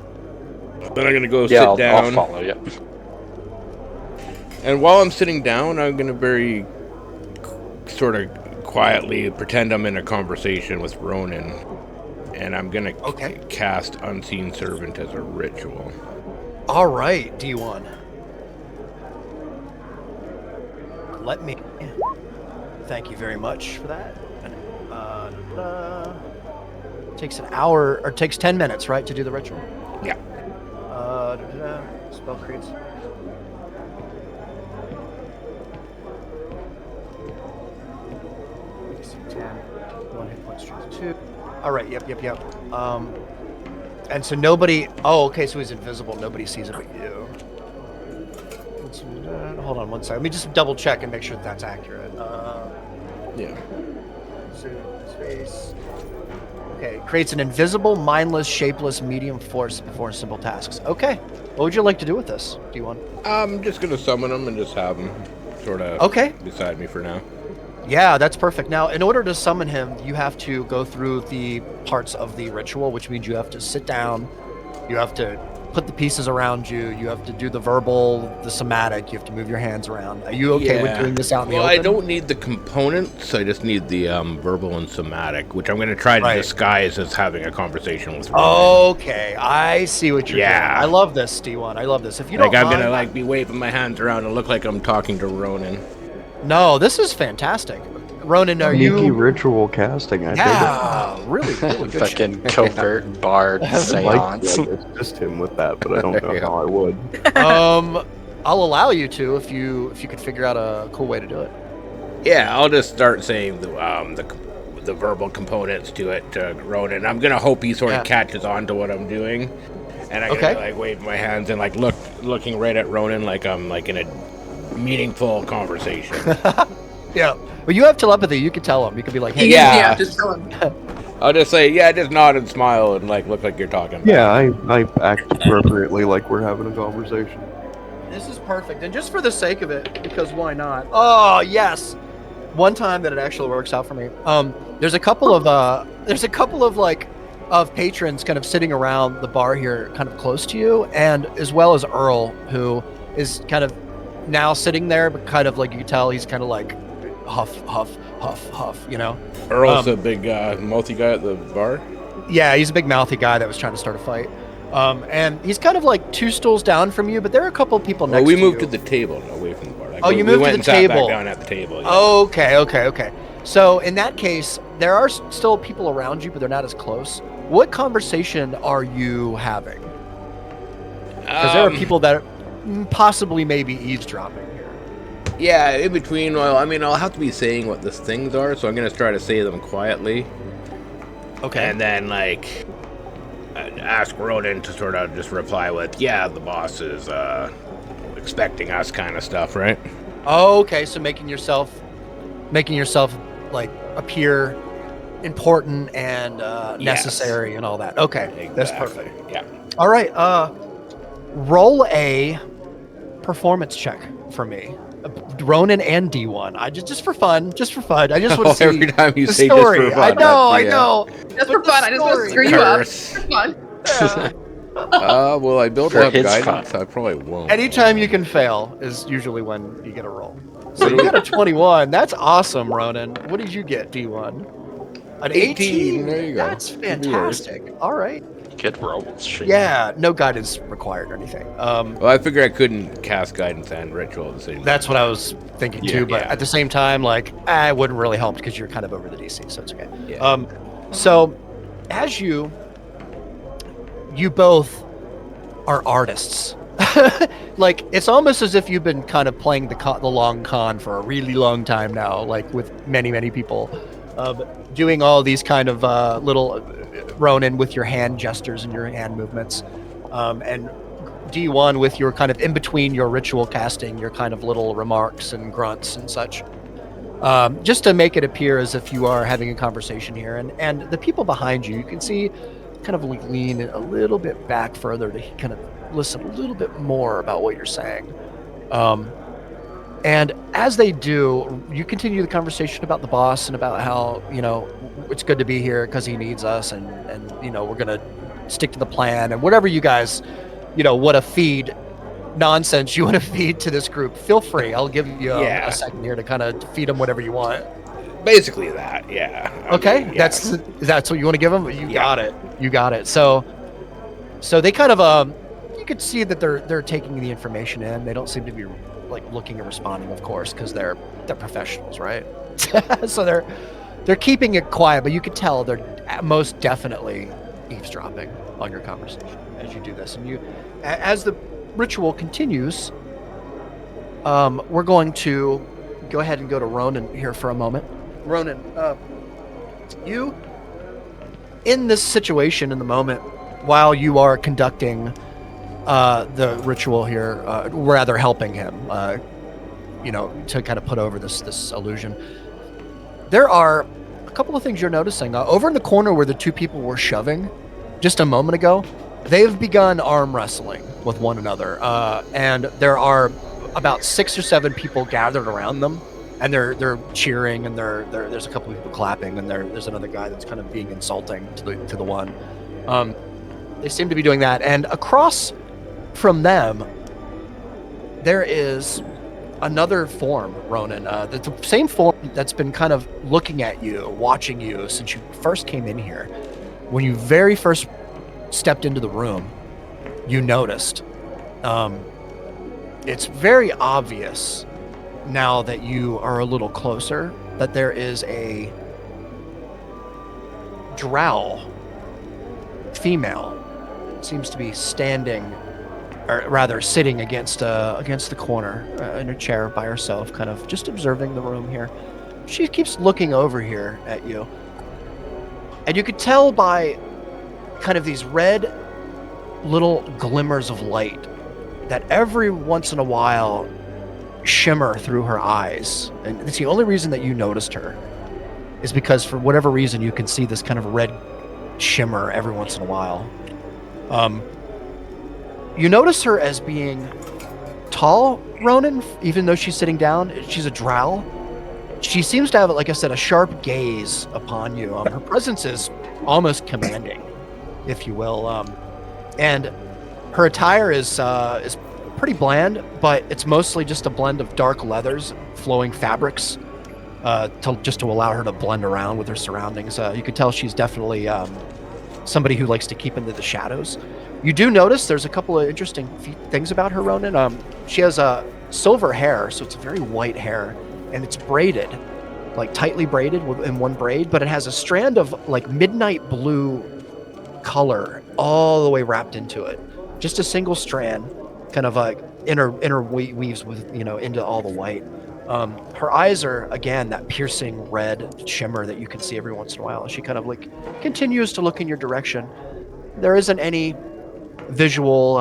Then I'm gonna go Yeah, sit down. I'll follow you. And while I'm sitting down, I'm gonna very sort of quietly pretend I'm in a conversation with Ronan, and I'm gonna cast Unseen Servant as a ritual. All right, D1. Let me. Thank you very much for that. Takes an hour, or takes 10 minutes, right, to do the ritual? Yeah. Spell creates. One hit point strength 2. All right, yep. And so nobody. Oh, okay, so he's invisible. Nobody sees it but you. Hold on one second. Let me just double check and make sure that's accurate. Yeah. Space. Okay, creates an invisible, mindless, shapeless, medium force before simple tasks. Okay, what would you like to do with this? Do you want? I'm just gonna summon him and just have him sort of beside me for now. Yeah, that's perfect. Now, in order to summon him, you have to go through the parts of the ritual, which means you have to sit down, you have to put the pieces around you, you have to do the verbal, the somatic, you have to move your hands around. Are you okay with doing this out in the open? I don't need the components, I just need the verbal and somatic, which I'm going to try to disguise as having a conversation with Ronan. Okay, I see what you're doing. I love this, D1. I love this. If you like, don't I'm mind, going to be waving my hands around and look like I'm talking to Ronan. No, this is fantastic. Ronan, are you... Sneaky ritual casting, I think. Really good. Fucking covert bard seance. I assist him with that, but I don't know how I would. I'll allow you to if you could figure out a cool way to do it. Yeah, I'll just start saying the verbal components to it to Ronan. I'm gonna hope he sort of catches on to what I'm doing, and I'm gonna like wave my hands and like looking right at Ronan like I'm like in a meaningful conversation. Yeah. Well, you have telepathy. You can tell him. You can be like, "Hey, yeah, just tell him." I'll just say, just nod and smile and like look like you're talking. Yeah, I act appropriately like we're having a conversation. This is perfect, and just for the sake of it, because why not? Oh yes, one time that it actually works out for me. There's a couple of like patrons kind of sitting around the bar here, kind of close to you, and as well as Earl, who is kind of now sitting there, but kind of like you can tell he's kind of like huff, you know. Earl's a big mouthy guy at the bar. Yeah, he's a big mouthy guy that was trying to start a fight. And he's kind of like 2 stools down from you, but there are a couple of people next to you. We moved to the table, away from the bar. Like, you moved to the table. Sat back down at the table. Yeah. Okay. So in that case, there are still people around you, but they're not as close. What conversation are you having? Because there are people that are possibly maybe eavesdropping here. Yeah, in between. Well, I mean, I'll have to be saying what these things are, so I'm gonna try to say them quietly. Okay. And then like ask Ronan to sort of just reply with, "Yeah, the boss is expecting us," kind of stuff, right? Okay, so making yourself like appear important and necessary and all that. Okay, exactly. That's perfect. Yeah. All right. Roll a performance check for me, Ronan and D1. I just for fun. I just want to see every time you the say story. Just for fun, I know. Just for fun. I just want to screw you up. For fun. Well, I built up guidance. I probably won't. Anytime you can fail is usually when you get a roll. So you got a 21. That's awesome, Ronan. What did you get, D1? An 18. There you go. That's fantastic. All right. Good rolls. Yeah, no guidance required or anything. Well, I figure I couldn't cast guidance and ritual at the same time. That's what I was thinking too, but at the same time, like, it wouldn't really help because you're kind of over the DC, so it's okay. Yeah. So, as you both are artists. Like, it's almost as if you've been kind of playing the long con for a really long time now, like with many people, doing all these kind of little Ronan with your hand gestures and your hand movements, and D1 with your kind of in between your ritual casting, your kind of little remarks and grunts and such, just to make it appear as if you are having a conversation here. And the people behind you, you can see kind of lean a little bit back further to kind of listen a little bit more about what you're saying. And as they do, you continue the conversation about the boss and about how, it's good to be here because he needs us, and we're going to stick to the plan, and whatever you guys, want to feed nonsense you want to feed to this group, feel free. I'll give you a second here to kind of feed them whatever you want. Basically that, yeah. Okay, that's what you want to give them? You got it. So they kind of, you could see that they're taking the information in. They don't seem to be like looking and responding, of course, because they're professionals, right? So they're keeping it quiet, but you could tell they're most definitely eavesdropping on your conversation as you do this. And as the ritual continues, we're going to go ahead and go to Ronan here for a moment. Ronan, you, in this situation, in the moment, while you are conducting the ritual here, rather helping him, to kind of put over this illusion, there are a couple of things you're noticing. Over in the corner where the two people were shoving just a moment ago, they've begun arm wrestling with one another, and there are about 6 or 7 people gathered around them, and they're cheering, and there's a couple of people clapping, and there's another guy that's kind of being insulting to the one. They seem to be doing that, and across from them, there is another form, Ronan. The same form that's been kind of looking at you, watching you since you first came in here. When you very first stepped into the room, you noticed. It's very obvious now that you are a little closer that there is a drow female. Seems to be standing, or rather sitting against the corner in a chair by herself, kind of just observing the room here. She keeps looking over here at you, and you could tell by kind of these red little glimmers of light that every once in a while shimmer through her eyes. And it's the only reason that you noticed her is because for whatever reason you can see this kind of red shimmer every once in a while. You notice her as being tall, Ronan, even though she's sitting down. She's a drow. She seems to have, like I said, a sharp gaze upon you. Her presence is almost commanding, if you will. And her attire is pretty bland, but it's mostly just a blend of dark leathers, flowing fabrics, to allow her to blend around with her surroundings. You could tell she's definitely somebody who likes to keep into the shadows. You do notice there's a couple of interesting things about her, Ronan. She has silver hair, so it's very white hair, and it's braided, like tightly braided in one braid, but it has a strand of like midnight blue color all the way wrapped into it. Just a single strand, kind of like interweaves with, into all the white. Her eyes are, again, that piercing red shimmer that you can see every once in a while. She kind of like continues to look in your direction. There isn't any visual,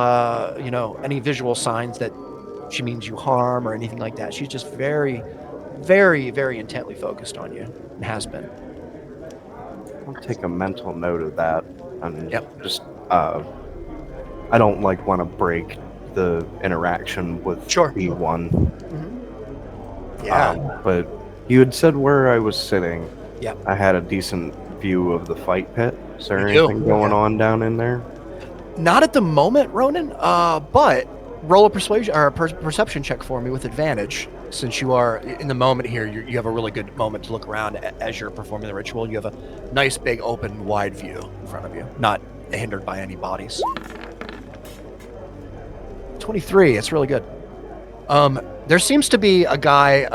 any visual signs that she means you harm or anything like that. She's just very, very, very intently focused on you, and has been. I'll take a mental note of that, and Yep. I don't want to break the interaction with B1. Mm-hmm. Yeah. But you had said where I was sitting. Yeah. I had a decent view of the fight pit. Is there anything going on down in there? Not at the moment, Ronan. But roll a persuasion or a perception check for me with advantage, since you are in the moment here. You have a really good moment to look around as you're performing the ritual. You have a nice, big, open, wide view in front of you, not hindered by any bodies. 23. It's really good. There seems to be a guy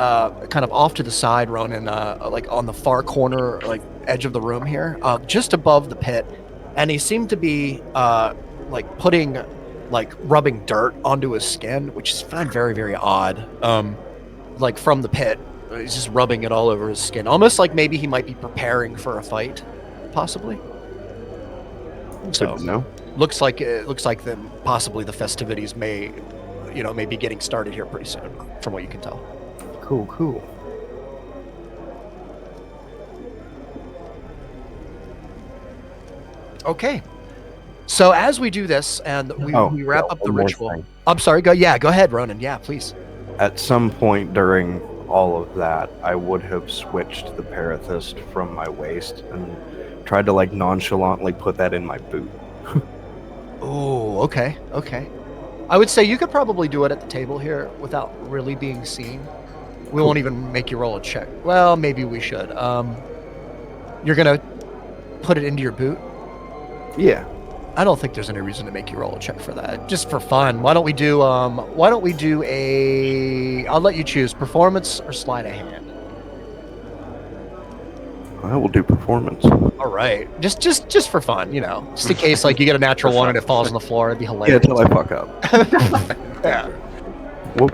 kind of off to the side, Ronan, like on the far corner, like edge of the room here, just above the pit, and he seemed to be rubbing dirt onto his skin, which is found very, very odd. Like from the pit, he's just rubbing it all over his skin, almost like maybe he might be preparing for a fight, possibly. So no. Looks like possibly the festivities may be getting started here pretty soon, from what you can tell. Cool. Okay. So as we do this and we wrap up the one more ritual. thing. I'm sorry. Go ahead, Ronan. Yeah, please. At some point during all of that, I would have switched the parathist from my waist and tried to like nonchalantly put that in my boot. Oh, okay. I would say you could probably do it at the table here without really being seen. We won't even make you roll a check. Well, maybe we should. You're gonna put it into your boot? Yeah. I don't think there's any reason to make you roll a check for that. Just for fun. Why don't we do a I'll let you choose performance or sleight of hand. I will do performance. All right. Just for fun, Just in case like you get a natural one and it falls on the floor, it'd be Yeah, hilarious. until I fuck up. Yeah. Whoop.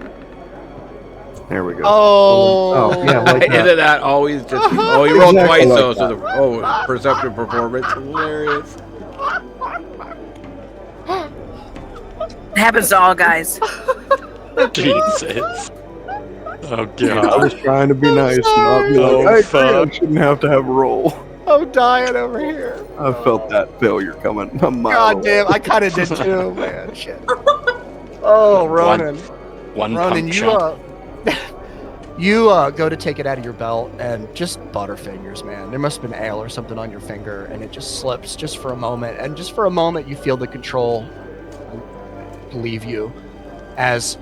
There we go. Oh, yeah, like that. Isn't that always just? Oh, you rolled Exactly twice like though. that. So perception performance, hilarious. It happens to all guys. Jesus. Oh I god. was trying to be nice and not be Oh, like, I fuck. shouldn't have to have a roll. I'm dying over here. I felt that failure coming a mile God away. damn, I kind of did too, man. Shit. Oh, Ronan. One Ronan, pump you chump. you go to take it out of your belt and just butterfingers, man. There must have been ale or something on your finger, and it just slips just for a moment. And just for a moment, you feel the control leave you as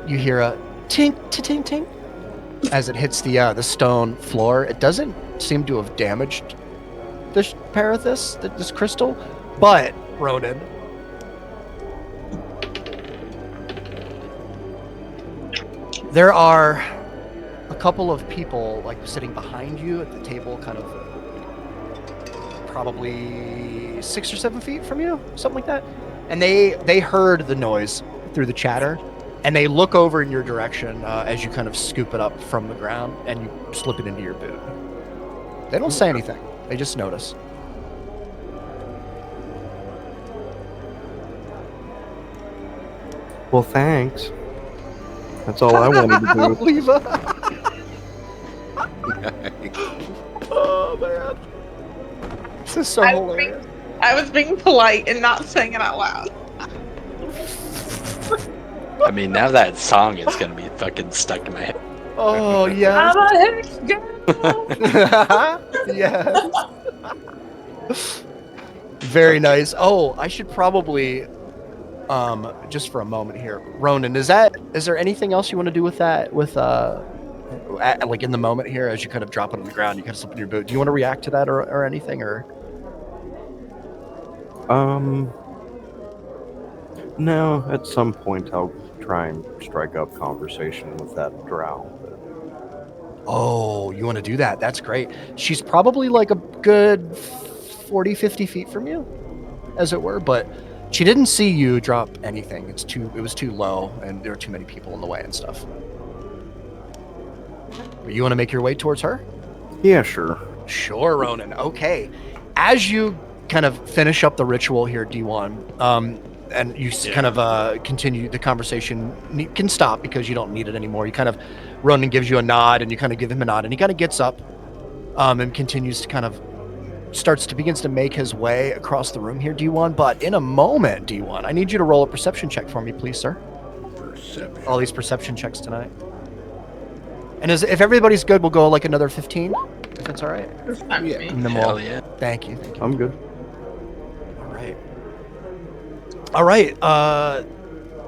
you hear a tink, tink, tink as it hits the stone floor. It doesn't seem to have damaged this parathis, this crystal, but Ronan, there are a couple of people like sitting behind you at the table, kind of probably 6 or 7 feet from you, something like that. And they heard the noise through the chatter, and they look over in your direction as you kind of scoop it up from the ground and you slip it into your boot. They don't say anything. They just notice. Well, thanks. That's all I wanted to do. Leva. Oh man, this is so hilarious. I was being polite and not saying it out loud. I mean, now that song is gonna be fucking stuck in my head. Oh yes. I'm a hex girl. Yes. Very nice. Oh, I should probably just for a moment here. Ronan, is there anything else you want to do with that like in the moment here as you kind of drop it on the ground, you kind of slip in your boot. Do you want to react to that or anything or No, at some point I'll try and strike up conversation with that drow. Oh, you want to do that? That's great. She's probably like a good 40, 50 feet from you, as it were, but she didn't see you drop anything. It was too low, and there were too many people in the way and stuff. But you want to make your way towards her? Yeah, sure. Sure, Ronan. Okay. As you kind of finish up the ritual here, D1, and you kind of continue the conversation, you can stop because you don't need it anymore. You kind of, Ronan gives you a nod, and you kind of give him a nod, and he kind of gets up and continues to kind of begins to make his way across the room here, D1. But in a moment, D1, I need you to roll a perception check for me, please, sir. Perception. All these perception checks tonight. And if everybody's good, we'll go like another 15, if that's all right. That's fine with me. And then Hell yeah. Thank you. I'm good. All right.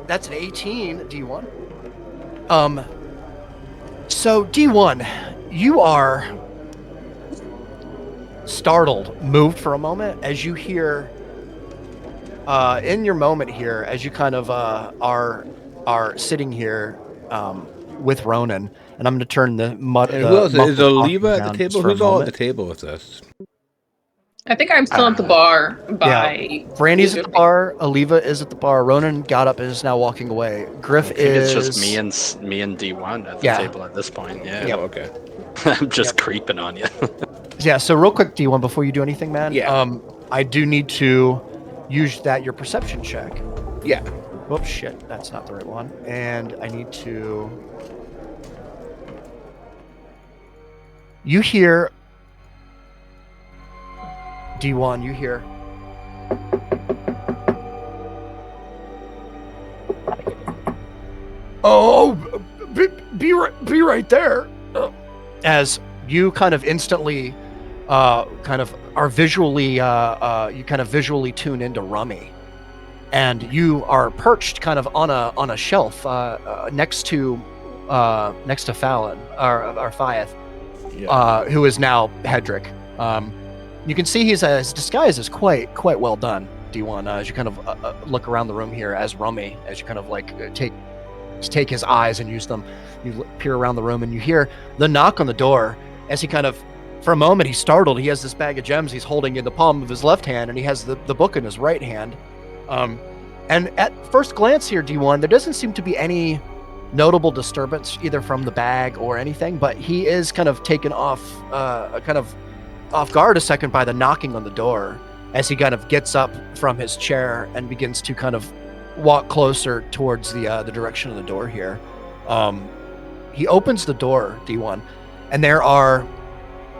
That's an 18, D1. So D1, you are startled, moved for a moment as you hear, in your moment here, as you kind of are sitting here with Ronan, and I'm going to turn the mud. And who else is Oliva at the table? Who's all at the moment. table with us? I think I'm still at the bar by. Brandy's at the bar. Oliva is at the bar. Ronan got up and is now walking away. Griff is. It's just me and D1 at the table at this point. Yeah. Yeah. Okay. I'm just creeping on you. Yeah. So real quick, D1, before you do anything, man. Yeah. I do need to use your perception check. Yeah. Whoops, shit. That's not the right one. And I need to. You hear. D1, you hear. Oh, be right there. As you kind of instantly, kind of are visually, you kind of visually tune into Rummy, and you are perched kind of on a shelf next to Fallon or Fiath, who is now Hedrick. You can see his disguise is quite well done, D1. As you kind of look around the room here as Rummy, as you kind of like take his eyes and use them. You peer around the room and you hear the knock on the door. As he kind of, for a moment, he's startled. He has this bag of gems he's holding in the palm of his left hand, and he has the book in his right hand. And at first glance here, D1, there doesn't seem to be any notable disturbance either from the bag or anything, but he is kind of taken off guard a second by the knocking on the door as he kind of gets up from his chair and begins to kind of walk closer towards the direction of the door here. He opens the door, D1, and there are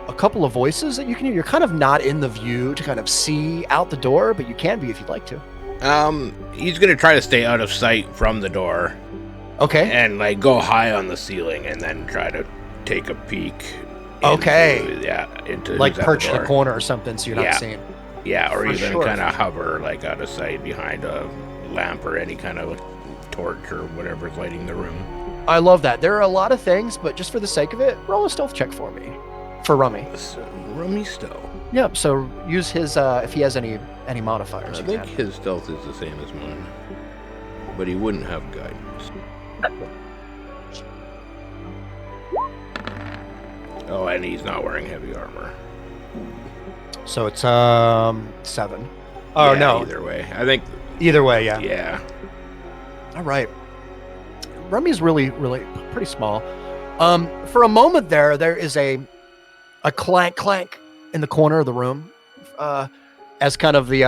a couple of voices that you can hear. You're kind of not in the view to kind of see out the door, but you can be if you'd like to. He's gonna try to stay out of sight from the door. Okay. And like go high on the ceiling and then try to take a peek. Into like perch in a corner or something, so you're not seeing. Yeah, or For even sure. kind of hover like out of sight behind a lamp or any kind of torch or whatever's lighting the room. I love that. There are a lot of things, but just for the sake of it, roll a stealth check for me. For Rummy. Rummy stealth. Yep, so use his, if he has any modifiers. I think his stealth is the same as mine. But he wouldn't have guidance. Oh, and he's not wearing heavy armor. So it's 7. Oh, yeah, no. Either way. I think... Either way, yeah. Yeah. All right. Rummy's really pretty small. For a moment there is a clank in the corner of the room, as kind of the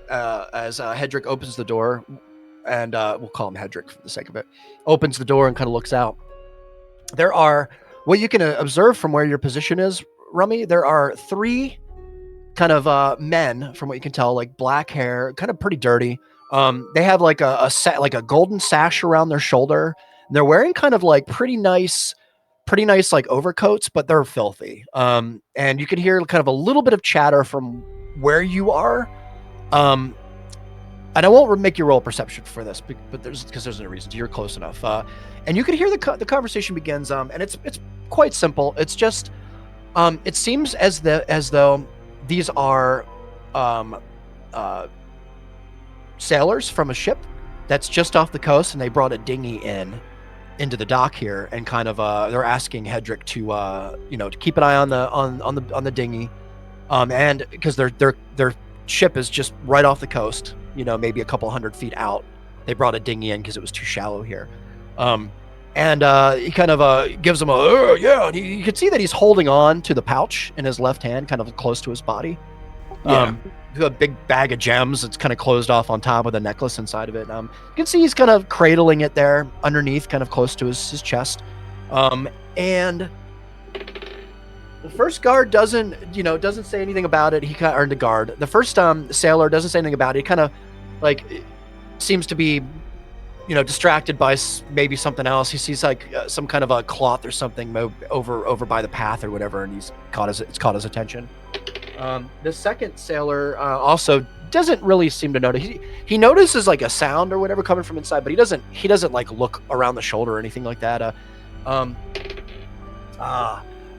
as Hedrick opens the door, and we'll call him Hedrick for the sake of it. Opens the door and kind of looks out. There are what you can observe from where your position is, Rummy. There are 3 kind of men, from what you can tell, like black hair, kind of pretty dirty. They have like a golden sash around their shoulder. They're wearing kind of like pretty nice like overcoats, but they're filthy. And you can hear kind of a little bit of chatter from where you are. And I won't make you roll perception for this, but there's no reason to. You're close enough. And you can hear the conversation begins. And it's quite simple. It's just it seems as though these are sailors from a ship that's just off the coast, and they brought a dinghy into the dock here, and kind of they're asking Hedrick to keep an eye on the dinghy, and because their ship is just right off the coast, maybe a couple 100 feet out. They brought a dinghy in because it was too shallow here, and he kind of gives him and you can see that he's holding on to the pouch in his left hand, kind of close to his body. A big bag of gems. It's kind of closed off on top with a necklace inside of it. You can see he's kind of cradling it there underneath, kind of close to his chest. And the first guard doesn't say anything about it. He kind of earned a guard. The first sailor doesn't say anything about it. He kind of like seems to be distracted by maybe something else. He sees like some kind of a cloth or something over by the path or whatever, and it's caught his attention. The second sailor also doesn't really seem to notice. He notices like a sound or whatever coming from inside, but he doesn't like look around the shoulder or anything like that.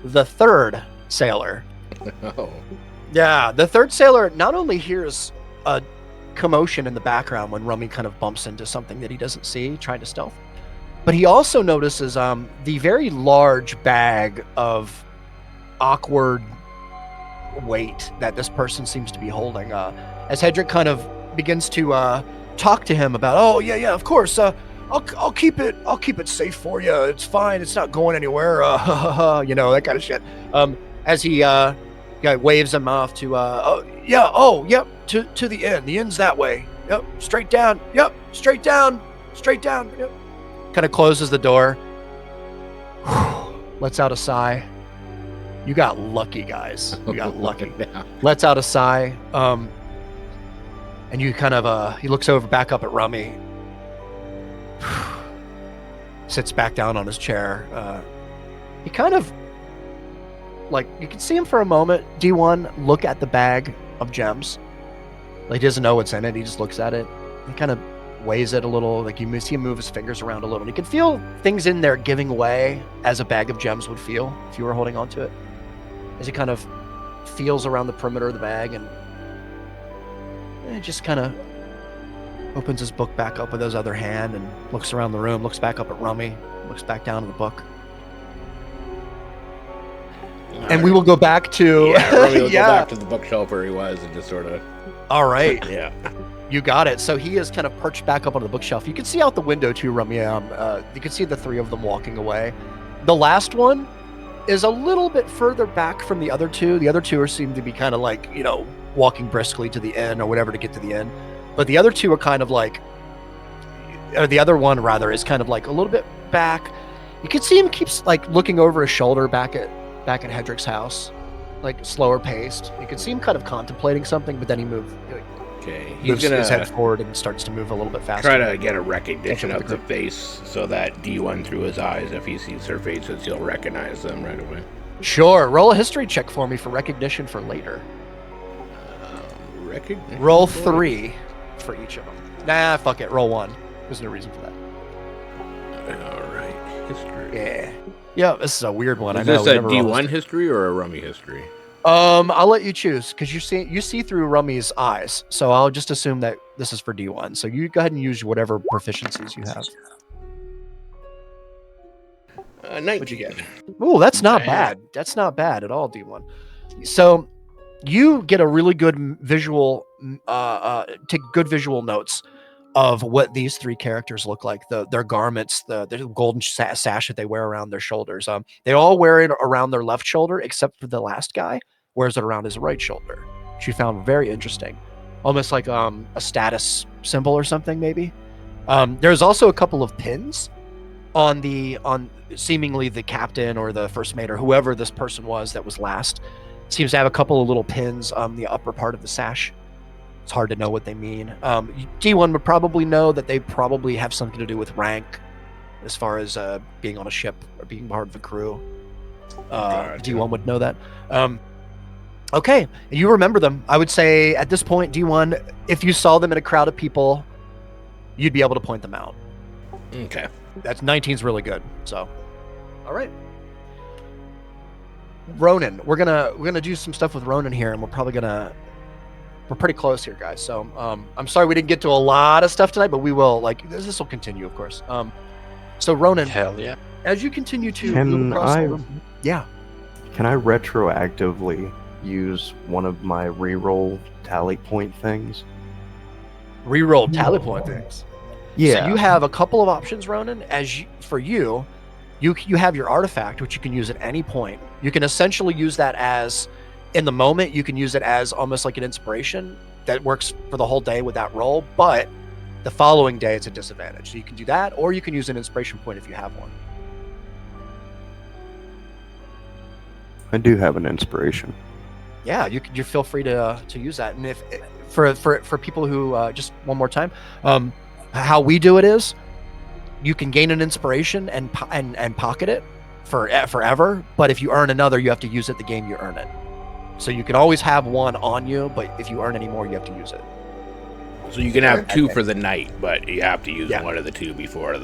The third sailor. Oh. Yeah, the third sailor not only hears a commotion in the background when Rummy kind of bumps into something that he doesn't see, trying to stealth, but he also notices the very large bag of awkward weight that this person seems to be holding. As Hedrick kind of begins to talk to him about, of course, I'll keep it safe for you. It's fine. It's not going anywhere. That kind of shit. As he waves him off to to the inn. The inn's that way. Yep, straight down. Yep, straight down. Yep. Kind of closes the door. Lets out a sigh. You got lucky, guys. You got lucky. Yeah. Lets out a sigh. And you kind of he looks over back up at Rummy. sits back down on his chair. He kind of, like, you can see him for a moment, D1, look at the bag of gems. Like, he doesn't know what's in it. He just looks at it. He kind of weighs it a little. Like, you see him move his fingers around a little. And you can feel things in there giving way as a bag of gems would feel if you were holding on to it. As he kind of feels around the perimeter of the bag and just kind of opens his book back up with his other hand and looks around the room, looks back up at Rummy, looks back down at the book. And we will go back to... Yeah, Rummy will go back to the bookshelf where he was and just sort of... All right. Yeah. You got it. So he is kind of perched back up on the bookshelf. You can see out the window too, Rummy. You can see the three of them walking away. The last one is a little bit further back from the other two. The other two seem to be kind of like, walking briskly to the inn or whatever to get to the inn. But the other two are kind of like, or the other one rather is kind of like a little bit back. You can see him keeps like looking over his shoulder back at Hedrick's house, like slower paced. You can see him kind of contemplating something, but then he moves his head forward and starts to move a little bit faster. Try to get a recognition of the face so that D1 through his eyes, if he sees their faces, he'll recognize them right away. Sure. Roll a history check for me for recognition for later. Recognition? Roll 3 for each of them. Nah, fuck it. Roll 1. There's no reason for that. All right. History. Yeah. Yeah, this is a weird one. Is this a D1 history or a Rummy history? I'll let you choose because you see through Rummy's eyes, so I'll just assume that this is for D1. So you go ahead and use whatever proficiencies you have. 19. What'd you get? Oh, that's not bad. That's not bad at all, D1. So you get a really good visual, take good visual notes of what these three characters look like. Their garments, the golden sash that they wear around their shoulders. They all wear it around their left shoulder, except for the last guy wears it around his right shoulder, which you found very interesting, almost like a status symbol or something maybe. There's also a couple of pins on seemingly the captain or the first mate or whoever this person was that was last. Seems to have a couple of little pins on the upper part of the sash. It's hard to know what they mean. D1 would probably know that they probably have something to do with rank as far as being on a ship or being part of the crew. D1 would know that. Okay, you remember them. I would say at this point, D1, if you saw them in a crowd of people, you'd be able to point them out. Okay. That's 19's really good. So, all right. Ronan, we're gonna do some stuff with Ronan here, and we're pretty close here, guys. So I'm sorry we didn't get to a lot of stuff tonight, but we will. Like this will continue, of course. So Ronan, hell yeah. As you continue to move across the room, can I retroactively use one of my reroll tally point things? Reroll tally point things. Yeah. So you have a couple of options, Ronan. For you have your artifact, which you can use at any point. You can essentially use that as, in the moment, you can use it as almost like an inspiration that works for the whole day with that roll, but the following day it's a disadvantage. So you can do that, or you can use an inspiration point if you have one. I do have an inspiration. Yeah, you feel free to use that. And if for people who just one more time, how we do it is, you can gain an inspiration and pocket it forever. But if you earn another, you have to use it the game you earn it. So you can always have one on you, but if you earn any more, you have to use it. So you can have two for the night, but you have to use one of the two before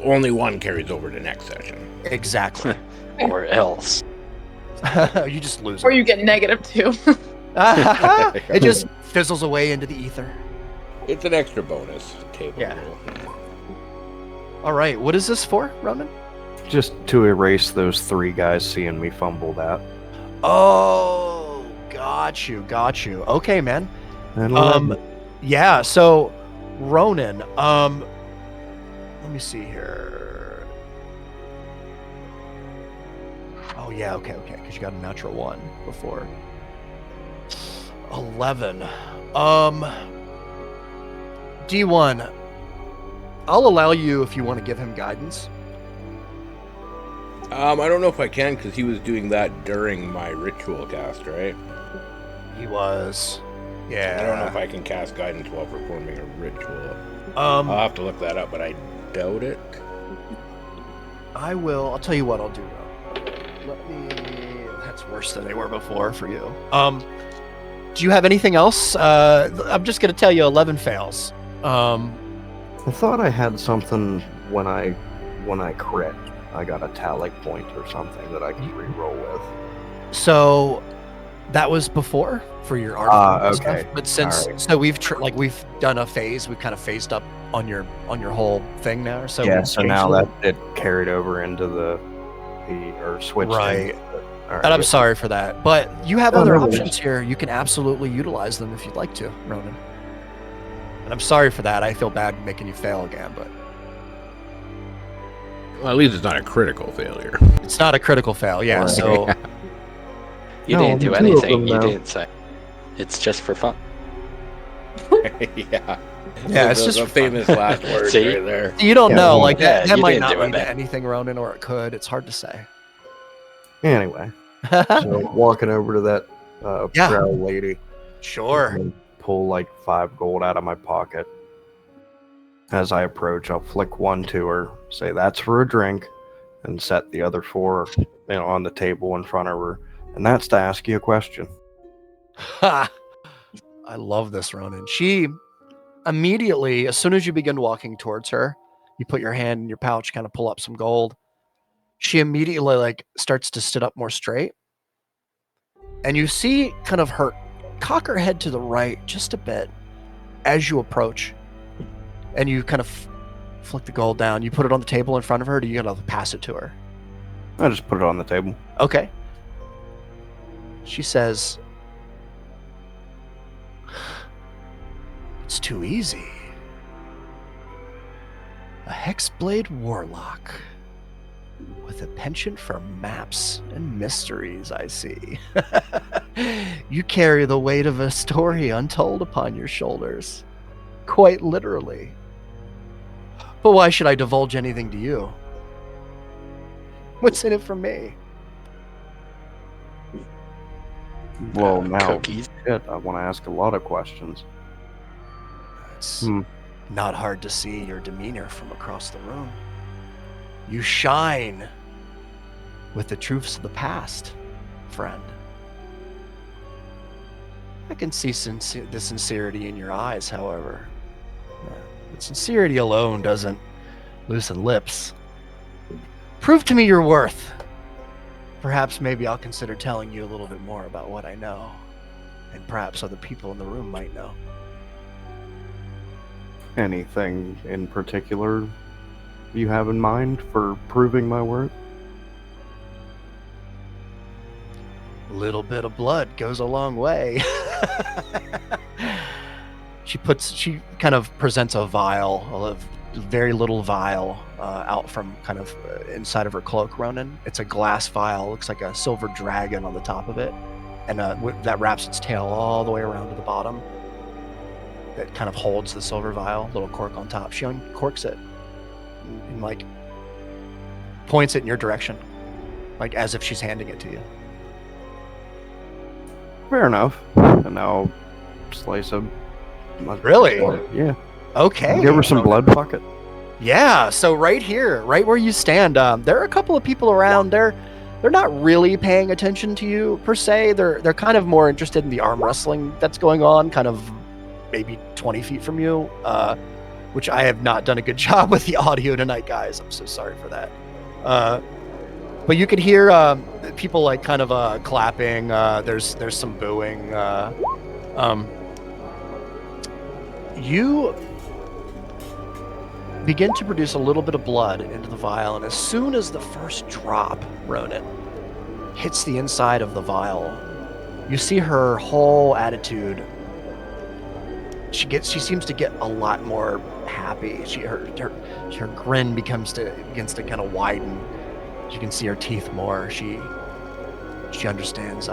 only one carries over to next session. Exactly. Or else. You just lose Or it. you get -2. It just fizzles away into the ether. It's an extra bonus table roll. All right, what is this for, Ronan? Just to erase those three guys seeing me fumble that. Oh, got you. Okay, man. And yeah, so Ronan, let me see here. Oh yeah, okay, because you got a natural 1 before. 11. D1, I'll allow you if you want to give him guidance. I don't know if I can because he was doing that during my ritual cast, right? He was. Yeah. I don't know if I can cast guidance while performing a ritual. I'll have to look that up, but I doubt it. I'll tell you what I'll do. That's worse than they were before for you. Do you have anything else? I'm just gonna tell you 11 fails. I thought I had something when I crit. I got a tally point or something that I can re-roll with. So that was before for your art. Okay. Stuff. But since we've we've done a phase, we've kind of phased up on your whole thing now. So yeah. So now that it carried over into the or switched. Right. Right, and I'm sorry for that, but you have other no options here. You can absolutely utilize them if you'd like to, Ronan. And I'm sorry for that. I feel bad making you fail again, but Well, at least it's not a critical failure. it's not a critical fail. Yeah. Right. So You No, didn't do 2 of anything. them You now. didn't say. It's just for fun. Yeah. Yeah, it's the, just the for fun. famous last words See? right there. you don't Yeah, know. well, Like that you might didn't not do it, lead to man. anything, Ronan, or it could. It's hard to say. Anyway, so walking over to that Yeah. proud lady, Sure. and pull like 5 gold out of my pocket. As I approach, I'll flick one to her, say that's for a drink, and set the other 4 on the table in front of her. And that's to ask you a question. Ha! I love this, Ronan. She immediately, as soon as you begin walking towards her, you put your hand in your pouch, kind of pull up some gold. She immediately starts to sit up more straight. And you see kind of her cock her head to the right just a bit as you approach. And you kind of flick the gold down. You put it on the table in front of her, or do you gotta pass it to her? I just put it on the table. Okay. She says, "It's too easy. A Hexblade Warlock with a penchant for maps and mysteries, I see. You carry the weight of a story untold upon your shoulders. Quite literally. But why should I divulge anything to you? What's in it for me?" Well, now, Cookies. shit, I want to ask a lot of questions. It's not hard to see your demeanor from across the room. You shine with the truths of the past, friend. I can see the sincerity in your eyes, however. But sincerity alone doesn't loosen lips. Prove to me your worth. Perhaps maybe I'll consider telling you a little bit more about what I know, and perhaps other people in the room might know. Anything in particular you have in mind for proving my worth? A little bit of blood goes a long way. She kind of presents a vial, a very little vial, out from kind of inside of her cloak, Ronan. It's a glass vial, looks like a silver dragon on the top of it, and that wraps its tail all the way around to the bottom. That kind of holds the silver vial, little cork on top. She uncorks it and points it in your direction, like as if she's handing it to you. Fair enough. And now slice a... Really? Yeah. Okay. Give her some blood, fuck it. Yeah, so right here, right where you stand, there are a couple of people around. They're not really paying attention to you per se. They're kind of more interested in the arm wrestling that's going on, kind of maybe 20 feet from you, which I have not done a good job with the audio tonight, guys. I'm so sorry for that. But you could hear people kind of clapping. There's some booing. You begin to produce a little bit of blood into the vial, and as soon as the first drop, Ronan, hits the inside of the vial, you see her whole attitude. She seems to get a lot more happy. Her grin begins to kind of widen. You can see her teeth more. She understands.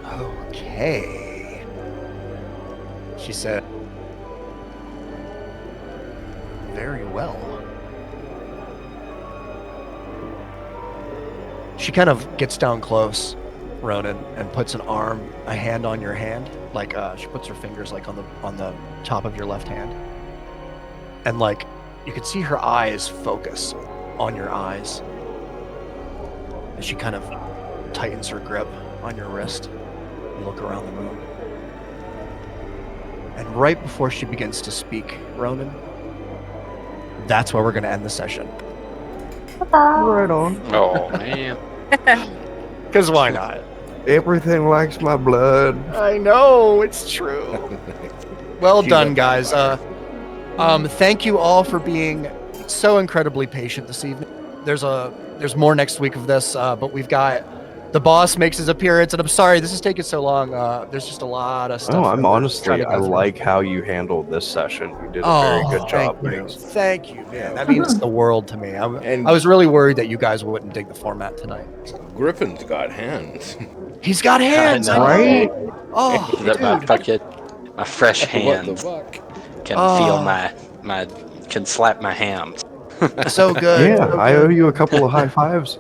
Okay, she said. Very well. She kind of gets down close, Ronan, and puts a hand on your hand. She puts her fingers on the top of your left hand. And you could see her eyes focus on your eyes as she kind of tightens her grip on your wrist. You look around the room. And right before she begins to speak, Ronan, that's where we're going to end the session. Right on. Oh man. Because why not? Everything likes my blood. I know, it's true. Well done, guys. Thank you all for being so incredibly patient this evening. There's more next week of this, but we've got the boss makes his appearance, and I'm sorry this is taking so long. There's just a lot of stuff. No, that I'm we're honestly, trying to go I through. like how you handled this session. You did a very good job. Thank you, man. That means the world to me. And- I was really worried that you guys wouldn't dig the format tonight. Griffin's got hands. He's got hands, know. Right? Oh, That my dude. fucking my fresh What the hands fuck? can Oh. feel my can slap my hams. So good. Yeah, so I good. owe you a couple of high fives.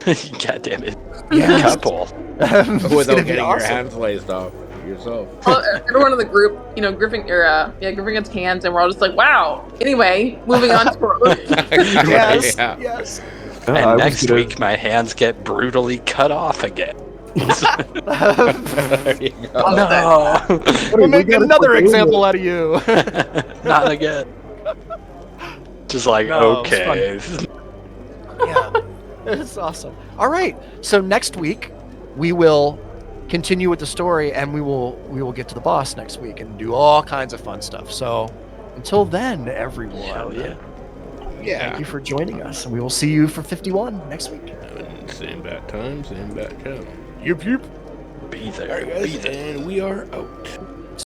God damn it. Yes. Couple. It's gonna Without be getting your awesome. hands laced off yourself. Well, everyone in the group, Griffin gets hands, and we're all just like, wow. Anyway, moving on to our own. Yes, Yeah. yes. No, And I was next gonna- week my hands get brutally cut off again. There you go. No. We'll we make gotta another quit doing example out of you. Not again. Just like, No, it's okay. Yeah, it's awesome. All right, so next week we will continue with the story, and we will get to the boss next week and do all kinds of fun stuff. So until then, everyone, Hell yeah. thank you for joining us, and we will see you for 51 next week. Same bat time, same bat channel. Yep, yep. Be All there. right, Be guys, there. and we are out.